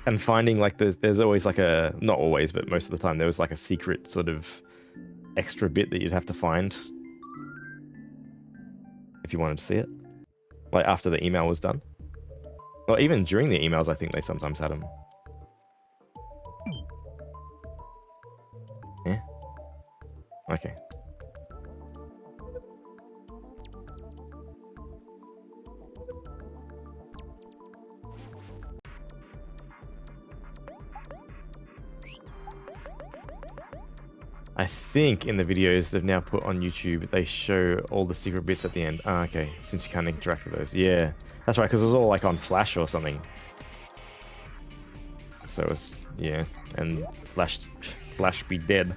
Speaker 1: And finding like there's always like a, not always, but most of the time there was like a secret sort of extra bit that you'd have to find if you wanted to see it. Like after the email was done. Or even during the emails, I think they sometimes had them. Yeah? Okay. I think in the videos they've now put on YouTube, they show all the secret bits at the end. Ah, okay, since you can't interact with those. Yeah, that's right, because it was all like on Flash or something. So it was, yeah, and Flash be dead.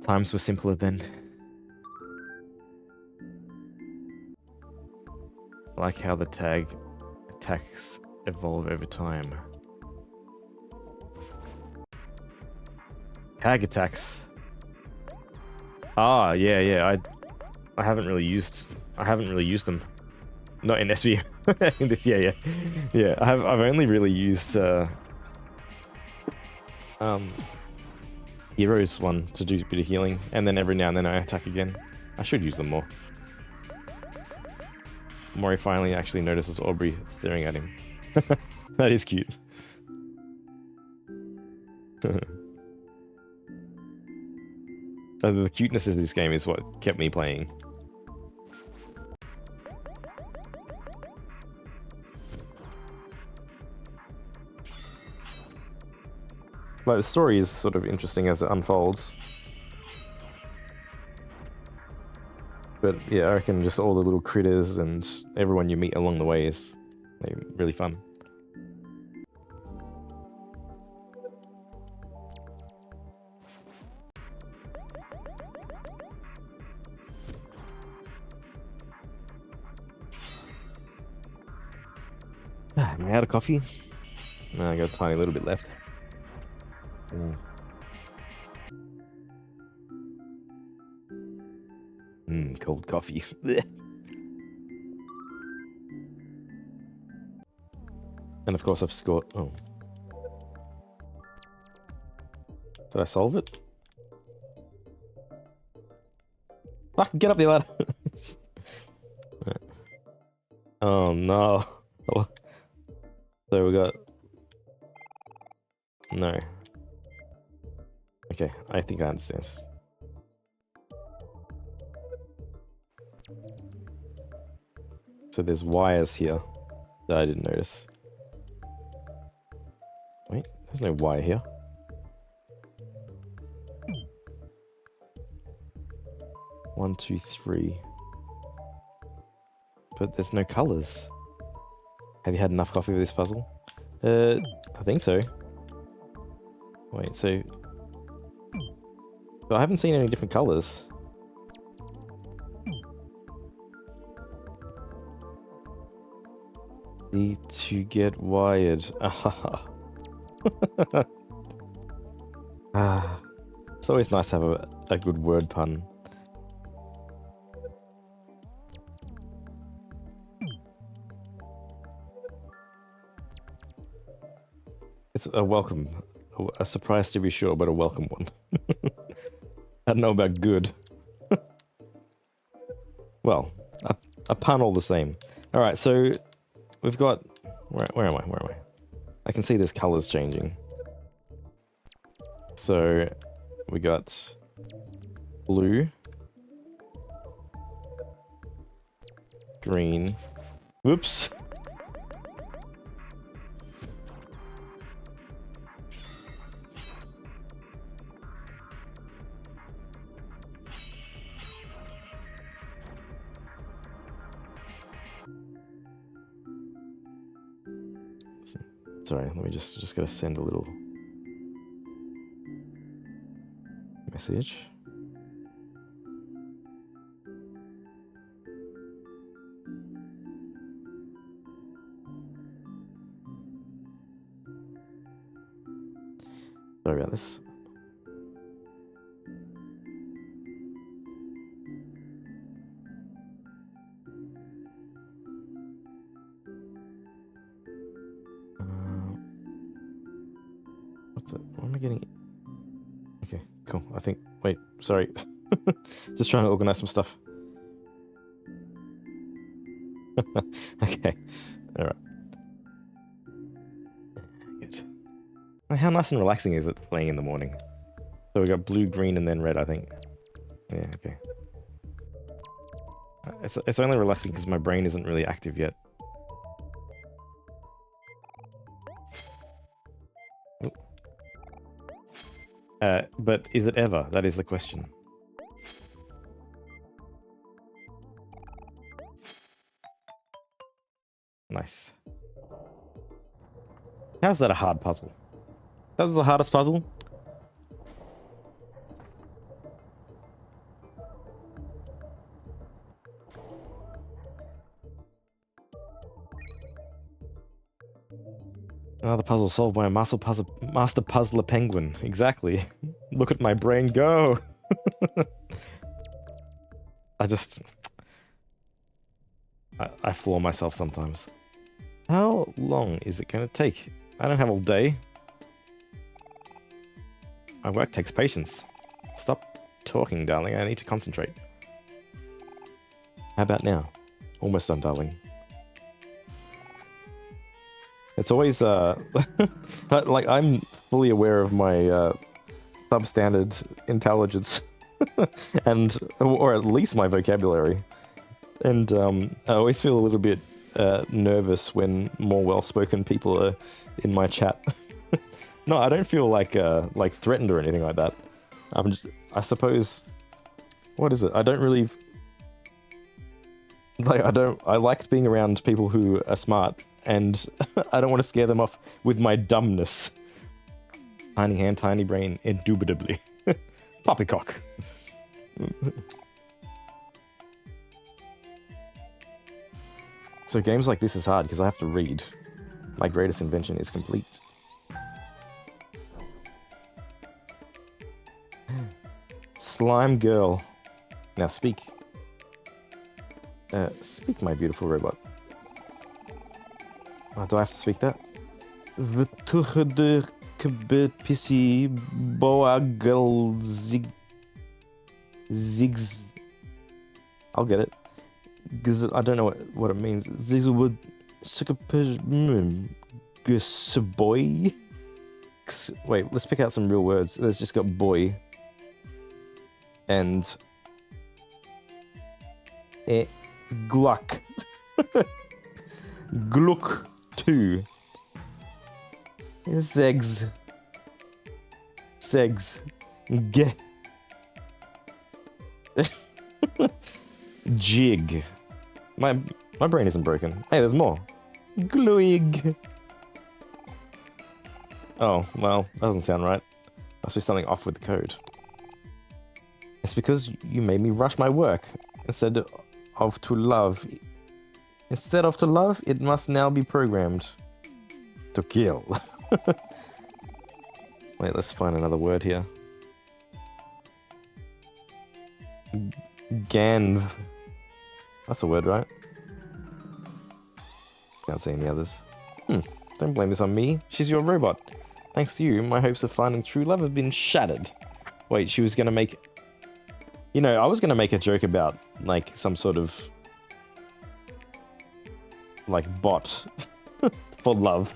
Speaker 1: Times were simpler then. I like how the tag attacks evolve over time. Tag attacks. Ah, yeah. I haven't really used them. Not in SVM. In this, yeah. I've only really used Heroes one to do a bit of healing, and then every now and then I attack again. I should use them more. Omori finally actually notices Aubrey staring at him. That is cute. The cuteness of this game is what kept me playing. Like, the story is sort of interesting as it unfolds. But yeah, I reckon just all the little critters and everyone you meet along the way is really fun. Am I out of coffee? No, I got a tiny little bit left. Cold coffee. And of course I've scored. Oh. Did I solve it? Fuck, get up the ladder! Oh no. So we got... No. Okay, I think I understand. So there's wires here that I didn't notice. Wait, there's no wire here. One, two, three. But there's no colors. Have you had enough coffee for this puzzle? I think so. Wait, so... But I haven't seen any different colors. Need to get wired. It's always nice to have a good word pun. It's a welcome. A surprise to be sure, but a welcome one. I don't know about good. Well, a pun all the same. Alright, so we've got... Where am I? I can see there's colors changing. So we got blue, green. Whoops. Sorry, let me just gotta send a little message. Sorry about this. What am I getting? Okay, cool. I think. Wait, sorry. Just trying to organize some stuff. Okay, alright. Good. How nice and relaxing is it playing in the morning? So we got blue, green, and then red, I think. Yeah, okay. It's only relaxing because my brain isn't really active yet. But is it ever? That is the question. Nice. How's that a hard puzzle? That's the hardest puzzle? Another puzzle solved by a master puzzler penguin. Exactly. Look at my brain go! I floor myself sometimes. How long is it going to take? I don't have all day. My work takes patience. Stop talking, darling. I need to concentrate. How about now? Almost done, darling. It's always, like, I'm fully aware of my substandard intelligence, or at least my vocabulary. And I always feel a little bit nervous when more well-spoken people are in my chat. No, I don't feel like threatened or anything like that. I suppose, what is it? I don't really like. I like being around people who are smart, and I don't want to scare them off with my dumbness. Tiny hand, tiny brain, indubitably. Poppycock. So games like this is hard because I have to read. My greatest invention is complete. Slime girl. Now speak. Speak, my beautiful robot. Oh, do I have to speak that? Zigs. I'll get it. I don't know what it means. Zigwood boy. Wait, let's pick out some real words. There's just got boy. And Gluck. Gluck 2. Segs. Ge. Jig. My brain isn't broken. Hey, there's more. Gluig. Oh, well, that doesn't sound right. Must be something off with the code. It's because you made me rush my work. Instead of to love, it must now be programmed to kill. Wait, let's find another word here. Ganv. That's a word, right? Can't see any others. Don't blame this on me. She's your robot. Thanks to you, my hopes of finding true love have been shattered. Wait, she was gonna make... You know, I was gonna make a joke about, like, some sort of... like, bot for love.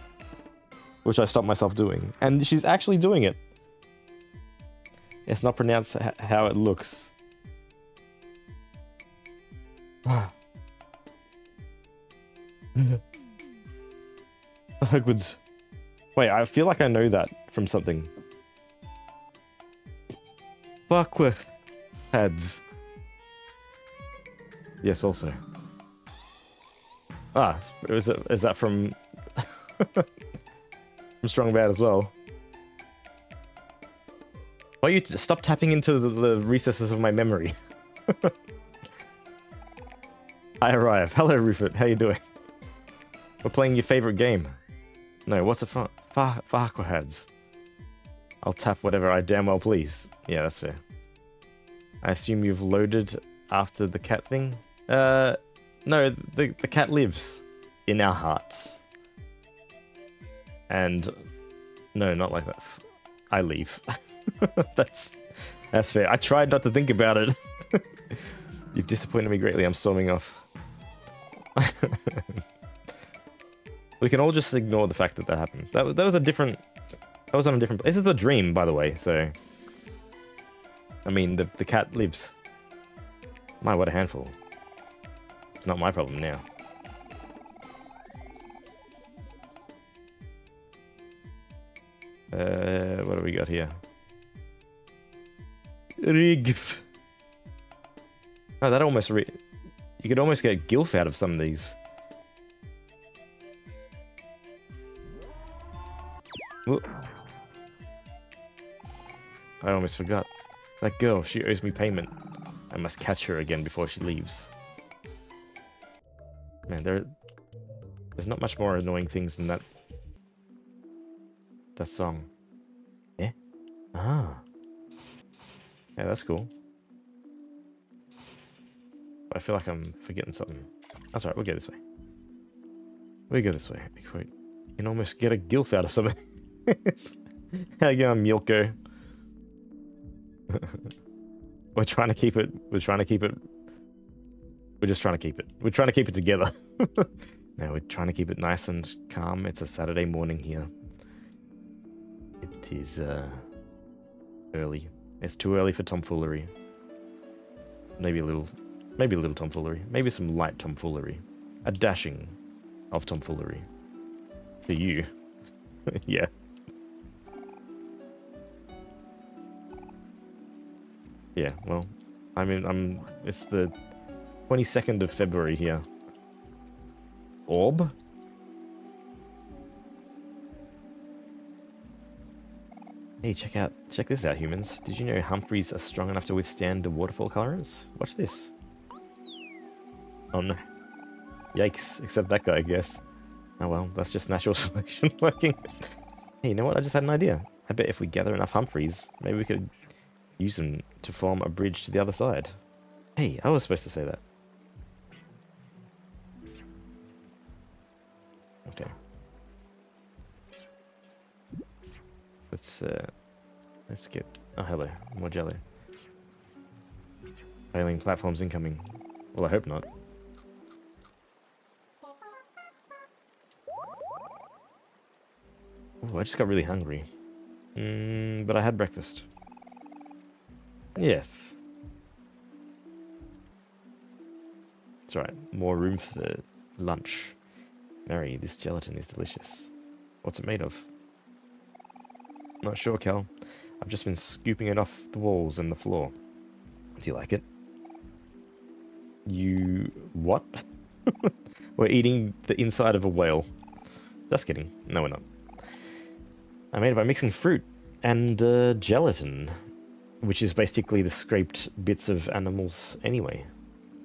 Speaker 1: which I stopped myself doing. And she's actually doing it. It's not pronounced how it looks. Hogwarts. Wait, I feel like I know that from something. Fuck with heads. Yes, also. Ah, is that from from Strong Bad as well? Why you stop tapping into the recesses of my memory? I arrive. Hello, Rufus. How you doing? We're playing your favorite game. No, what's a Farquaad's? I'll tap whatever I damn well please. Yeah, that's fair. I assume you've loaded after the cat thing? No, the cat lives in our hearts. And no, not like that. I leave. That's fair. I tried not to think about it. You've disappointed me greatly. I'm storming off. We can all just ignore the fact that happened. That was a different. That was on a different. This is a dream, by the way. So, I mean, the cat lives. My, what a handful. It's not my problem now. What do we got here? Rigf. Oh, that almost you could almost get Gilf out of some of these. Whoop. I almost forgot. That girl, she owes me payment. I must catch her again before she leaves. Man, there's not much more annoying things than that song. Yeah? Ah. Yeah, that's cool. I feel like I'm forgetting something. That's alright, we'll go this way. We go this way. You can almost get a Gilf out of something. How you going, Milko? We're trying to keep it. We're just trying to keep it. We're trying to keep it together. No, we're trying to keep it nice and calm. It's a Saturday morning here. It is early. It's too early for tomfoolery. Maybe a little tomfoolery. Maybe some light tomfoolery. A dashing of tomfoolery. For you. Yeah. Yeah, well, I mean, it's the 22nd of February here. Orb? Hey, check this out, humans. Did you know Humphreys are strong enough to withstand the waterfall currents? Watch this. Oh no. Yikes, except that guy, I guess. Oh well, that's just natural selection working. Hey, you know what? I just had an idea. I bet if we gather enough Humphreys, maybe we could use them to form a bridge to the other side. Hey, I was supposed to say that. Okay. Let's get... Oh, hello. More jelly. Failing platforms incoming. Well, I hope not. Oh, I just got really hungry. But I had breakfast. Yes. That's right. More room for lunch. Mary, this gelatin is delicious. What's it made of? Not sure, Cal. I've just been scooping it off the walls and the floor. Do you like it? You... what? We're eating the inside of a whale. Just kidding. No, we're not. I made it by mixing fruit and gelatin, which is basically the scraped bits of animals anyway.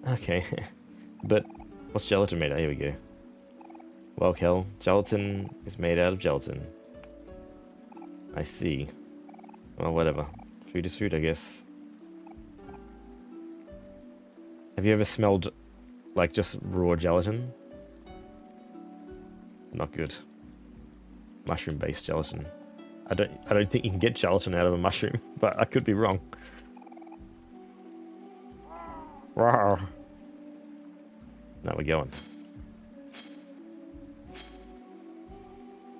Speaker 1: Okay. But what's gelatin made of? Here we go. Well, Kel, gelatin is made out of gelatin. I see. Well, whatever. Food is food, I guess. Have you ever smelled, like, just raw gelatin? Not good. Mushroom-based gelatin. I don't think you can get gelatin out of a mushroom, but I could be wrong. Rawr. Now we're going.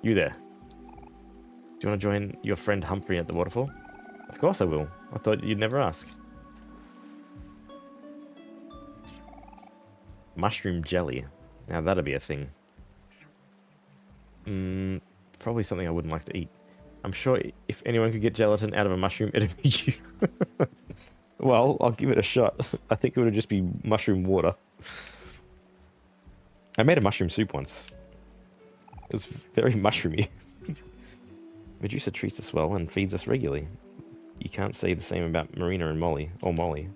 Speaker 1: You there. Do you want to join your friend Humphrey at the waterfall? Of course I will. I thought you'd never ask. Mushroom jelly. Now that'd be a thing. Probably something I wouldn't like to eat. I'm sure if anyone could get gelatin out of a mushroom, it'd be you. Well, I'll give it a shot. I think it would just be mushroom water. I made a mushroom soup once. It was very mushroomy. Medusa treats us well and feeds us regularly. You can't say the same about Marina and Molly, or Molly.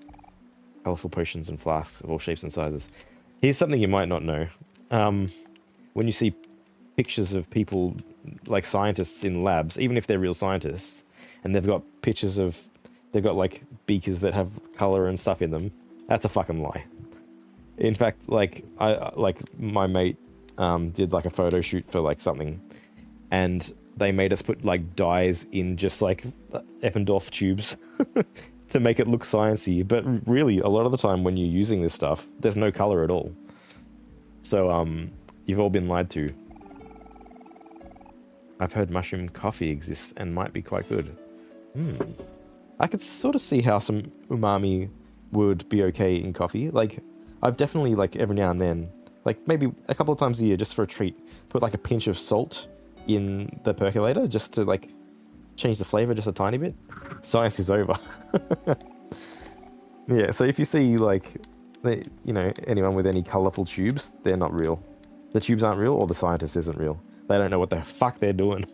Speaker 1: Colourful potions and flasks of all shapes and sizes. Here's something you might not know. When you see pictures of people, like scientists in labs, even if they're real scientists, and they've got pictures of, they've got like beakers that have colour and stuff in them, that's a fucking lie. In fact, like my mate did like a photo shoot for like something, and they made us put like dyes in just like Eppendorf tubes to make it look sciencey. But really, a lot of the time when you're using this stuff, there's no color at all. So you've all been lied to. I've heard mushroom coffee exists and might be quite good. I could sort of see how some umami would be okay in coffee. Like, I've definitely, like, every now and then, like, maybe a couple of times a year, just for a treat, put, like, a pinch of salt in the percolator, just to, like, change the flavor just a tiny bit. Science is over. Yeah, so if you see, like, you know, anyone with any colorful tubes, they're not real. The tubes aren't real, or the scientist isn't real. They don't know what the fuck they're doing.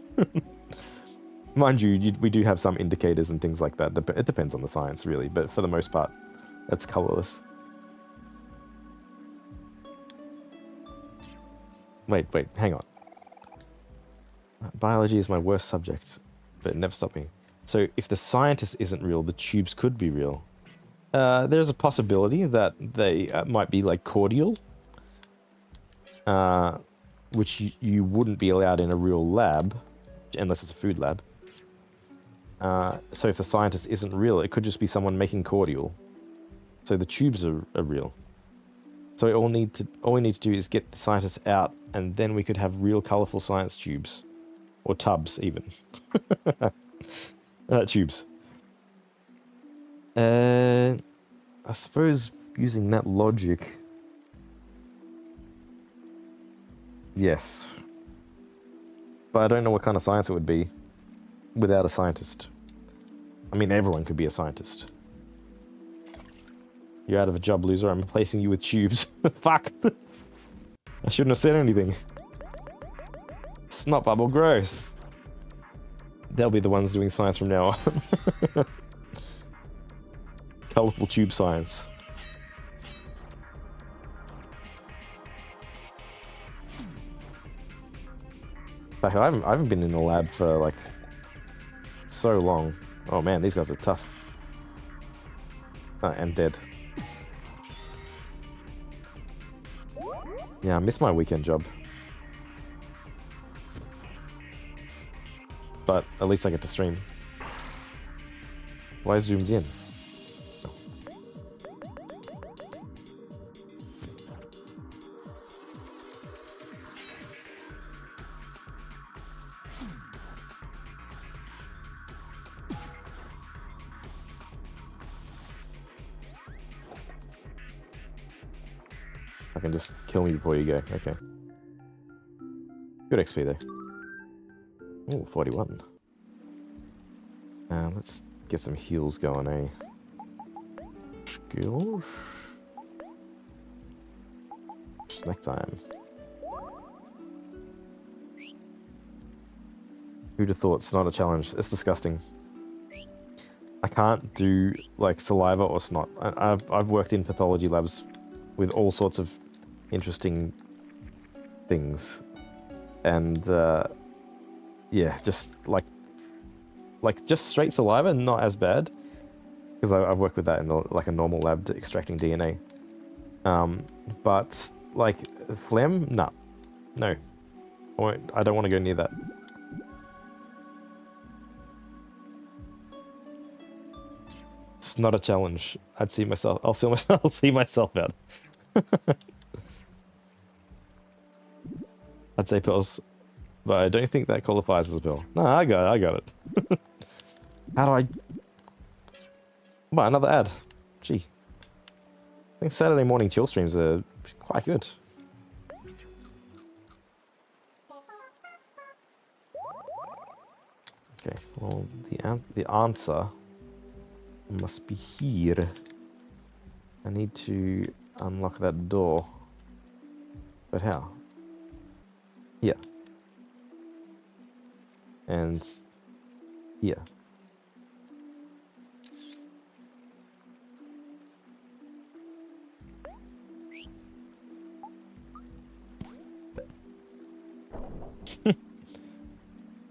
Speaker 1: Mind you, we do have some indicators and things like that. It depends on the science, really, but for the most part, it's colorless. Wait, hang on. Biology is my worst subject, but it never stopped me. So if the scientist isn't real, the tubes could be real. There's a possibility that they might be like cordial, which you wouldn't be allowed in a real lab, unless it's a food lab. So if the scientist isn't real, it could just be someone making cordial. So the tubes are real. So all we need to do is get the scientists out, and then we could have real colourful science tubes. Or tubs, even. Tubes. I suppose using that logic... Yes. But I don't know what kind of science it would be without a scientist. I mean, everyone could be a scientist. You're out of a job, loser. I'm replacing you with tubes. Fuck! I shouldn't have said anything. Snot bubble, gross. They'll be the ones doing science from now on. Colourful tube science. Like, I haven't been in the lab for like so long. Oh man, these guys are tough. And dead. Yeah, I miss my weekend job. But at least I get to stream. Why zoomed in? I can just kill me before you go. Okay. Good XP though. Ooh, 41. Let's get some heals going, eh? Skills. Snack time. Who'd have thought? It's not a challenge. It's disgusting. I can't do like saliva or snot. I've worked in pathology labs with all sorts of interesting things, and yeah, just like just straight saliva, not as bad, because I've worked with that in like a normal lab extracting DNA. But like phlegm, no, I don't want to go near that. It's not a challenge. I'll see myself out. I'd say Pearls, but I don't think that qualifies as a bill. No, I got it. How do I... Well, another ad. Gee. I think Saturday morning chill streams are quite good. Okay, well, the answer must be here. I need to unlock that door. But how? Here. And here.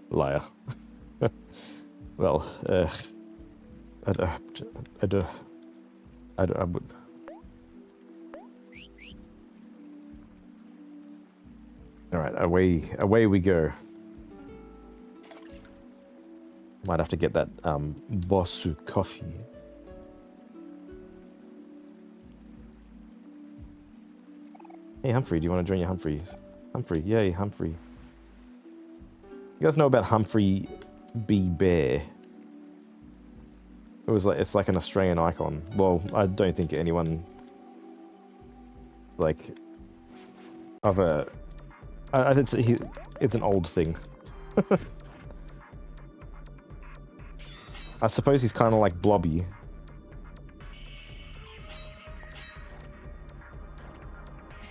Speaker 1: Liar. Well, I would. All right, away we go. Might have to get that Bossu coffee. Hey Humphrey, do you want to join your Humphreys? Humphrey, yay Humphrey. You guys know about Humphrey B. Bear? It's like an Australian icon. Well, I don't think anyone like of a. It's an old thing. I suppose he's kind of like Blobby.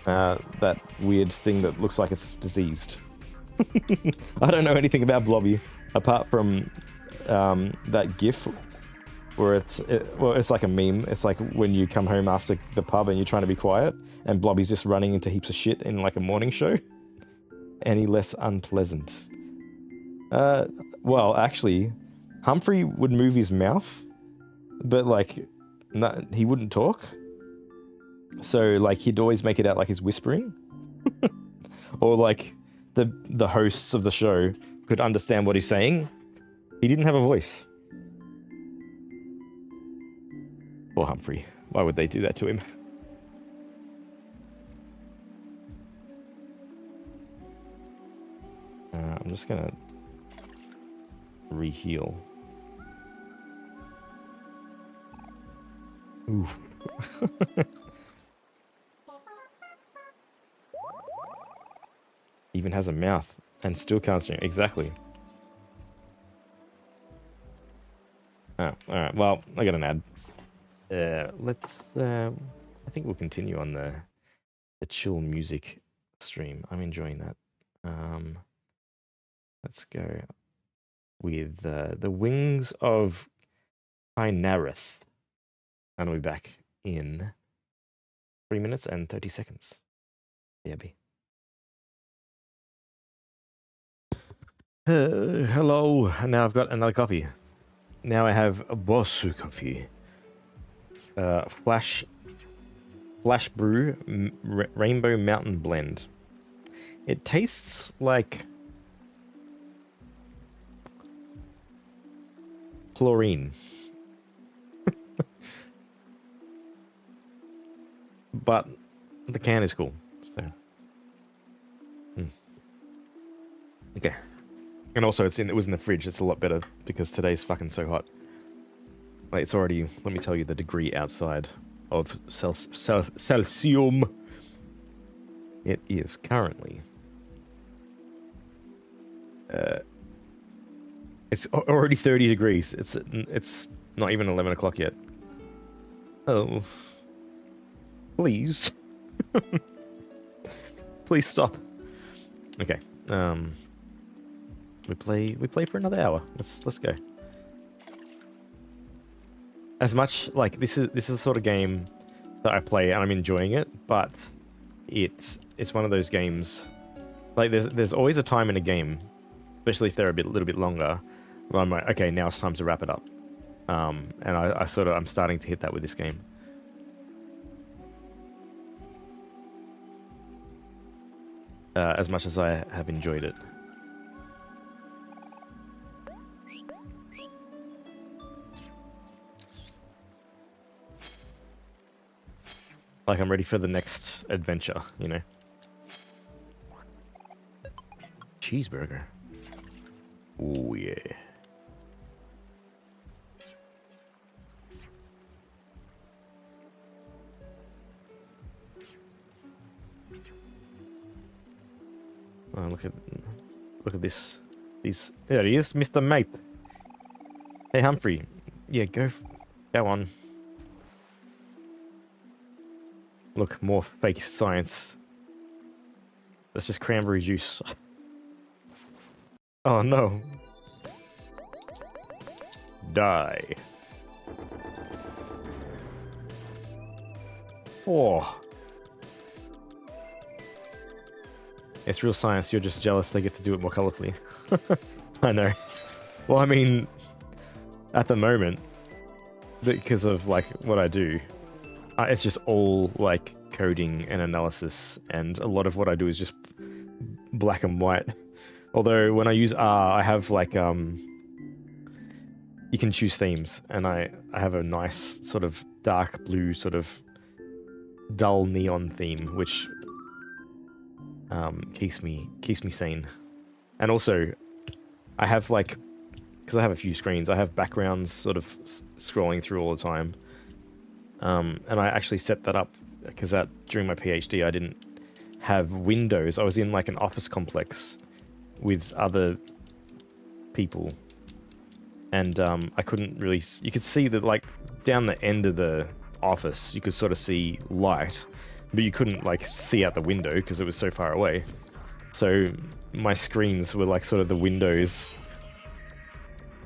Speaker 1: That weird thing that looks like it's diseased. I don't know anything about Blobby apart from that GIF where it's like a meme. It's like when you come home after the pub and you're trying to be quiet, and Blobby's just running into heaps of shit in like a morning show. Any less unpleasant? Well, actually, Humphrey would move his mouth, but like, he wouldn't talk. So like, he'd always make it out like he's whispering, or like the hosts of the show could understand what he's saying. He didn't have a voice. Poor Humphrey. Why would they do that to him? I'm just gonna re-heal. Oof. Even has a mouth and still can't stream. Exactly. Oh, alright. Well, I got an ad. Let's... I think we'll continue on the chill music stream. I'm enjoying that. Let's go with the Wings of Kynareth. And we'll be back in 3 minutes and 30 seconds. Yeah, B. Hello. Now I've got another coffee. Now I have a Bossu coffee. Flash Brew Rainbow Mountain Blend. It tastes like chlorine. But the can is cool. So. Okay. And also it was in the fridge. It's a lot better because today's fucking so hot. Like, it's already, let me tell you the degree outside of Celsium. It is currently it's already 30 degrees. It's not even 11 o'clock yet. Oh. Please. Please stop. Okay. We play for another hour. Let's go. As much like this is the sort of game that I play and I'm enjoying it, but it's one of those games like there's always a time in a game, especially if they're little bit longer, where I'm like, okay, now it's time to wrap it up. And I'm starting to hit that with this game. As much as I have enjoyed it. Like, I'm ready for the next adventure, you know? cheeseburger. Oh yeah. Oh, look at this. There he is, Mr. Mate. Hey Humphrey. Yeah, go on. Look, more fake science. That's just cranberry juice. Oh no. Die. Oh. It's real science, you're just jealous they get to do it more colorfully. I know. Well, I mean, at the moment, because of, like, what I do, it's just all, like, coding and analysis, and a lot of what I do is just black and white. Although, when I use R, I have, like, you can choose themes, and I have a nice sort of dark blue, sort of dull neon theme, which keeps me sane. And also, I have, like, because I have a few screens, I have backgrounds sort of scrolling through all the time. And I actually set that up because during my PhD I didn't have windows. I was in like an office complex with other people, and I couldn't really. You could see that, like, down the end of the office, you could sort of see light, but you couldn't, like, see out the window because it was so far away. So my screens were like sort of the windows.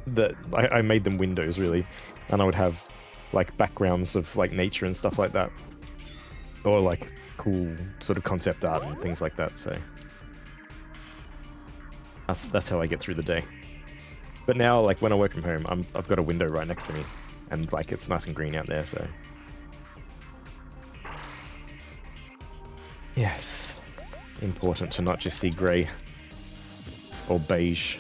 Speaker 1: That I made them windows, really, and I would have like backgrounds of like nature and stuff like that, or like cool sort of concept art and things like that. So that's how I get through the day. But now, like, when I work from home, I've got a window right next to me, and like it's nice and green out there. So yes, important to not just see grey or beige.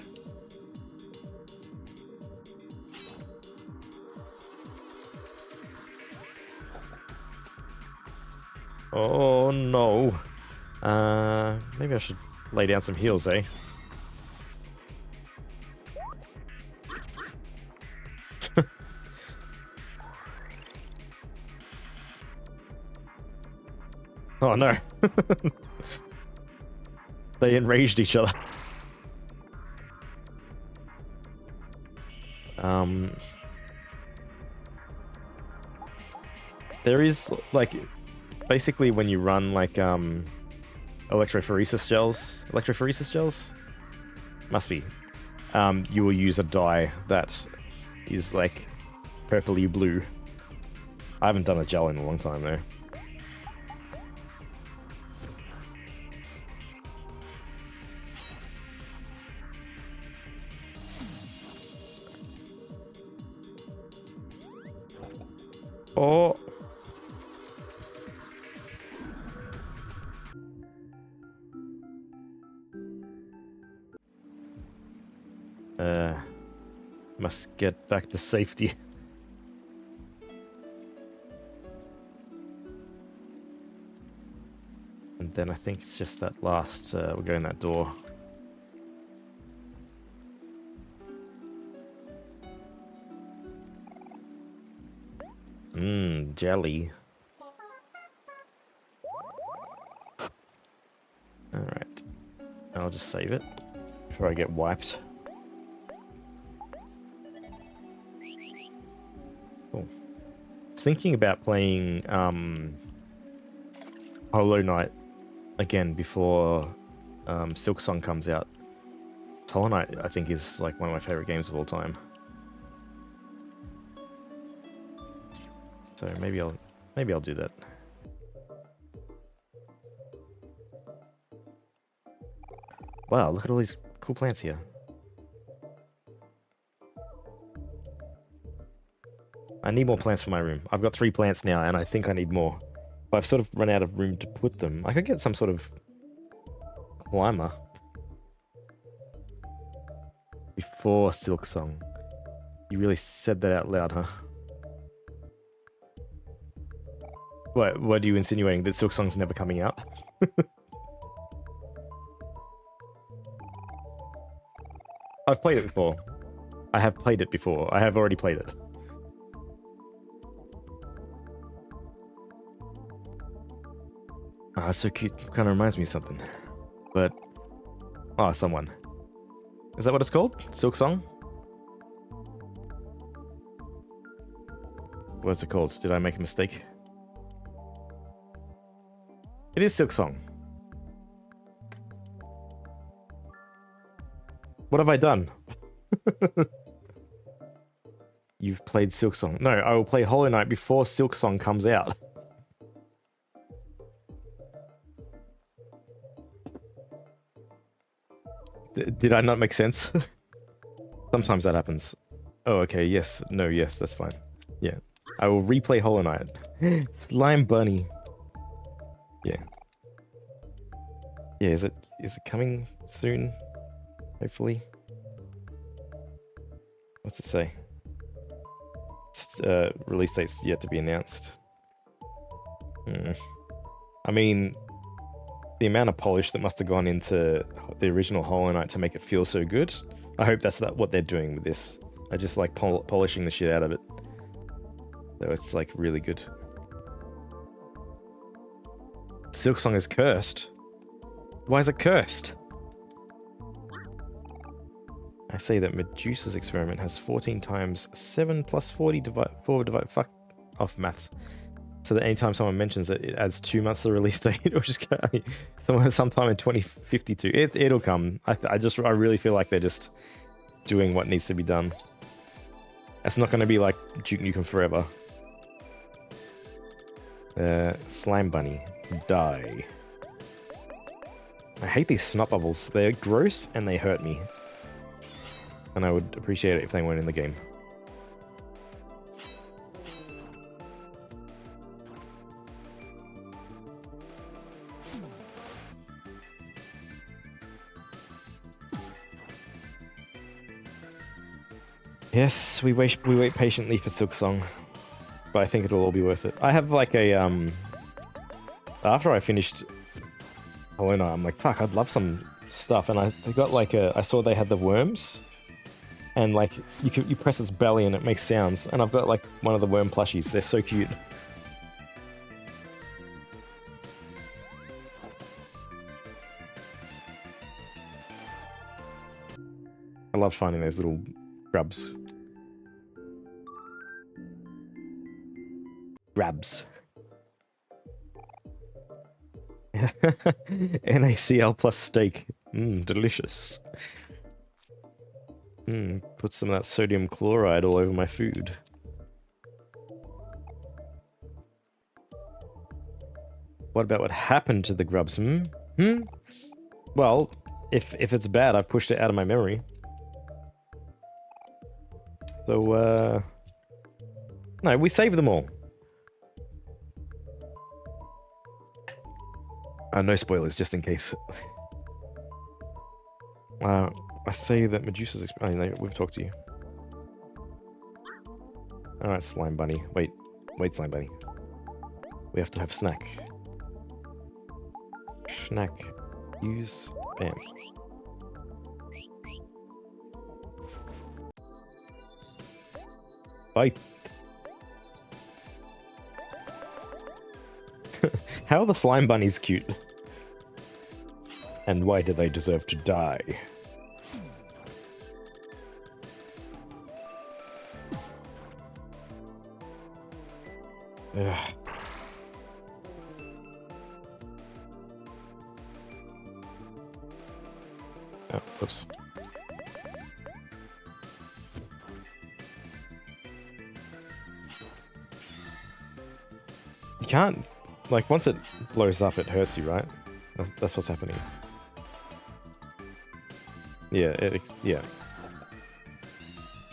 Speaker 1: Oh no. Maybe I should lay down some heals, eh? Oh no. They enraged each other. There is, like, basically when you run, like, electrophoresis gels? Must be. You will use a dye that is, like, purpley blue. I haven't done a gel in a long time, though. Oh! Must get back to safety. And then I think it's just that last, we'll go in that door. Jelly. Alright. I'll just save it before I get wiped. Cool. I was thinking about playing Hollow Knight again before Silksong comes out. Hollow Knight, I think, is like one of my favorite games of all time. So maybe I'll do that. Wow, look at all these cool plants here. I need more plants for my room. I've got 3 plants now, and I think I need more. But I've sort of run out of room to put them. I could get some sort of climber before Silksong. You really said that out loud, huh? What are you insinuating? That Silksong's never coming out? I've played it before. I have played it before. I have already played it. Ah, so cute. Kind of reminds me of something. But... oh, someone. Is that what it's called? Silk Song? What's it called? Did I make a mistake? It is Silk Song. What have I done? You've played Silk Song. No, I will play Hollow Knight before Silk Song comes out. Did I not make sense? Sometimes that happens. Oh, okay, yes. No, yes, that's fine. Yeah. I will replay Hollow Knight. Slime Bunny. Yeah. Yeah, is it coming soon? Hopefully. What's it say? Release date's yet to be announced. I mean, the amount of polish that must have gone into the original Hollow Knight to make it feel so good. I hope that's what they're doing with this. I just like polishing the shit out of it. So it's like really good. Silk Song is cursed. Why is it cursed? I say that Medusa's experiment has 14 times 7 plus 40 fuck off maths. So that anytime someone mentions it, it adds 2 months to the release date, which is sometime in 2052. It'll come. I really feel like they're just doing what needs to be done. It's not going to be like Duke Nukem Forever. Slime Bunny, die. I hate these snot bubbles. They're gross and they hurt me. And I would appreciate it if they weren't in the game. Yes, we wait patiently for Silk Song, but I think it'll all be worth it. I have like a after I finished Hollow Knight, I'm like, fuck, I'd love some stuff, and I got like I saw they had the worms, and like you press its belly and it makes sounds, and I've got like one of the worm plushies. They're so cute. I love finding those little grubs. Grabs. NaCl plus steak. Delicious. Put some of that sodium chloride all over my food. What about what happened to the grubs? Well, if it's bad, I've pushed it out of my memory. So, no, we saved them all. No spoilers, just in case. I say that Medusa's... oh, no, we've talked to you. Alright, Slime Bunny. Wait, Slime Bunny. We have to have snack. Snack. Use... bam. Bite. How are the slime bunnies cute? And why do they deserve to die? Ugh. Oh, oops. You can't... like, once it blows up, it hurts you, right? That's what's happening. Yeah, yeah.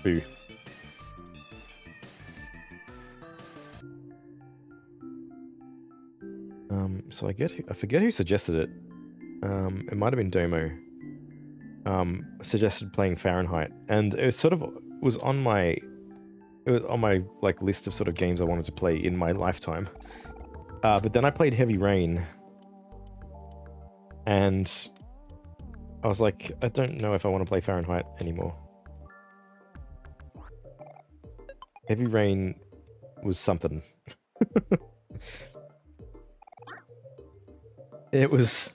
Speaker 1: Boo. So I forget who suggested it. It might have been Domo. Suggested playing Fahrenheit, and it was on my like list of sort of games I wanted to play in my lifetime. But then I played Heavy Rain, and I was like, I don't know if I want to play Fahrenheit anymore. Heavy Rain was something. It was...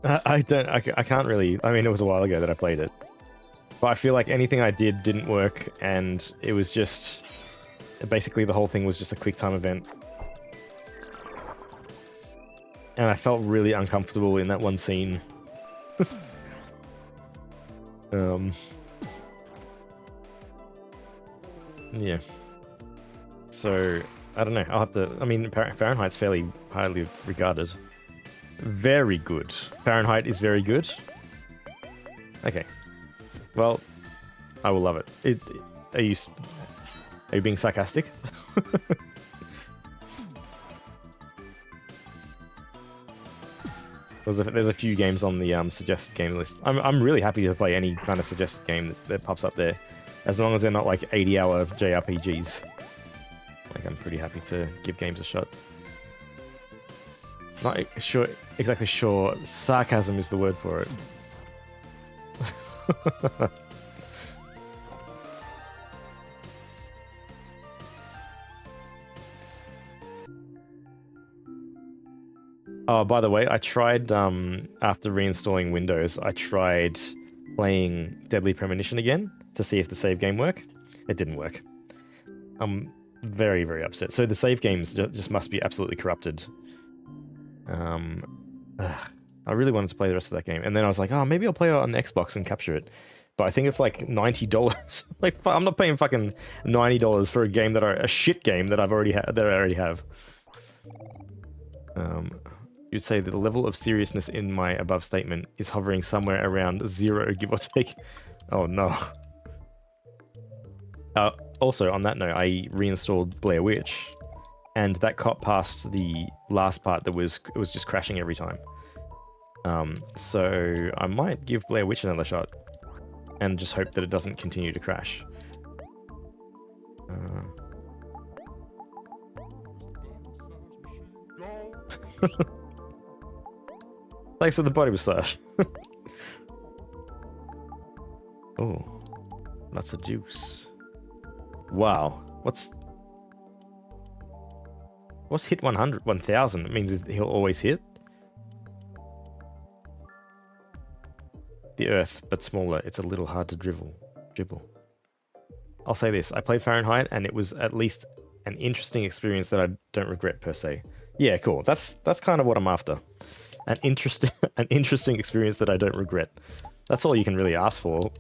Speaker 1: I can't really... I mean, it was a while ago that I played it. But I feel like anything I did didn't work, and it was just... Basically, the whole thing was just a quick time event. And I felt really uncomfortable in that one scene. Yeah. So, I don't know. I'll have to... I mean, Fahrenheit's fairly highly regarded. Very good. Fahrenheit is very good. Okay. Well, I will love it. Are you being sarcastic? There's a few games on the suggested game list. I'm really happy to play any kind of suggested game that pops up there, as long as they're not like 80-hour JRPGs. Like, I'm pretty happy to give games a shot. Not exactly sure. Sarcasm is the word for it. Oh, by the way, I tried, after reinstalling Windows, I tried playing Deadly Premonition again to see if the save game worked. It didn't work. I'm very, very upset. So the save games just must be absolutely corrupted. I really wanted to play the rest of that game. And then I was like, oh, maybe I'll play it on Xbox and capture it. But I think it's like $90. Like, I'm not paying fucking $90 for a game a shit game that I already have. You'd say that the level of seriousness in my above statement is hovering somewhere around 0, give or take. Oh no. Also, on that note, I reinstalled Blair Witch, and that caught past the last part it was just crashing every time. So I might give Blair Witch another shot, and just hope that it doesn't continue to crash. Thanks for the body massage. Oh, lots of juice. Wow, what's hit 100, 1000? It means he'll always hit. The Earth, but smaller. It's a little hard to dribble. I'll say this: I played Fahrenheit, and it was at least an interesting experience that I don't regret per se. Yeah, cool. That's kind of what I'm after. An interesting experience that I don't regret. That's all you can really ask for.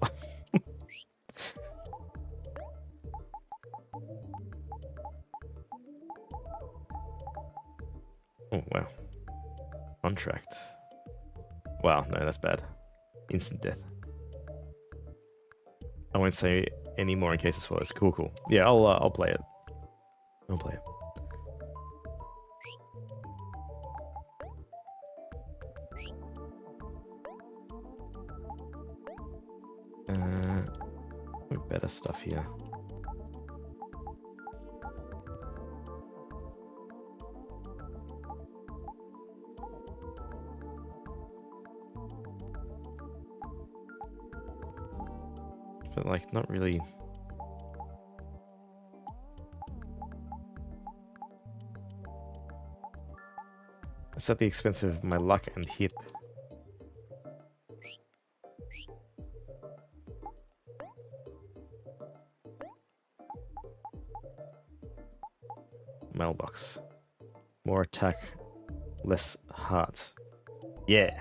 Speaker 1: Oh, wow. Contract. Wow, no, that's bad. Instant death. I won't say any more in case it's for us. Cool. Yeah, I'll play it. I'll play it. Better stuff here. But like, not really. It's at the expense of my luck and hit. Mailbox. More attack, less heart. Yeah.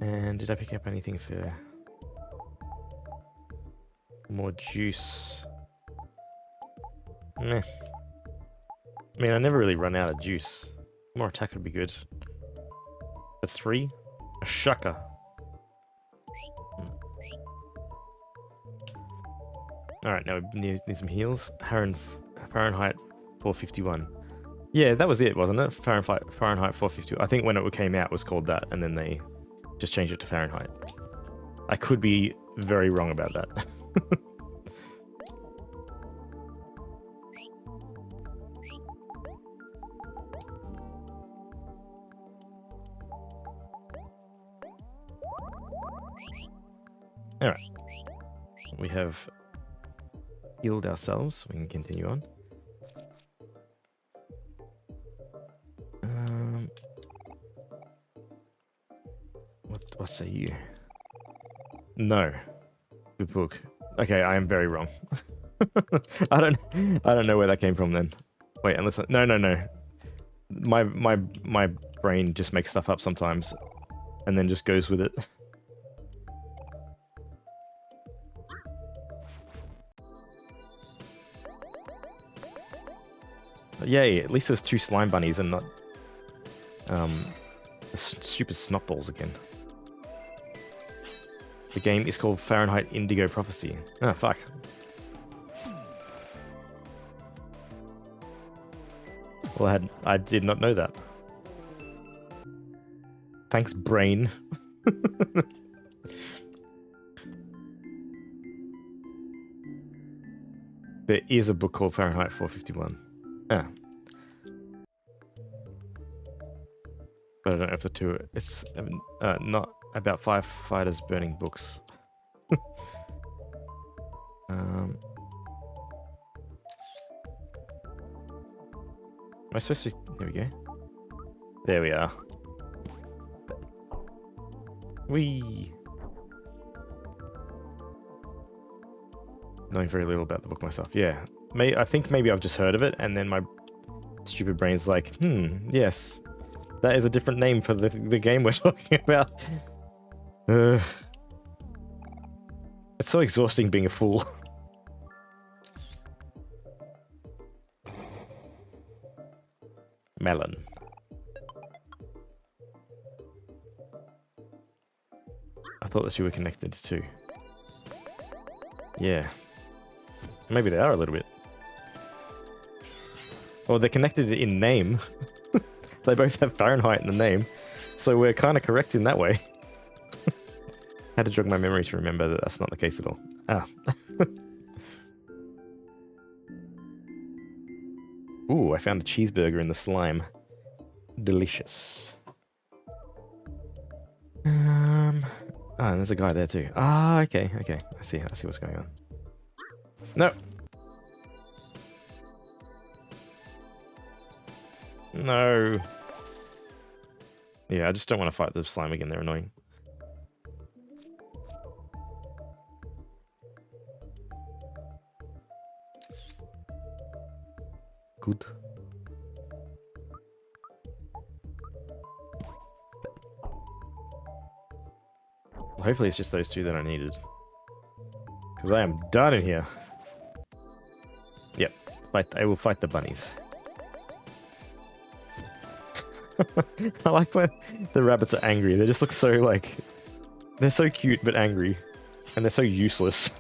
Speaker 1: And did I pick up anything for more juice? Meh. I mean, I never really run out of juice. More attack would be good. A 3? A shucker. Alright, now we need some heals. Fahrenheit 451. Yeah, that was it, wasn't it? Fahrenheit 452. I think when it came out it was called that, and then they just changed it to Fahrenheit. I could be very wrong about that. Alright. We have healed ourselves. We can continue on. What say you? No. Good book. Okay, I am very wrong. I don't know where that came from then. Wait, unless no. My brain just makes stuff up sometimes and then just goes with it. Yay, at least it was 2 slime bunnies and not the stupid snot balls again. The game is called Fahrenheit Indigo Prophecy. Ah, fuck. Well, I did not know that. Thanks, brain. There is a book called Fahrenheit 451. Ah. But I don't have the two. It's not about firefighters burning books. Am I supposed to... Here we go. There we are. Whee! Knowing very little about the book myself. Yeah. I think maybe I've just heard of it, and then my stupid brain's like, yes. That is a different name for the game we're talking about. It's so exhausting being a fool. Melon. I thought that you were connected too. Yeah. Maybe they are a little bit. Well, they're connected in name. They both have Fahrenheit in the name. So we're kind of correct in that way. Had to jog my memory to remember that that's not the case at all. Ah. Ooh, I found a cheeseburger in the slime. Delicious. Oh, and there's a guy there too. Ah, okay. I see what's going on. No. No. Yeah, I just don't want to fight the slime again. They're annoying. Good. Well, hopefully it's just those 2 that I needed. Because I am done in here. Yep. I will fight the bunnies. I like when the rabbits are angry. They just look so like... They're so cute but angry. And they're so useless.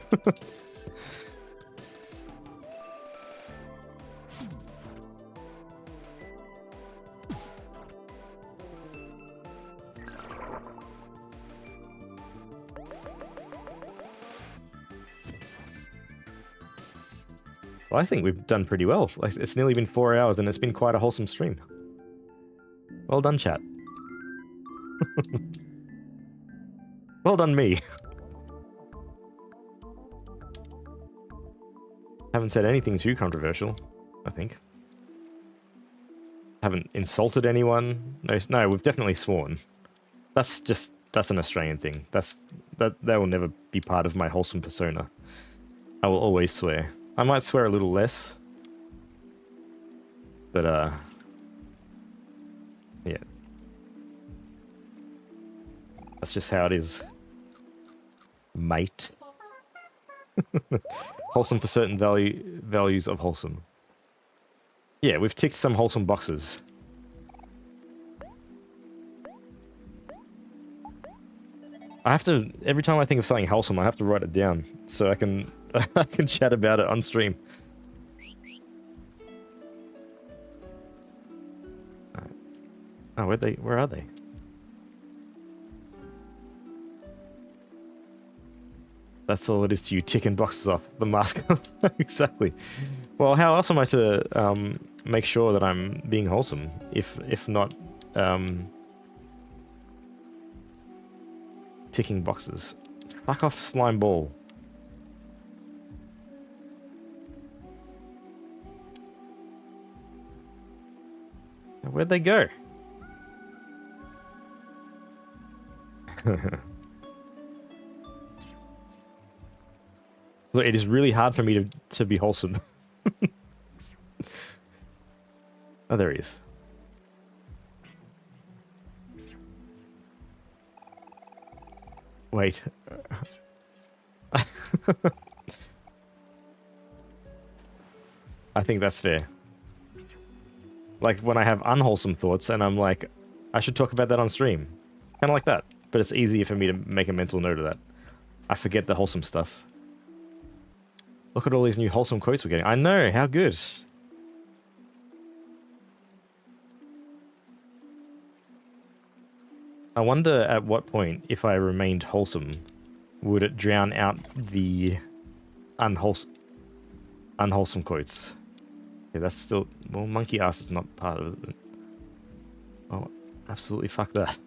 Speaker 1: Well, I think we've done pretty well. Like, it's nearly been 4 hours and it's been quite a wholesome stream. Well done, chat. Well done, me. Haven't said anything too controversial, I think. Haven't insulted anyone. No, we've definitely sworn. That's an Australian thing. That will never be part of my wholesome persona. I will always swear. I might swear a little less. But yeah. That's just how it is. Mate. Wholesome for certain values of wholesome. Yeah, we've ticked some wholesome boxes. I have to, every time I think of something wholesome, I have to write it down so I can I can chat about it on stream. Oh, where are they? That's all it is to you, ticking boxes off the mask. Exactly. Well, how else am I to make sure that I'm being wholesome, if not ticking boxes? Fuck off, slime ball. Where'd they go? Look, it is really hard for me to be wholesome. Oh, there he is. Wait. I think that's fair. Like, when I have unwholesome thoughts and I'm like, I should talk about that on stream. Kind of like that. But it's easier for me to make a mental note of that. I forget the wholesome stuff. Look at all these new wholesome quotes we're getting. I know, how good. I wonder at what point, if I remained wholesome, would it drown out the unwholesome quotes? Yeah, that's still... Well, monkey ass is not part of it. Oh, absolutely fuck that.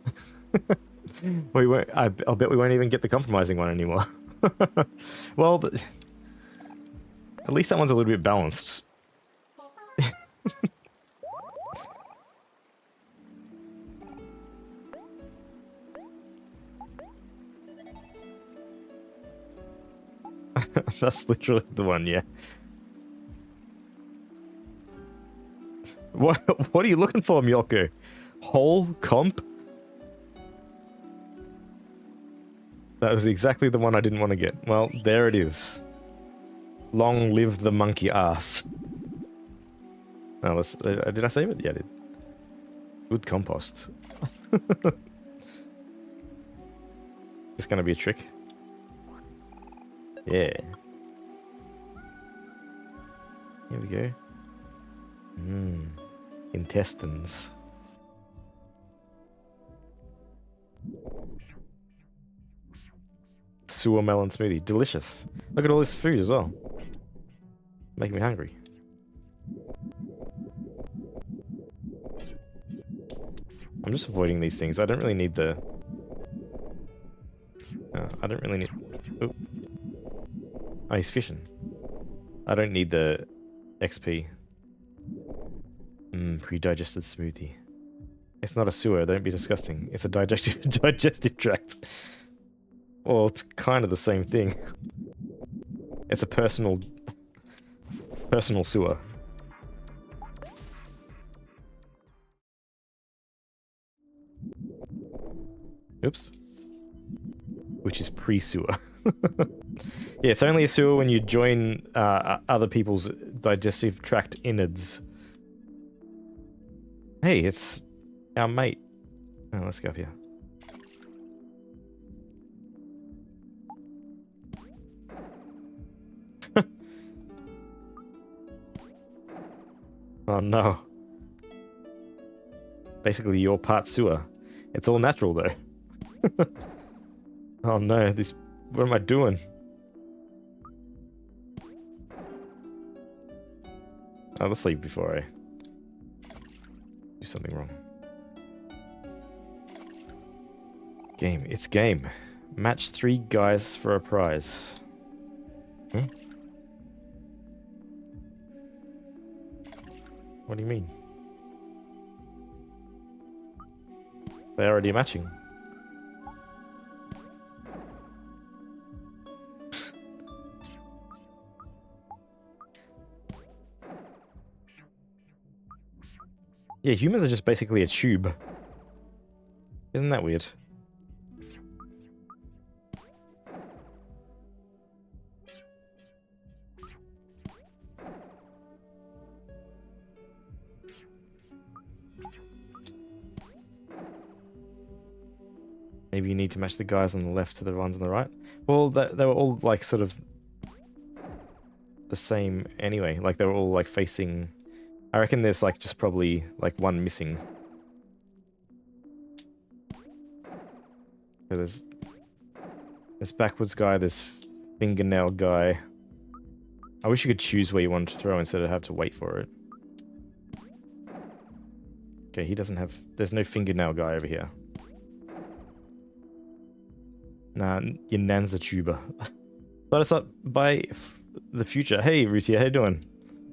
Speaker 1: We won't, I'll bet we won't even get the compromising one anymore. Well, at least that one's a little bit balanced. That's literally the one, yeah. What are you looking for, Miyoko? Whole comp? That was exactly the one I didn't want to get. Well, there it is. Long live the monkey ass. Oh, let's, did I save it? Yeah, I did. Good compost. This gonna be a trick? Yeah. Here we go. Intestines. Sewer melon smoothie. Delicious. Look at all this food as well. Making me hungry. I'm just avoiding these things. I don't really need the... I don't really need... Oop. Oh, he's fishing. I don't need the XP. Pre-digested smoothie. It's not a sewer, don't be disgusting. It's a digestive tract. Well, it's kind of the same thing. It's a personal sewer. Oops. Which is pre-sewer. Yeah, it's only a sewer when you join other people's digestive tract innards. Hey, it's our mate. Oh, let's go up here. Oh no. Basically, you're part sewer. It's all natural though. Oh no, this... What am I doing? Oh, let's leave before I do something wrong. Game. It's game. Match 3 guys for a prize. Hmm? What do you mean? They're already matching. Yeah, humans are just basically a tube. Isn't that weird? Maybe you need to match the guys on the left to the ones on the right. Well, they were all like sort of the same anyway. Like they were all like facing... I reckon there's like just probably like one missing. So there's backwards guy, there's fingernail guy. I wish you could choose where you wanted to throw instead of have to wait for it. Okay, he doesn't have... There's no fingernail guy over here. Nah, your nan's a tuber. Let us up by the future. Hey, Rutia, how you doing?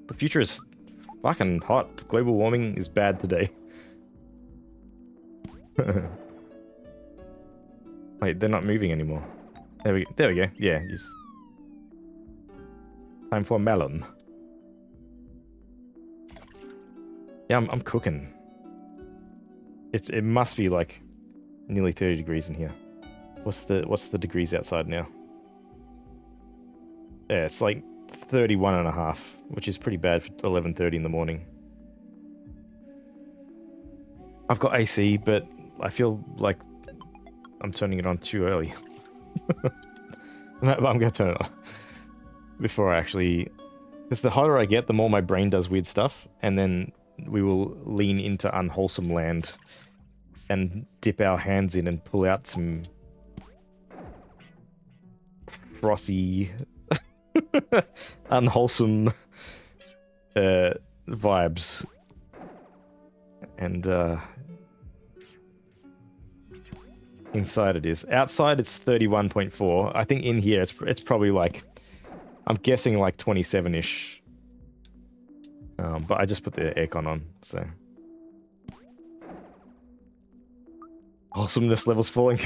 Speaker 1: The future is fucking hot. Global warming is bad today. Wait, they're not moving anymore. There we go. Yeah, just... Time for melon. Yeah, I'm cooking. It must be like nearly 30 degrees in here. What's the degrees outside now? Yeah, it's like 31 and a half, which is pretty bad for 11:30 in the morning. I've got AC, but I feel like I'm turning it on too early. I'm gonna turn it on before I actually... Because the hotter I get, the more my brain does weird stuff, and then we will lean into unwholesome land and dip our hands in and pull out some frothy, unwholesome vibes. And inside it is. Outside it's 31.4. I think in here it's probably like, I'm guessing like 27-ish. But I just put the aircon on, so. Awesomeness levels falling.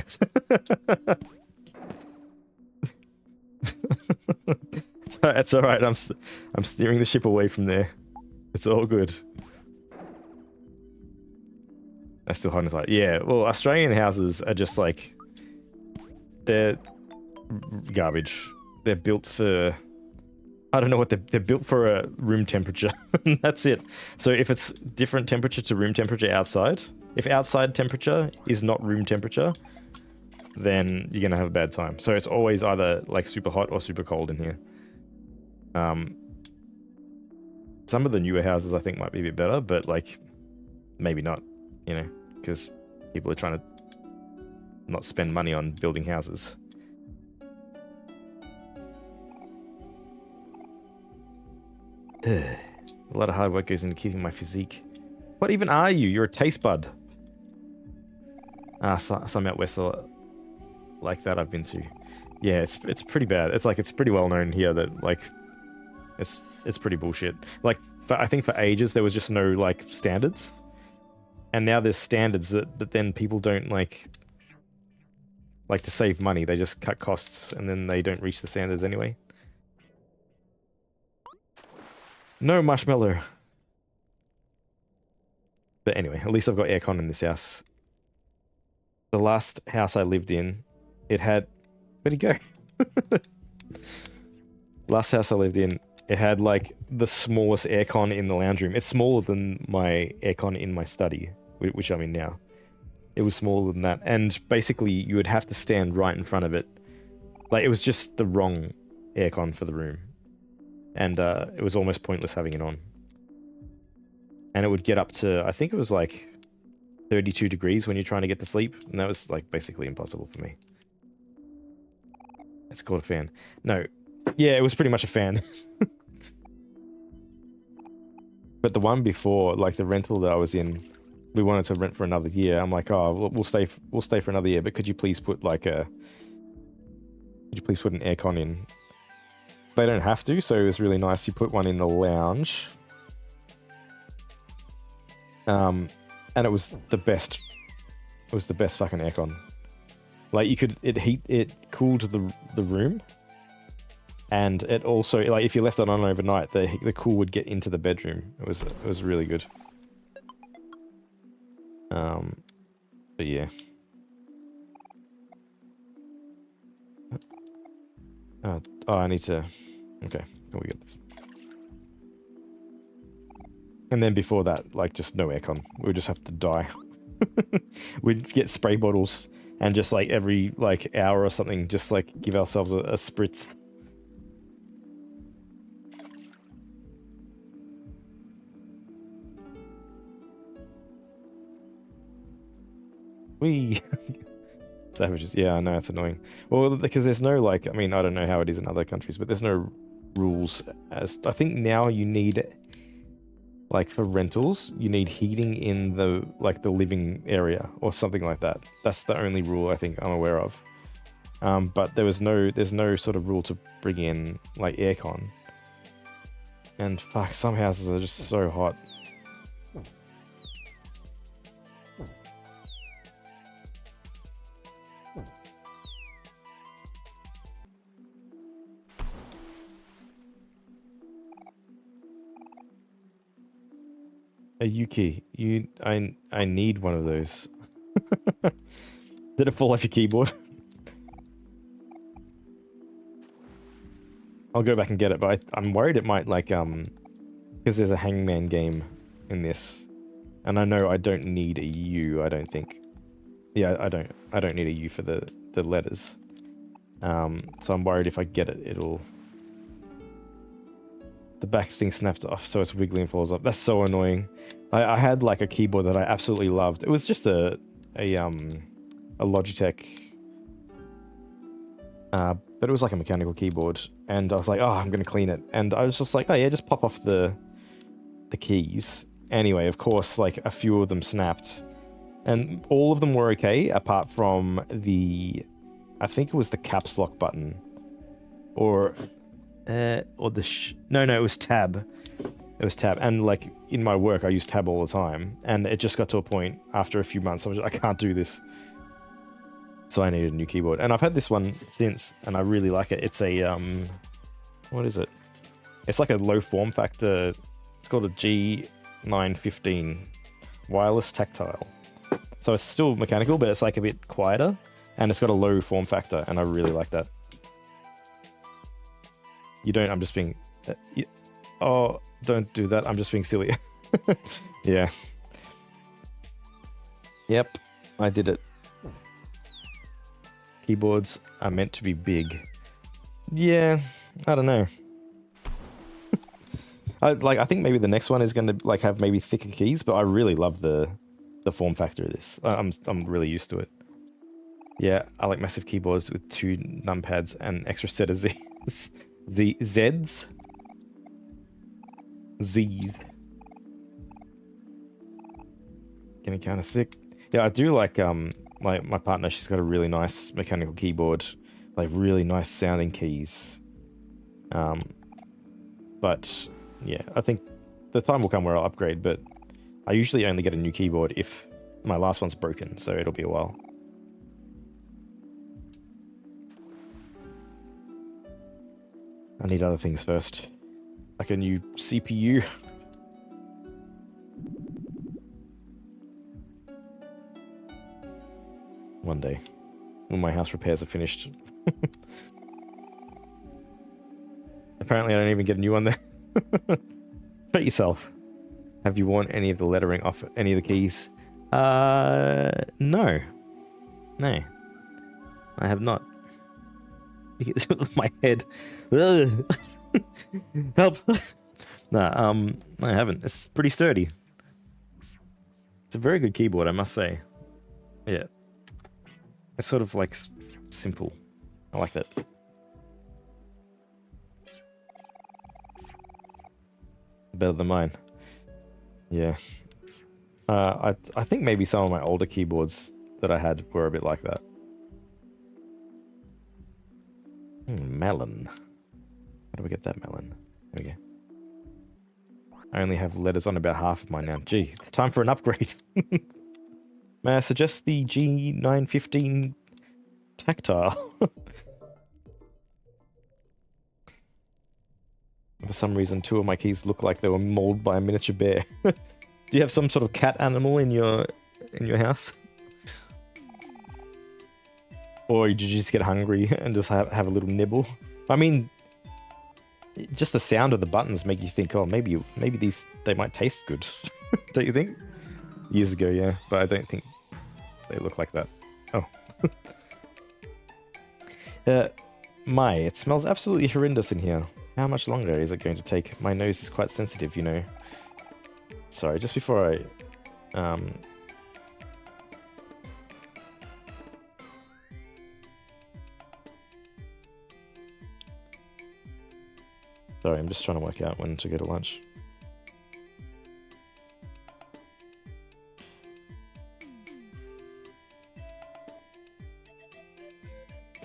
Speaker 1: It's all right. I'm steering the ship away from there. It's all good. That's still hard inside. Yeah, well, Australian houses are just like, they're garbage. They're built for, I don't know what they're built for, a room temperature. That's it. So if it's different temperature to room temperature outside, if outside temperature is not room temperature, then you're gonna have a bad time. So it's always either like super hot or super cold in here. Some of the newer houses I think might be a bit better, but like maybe not, you know, because people are trying to not spend money on building houses. A lot of hard work goes into keeping my physique. What even are you? You're a taste bud. Some out west like that I've been to. Yeah, it's pretty bad. It's like, it's pretty well known here that like it's pretty bullshit. Like I think for ages there was just no like standards, and now there's standards that then people don't like to save money. They just cut costs and then they don't reach the standards anyway. No marshmallow. But anyway, at least I've got aircon in this house. The last house I lived in, it had... Where'd he go? Last house I lived in, it had like the smallest aircon in the lounge room. It's smaller than my aircon in my study, which I'm in now. It was smaller than that. And basically you would have to stand right in front of it. Like it was just the wrong aircon for the room. And it was almost pointless having it on. And it would get up to, I think it was like 32 degrees when you're trying to get to sleep. And that was like basically impossible for me. It's called a fan. No. Yeah, it was pretty much a fan. But the one before, like the rental that I was in, we wanted to rent for another year. I'm like, oh, we'll stay for another year, but could you please put like an aircon in? They don't have to, so it was really nice. You put one in the lounge. And it was the best. It was the best fucking aircon. Like it cooled the room. And it also, like if you left it on overnight, the cool would get into the bedroom. It was really good. But yeah. Oh, I need to... Okay, we got this. And then before that, like, just no aircon. We would just have to die. We'd get spray bottles and just, like, every, like, hour or something, just, like, give ourselves a spritz. Whee! Savages. Yeah, I know, it's annoying. Well, because there's no, like, I mean, I don't know how it is in other countries, but there's no rules. As I think now you need, like, for rentals, you need heating in the, like, the living area or something like that. That's the only rule I think I'm aware of. But there's no sort of rule to bring in like aircon. And fuck, some houses are just so hot. A Yuki, I need one of those. Did it fall off your keyboard? I'll go back and get it, but I'm worried it might like because there's a hangman game in this, and I know I don't need a U. I don't think. Yeah, I don't need a U for the letters. So I'm worried if I get it, it'll. The back thing snapped off, so it's wiggling and falls off. That's so annoying. I had like a keyboard that I absolutely loved. It was just a Logitech, but it was like a mechanical keyboard, and I was like, oh, I'm gonna clean it, and I was just like, oh yeah, just pop off the keys. Anyway, of course, like a few of them snapped, and all of them were okay, apart from the, I think it was the caps lock button, or the no, it was tab. It was tab, and like in my work, I use tab all the time, and it just got to a point after a few months, I can't do this. So I needed a new keyboard, and I've had this one since, and I really like it. It's a what is it? It's like a low form factor. It's called a G915 wireless tactile. So it's still mechanical, but it's like a bit quieter, and it's got a low form factor, and I really like that. You don't. I'm just being. Oh, don't do that. I'm just being silly. Yeah. Yep, I did it. Keyboards are meant to be big. Yeah, I don't know. I think maybe the next one is going to like have maybe thicker keys, but I really love the form factor of this. I'm really used to it. Yeah, I like massive keyboards with 2 numpads and extra set of Z's. The Z's. Z's. Getting kind of sick. Yeah, I do like my partner. She's got a really nice mechanical keyboard, like really nice sounding keys. But yeah, I think the time will come where I'll upgrade. But I usually only get a new keyboard if my last one's broken, so it'll be a while. I need other things first, like a new CPU. One day, when my house repairs are finished. Apparently I don't even get a new one there. Bet yourself. Have you worn any of the lettering off any of the keys? No. No. I have not. My head. Help. Nah, I haven't. It's pretty sturdy. It's a very good keyboard, I must say. Yeah. It's sort of like simple. I like that. Better than mine. Yeah. I think maybe some of my older keyboards that I had were a bit like that. Melon. How do we get that melon? There we go. I only have letters on about half of mine now. Gee, it's time for an upgrade. May I suggest the G915 tactile? For some reason, 2 of my keys look like they were mauled by a miniature bear. Do you have some sort of cat animal in your house? Or did you just get hungry and just have a little nibble? I mean, just the sound of the buttons make you think, oh, maybe they might taste good. Don't you think? Years ago, yeah, but I don't think they look like that. Oh. It smells absolutely horrendous in here. How much longer is it going to take? My nose is quite sensitive, you know. Sorry, just before I... Sorry, I'm just trying to work out when to go to lunch.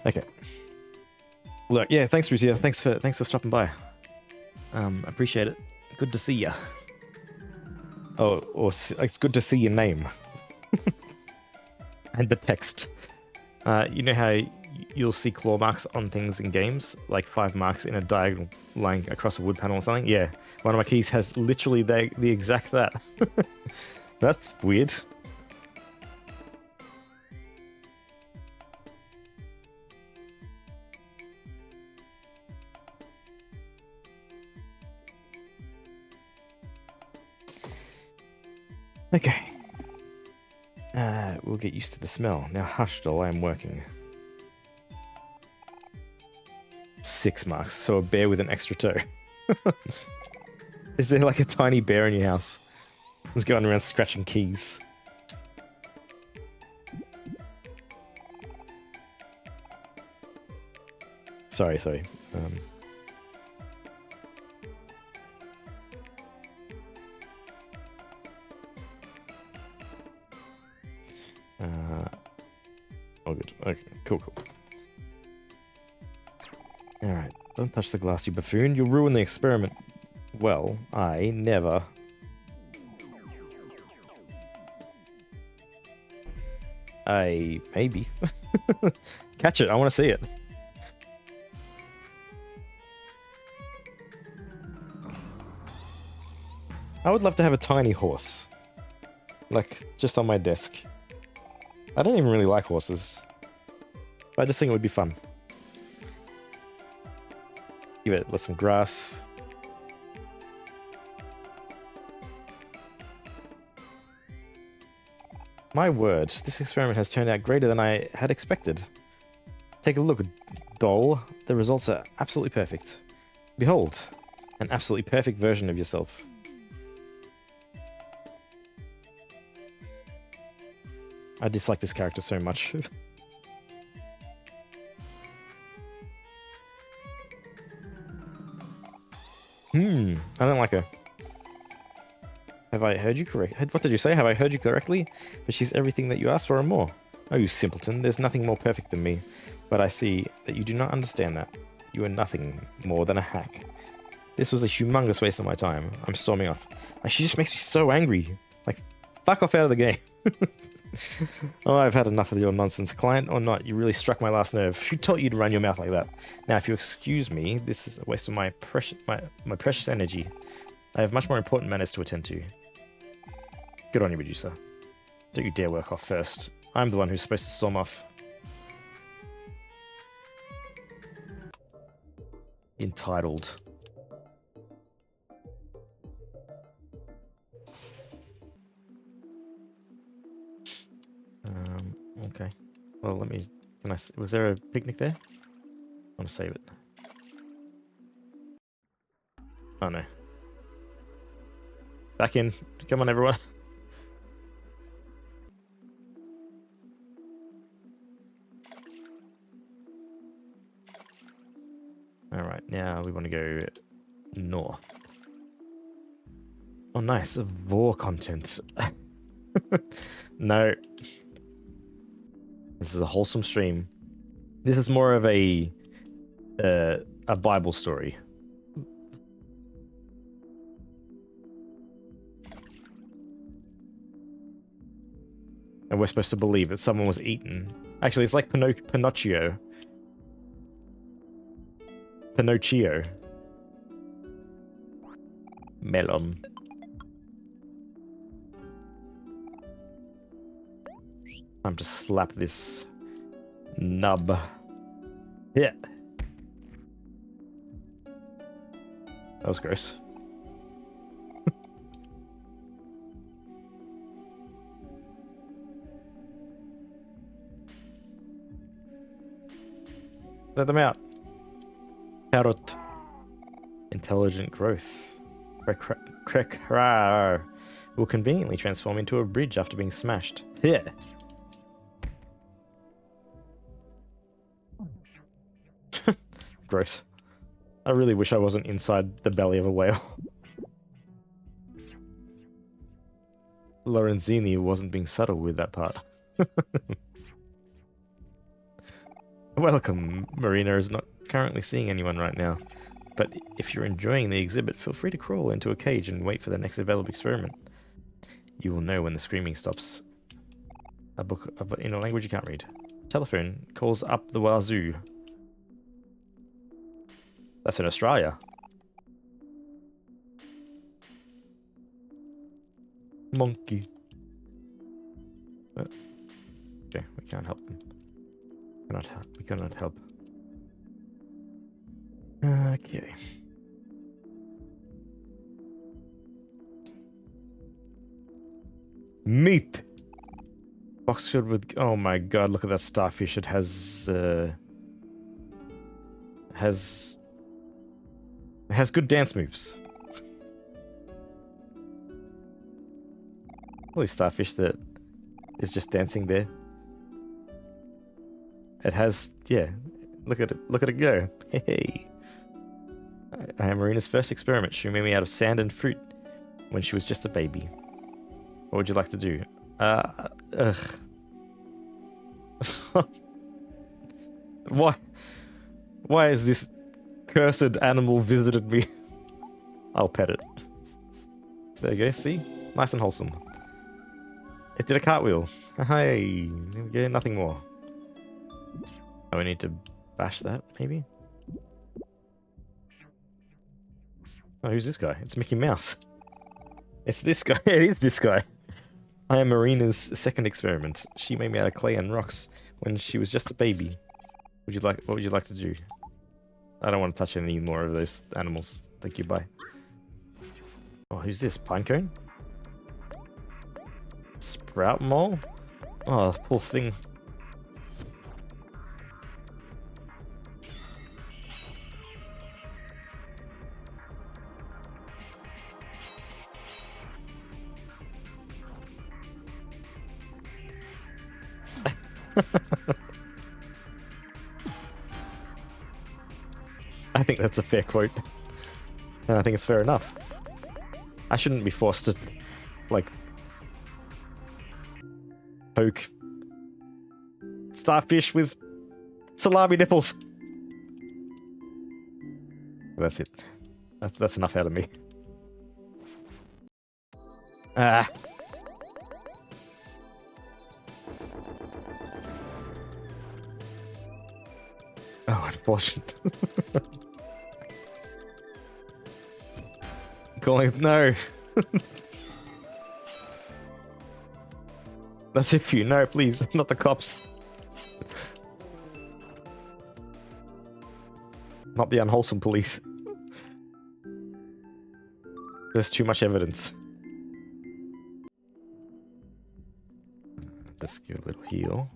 Speaker 1: Okay. Look, yeah, thanks, Ruzia. Thanks for stopping by. Appreciate it. Good to see ya. Oh, or it's good to see your name. And the text. You know how you'll see claw marks on things in games? Like 5 marks in a diagonal line across a wood panel or something? Yeah, one of my keys has literally the exact that. That's weird. Okay. We'll get used to the smell. Now hush, doll, I am working. 6 marks, so a bear with an extra toe. Is there like a tiny bear in your house? He's going around scratching keys. Sorry. All good. Okay, cool. Alright, don't touch the glass, you buffoon. You'll ruin the experiment. Well, I never. Maybe. Catch it, I want to see it. I would love to have a tiny horse. Like, just on my desk. I don't even really like horses. But I just think it would be fun. Give it some grass. My word, this experiment has turned out greater than I had expected. Take a look, doll. The results are absolutely perfect. Behold, an absolutely perfect version of yourself. I dislike this character so much. I don't like her. Have I heard you correctly? What did you say? Have I heard you correctly? But she's everything that you asked for and more. Oh, you simpleton. There's nothing more perfect than me. But I see that you do not understand that. You are nothing more than a hack. This was a humongous waste of my time. I'm storming off. Like, she just makes me so angry. Like, fuck off out of the game. Oh, I've had enough of your nonsense. Client or not, you really struck my last nerve. Who taught you to run your mouth like that? Now, if you excuse me, this is a waste of my precious energy. I have much more important matters to attend to. Good on you, Medusa. Don't you dare work off first. I'm the one who's supposed to storm off. Entitled. Okay. Well, let me... Was there a picnic there? I want to save it. Oh, no. Back in. Come on, everyone. Alright, now we want to go north. Oh, nice. Vor content. No. This is a wholesome stream. This is more of a Bible story. And we're supposed to believe that someone was eaten. Actually, it's like Pinocchio. Pinocchio. Melon. Time to slap this nub. Yeah. That was gross. Let them out. Carrot. Intelligent growth. Will conveniently transform into a bridge after being smashed. Yeah. Gross. I really wish I wasn't inside the belly of a whale. Lorenzini wasn't being subtle with that part. Welcome. Marina is not currently seeing anyone right now. But if you're enjoying the exhibit, feel free to crawl into a cage and wait for the next available experiment. You will know when the screaming stops. A book in a language you can't read. Telephone calls up the wazoo. That's in Australia. Monkey. Okay, we can't help them. We cannot help. Okay. Meat! Box filled with... Oh my god, look at that starfish. It has good dance moves. All these starfish that is just dancing there. It has... Yeah. Look at it. Look at it go. Hey. I am Marina's first experiment. She made me out of sand and fruit when she was just a baby. What would you like to do? Ugh. Why is this cursed animal visited me? I'll pet it. There you go, see? Nice and wholesome. It did a cartwheel. Hey, there we go, nothing more. Oh, we need to bash that, maybe? Oh, who's this guy? It's Mickey Mouse. It's this guy. It is this guy. I am Marina's second experiment. She made me out of clay and rocks when she was just a baby. What would you like to do? I don't want to touch any more of those animals. Thank you, bye. Oh, who's this? Pinecone? Sprout mole? Oh, poor thing. I think that's a fair quote. And I think it's fair enough. I shouldn't be forced to, like, poke starfish with salami nipples. That's it. That's enough out of me. Ah. Oh, unfortunate. Calling no. That's it for you. No, please, not the cops. Not the unwholesome police. There's too much evidence. Just give a little heal.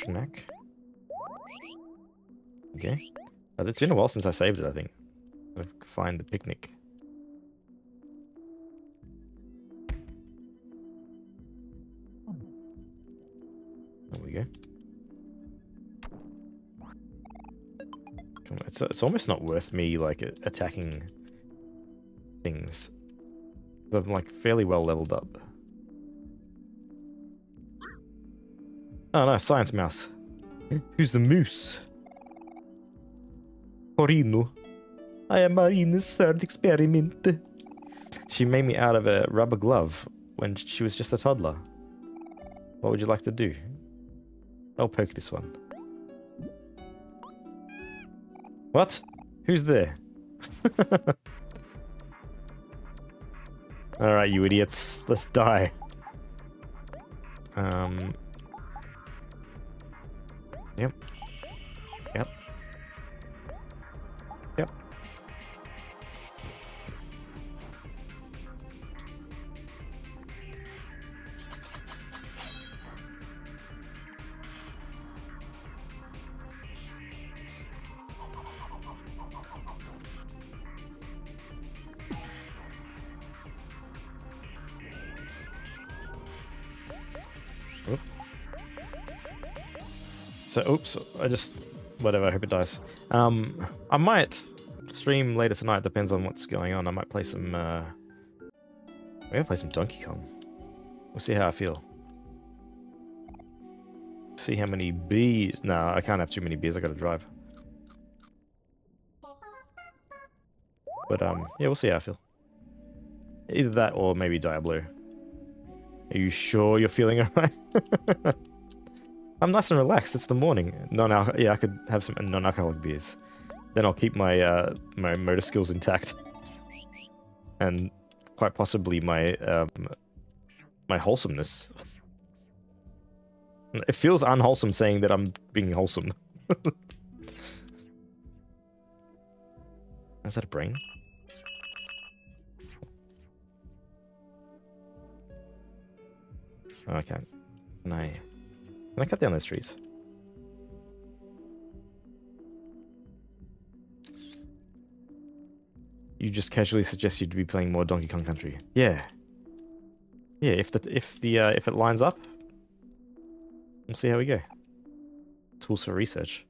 Speaker 1: Snack. Okay. It's been a while since I saved it, I think. I'll find the picnic. There we go. Come on, it's almost not worth me, like, attacking things. I'm, like, fairly well leveled up. Oh no, science mouse. Who's the moose? Porino. I am Marina's third experiment. She made me out of a rubber glove when she was just a toddler. What would you like to do? I'll poke this one. What? Who's there? Alright, you idiots. Let's die. Yep. Yep. Yep. Oop. So, oops, whatever, I hope it dies. I might stream later tonight, depends on what's going on. I might play some, we're gonna play some Donkey Kong. We'll see how I feel. See how many bees. No, I can't have too many bees. I gotta drive. But yeah, we'll see how I feel. Either that or maybe Diablo. Are you sure you're feeling alright? I'm nice and relaxed. It's the morning. Yeah, I could have some non-alcoholic beers. Then I'll keep my my motor skills intact, and quite possibly my my wholesomeness. It feels unwholesome saying that I'm being wholesome. Is that a brain? Oh, I can't. Can I cut down those trees? You just casually suggest you'd be playing more Donkey Kong Country. Yeah. Yeah, if it lines up, we'll see how we go. Tools for research.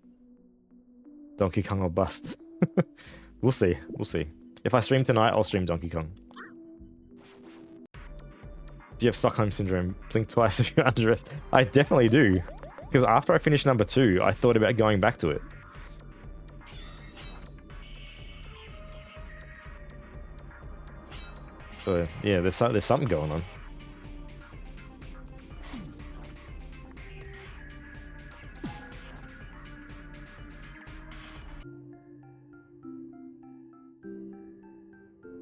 Speaker 1: Donkey Kong or bust. We'll see. We'll see. If I stream tonight, I'll stream Donkey Kong. Do you have Stockholm Syndrome? Blink twice if you're under it. I definitely do. Because after I finished number 2, I thought about going back to it. So, yeah, there's something going on.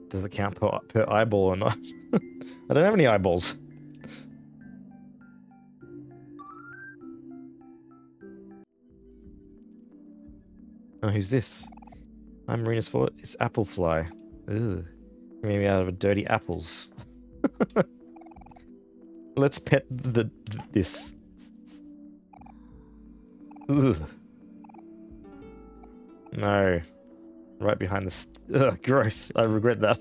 Speaker 1: Does it count per eyeball or not? I don't have any eyeballs. Oh, who's this? I'm Marina's fault. It's Applefly. Ugh. Maybe out of dirty apples. Let's pet this. Ugh. No. Right behind the... Ugh, gross. I regret that.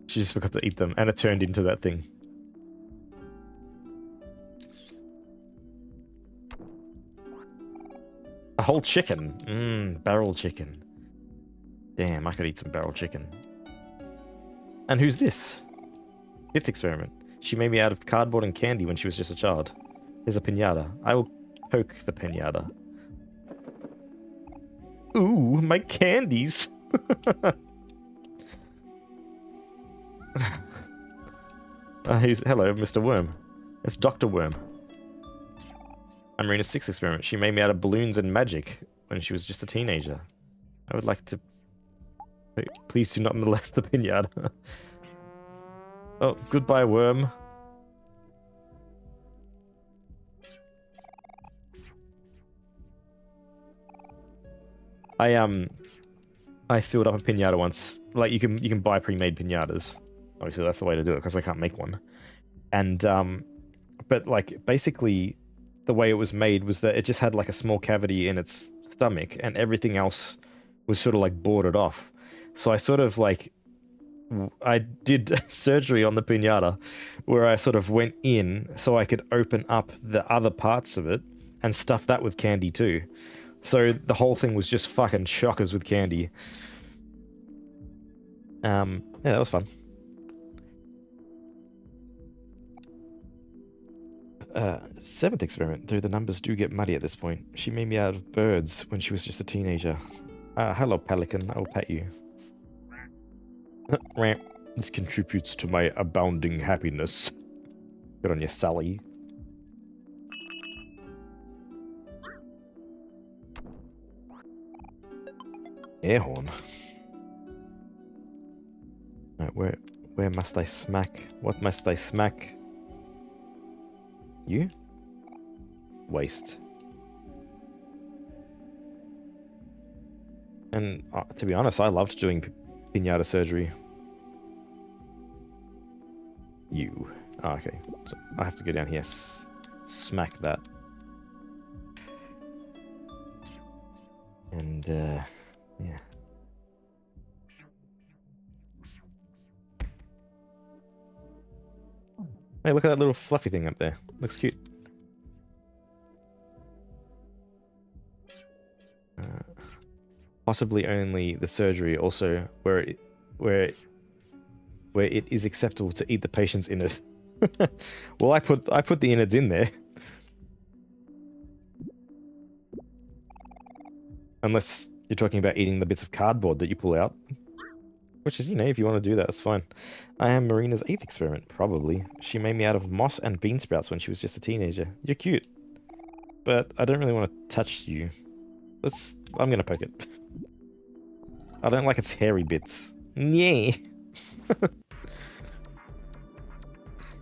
Speaker 1: She just forgot to eat them, and it turned into that thing. A whole chicken. Mmm, barrel chicken. Damn, I could eat some barrel chicken. And who's this? 5th experiment. She made me out of cardboard and candy when she was just a child. There's a piñata. I will poke the piñata. Ooh, my candies! Hello, Mr. Worm. It's Dr. Worm. I'm Marina's 6th experiment. She made me out of balloons and magic when she was just a teenager. I would like to... Please do not molest the piñata. Oh, goodbye, Worm. I filled up a piñata once. Like, you can buy pre-made piñatas. Obviously, that's the way to do it, because I can't make one. And, but, like, basically, the way it was made was that it just had, like, a small cavity in its stomach, and everything else was sort of, like, boarded off. So I sort of, like, I did surgery on the piñata, where I sort of went in so I could open up the other parts of it, and stuff that with candy, too. So the whole thing was just fucking shockers with candy. Yeah, that was fun. 7th experiment, though the numbers do get muddy at this point. She made me out of birds when she was just a teenager. Hello, pelican. I'll pet you. This contributes to my abounding happiness. Good on you, Sally. Air horn. Right, where must I smack? What must I smack? You? Waste. And to be honest, I loved doing piñata surgery. You. Oh, okay. So I have to go down here. Smack that. And, yeah. Hey, look at that little fluffy thing up there. Looks cute. Possibly only the surgery, also where it is acceptable to eat the patient's innards. Well, I put the innards in there. Unless you're talking about eating the bits of cardboard that you pull out. Which is, you know, if you want to do that, that's fine. I am Marina's 8th experiment, probably. She made me out of moss and bean sprouts when she was just a teenager. You're cute. But I don't really want to touch you. I'm gonna poke it. I don't like its hairy bits. Yeah.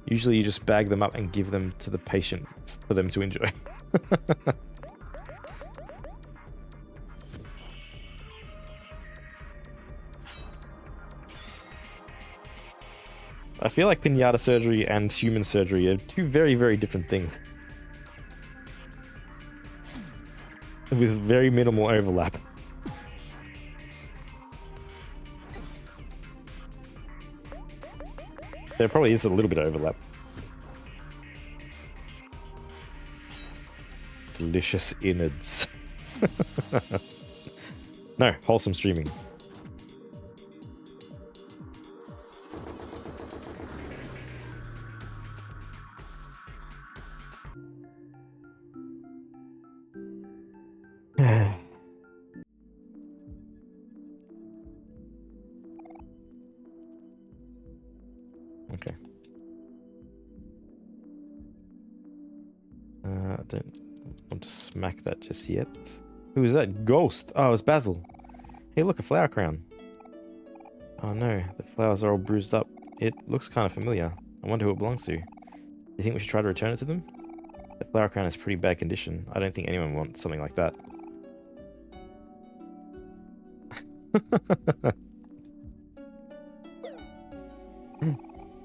Speaker 1: Usually you just bag them up and give them to the patient for them to enjoy. I feel like pinata surgery and human surgery are two very, very different things. With very minimal overlap. There probably is a little bit of overlap. Delicious innards. No, wholesome streaming. Okay. I don't want to smack that just yet. Who is that? Ghost! Oh, it's Basil. Hey, look, a flower crown. Oh no, the flowers are all bruised up. It looks kind of familiar. I wonder who it belongs to. Do you think we should try to return it to them? The flower crown is pretty bad condition. I don't think anyone wants something like that.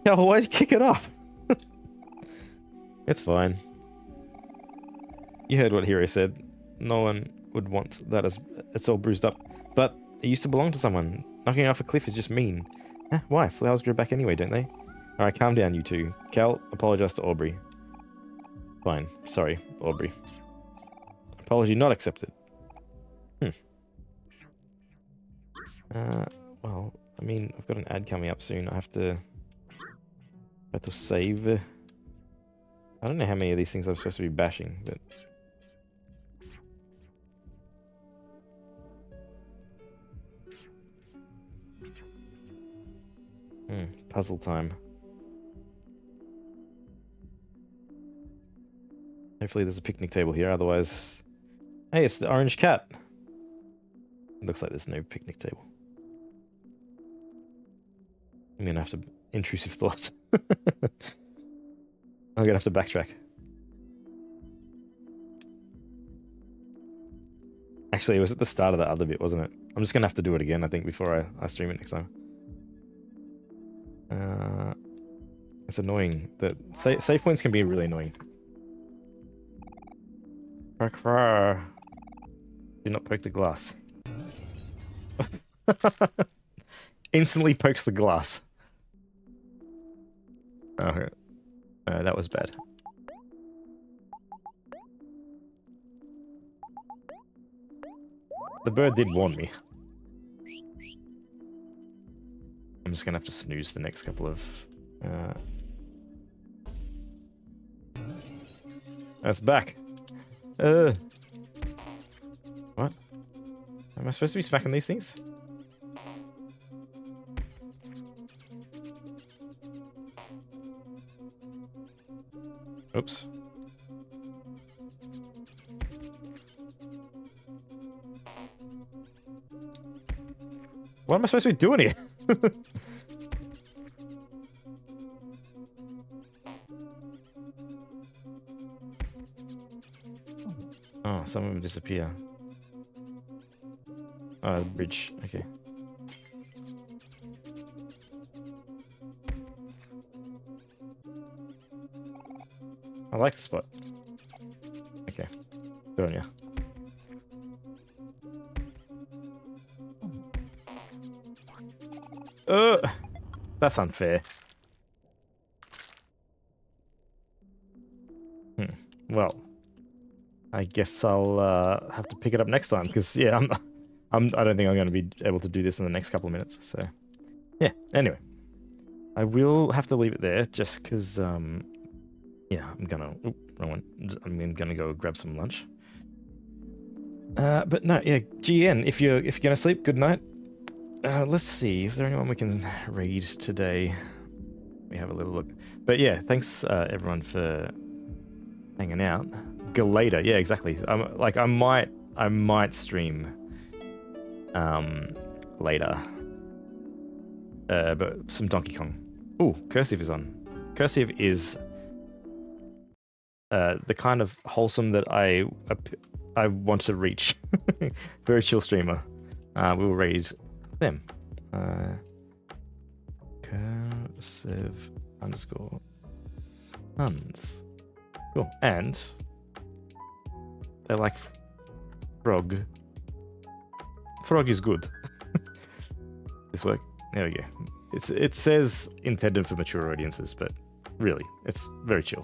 Speaker 1: Hell, why'd you kick it off? It's fine. You heard what Hero said. No one would want that as it's all bruised up. But it used to belong to someone. Knocking it off a cliff is just mean. Why? Flowers grow back anyway, don't they? Alright, calm down, you two. Cal, apologize to Aubrey. Fine. Sorry, Aubrey. Apology not accepted. Well, I mean, I've got an ad coming up soon. I have to save. I don't know how many of these things I'm supposed to be bashing, but... puzzle time. Hopefully there's a picnic table here, otherwise... Hey, it's the orange cat! It looks like there's no picnic table. I'm gonna have to... Intrusive thoughts. I'm gonna have to backtrack. Actually, it was at the start of that other bit, wasn't it? I'm just gonna have to do it again, I think, before I stream it next time. It's annoying that save points can be really annoying. Do not poke the glass. Instantly pokes the glass. Oh, that was bad. The bird did warn me. I'm just gonna have to snooze the next couple of... That's back. What? Am I supposed to be smacking these things? Oops. What am I supposed to be doing here? Oh, some of them disappear. Oh, the bridge. Okay. I like the spot. Okay. Good on ya. That's unfair. Well, I guess I'll have to pick it up next time because yeah, I don't think I'm going to be able to do this in the next couple of minutes. So yeah. Anyway, I will have to leave it there just because, yeah, I'm gonna. Oop, wrong one. I'm gonna go grab some lunch. But no, yeah, GN. If you're gonna sleep, good night. Let's see. Is there anyone we can read today? We have a little look. But yeah, thanks everyone for hanging out. Galata, yeah, exactly. I might stream later. But some Donkey Kong. Ooh, Cursive is on. Cursive is the kind of wholesome that I want to reach. Very chill streamer. We'll read them. Cursive _ Huns. Cool. And they like frog. Frog is good. This work. There we go. It says intended for mature audiences, but really, it's very chill.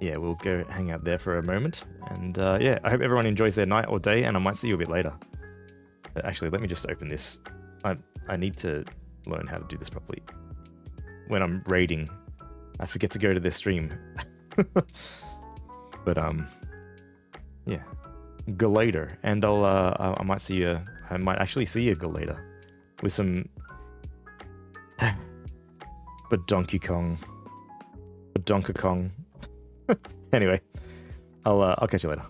Speaker 1: Yeah, we'll go hang out there for a moment, and yeah, I hope everyone enjoys their night or day, and I might see you a bit later. Actually, let me just open this. I need to learn how to do this properly. When I'm raiding, I forget to go to their stream. But yeah, Galater, and I might see you. I might actually see you Galater with some. But Donkey Kong. But Donkey Kong. Anyway, I'll catch you later.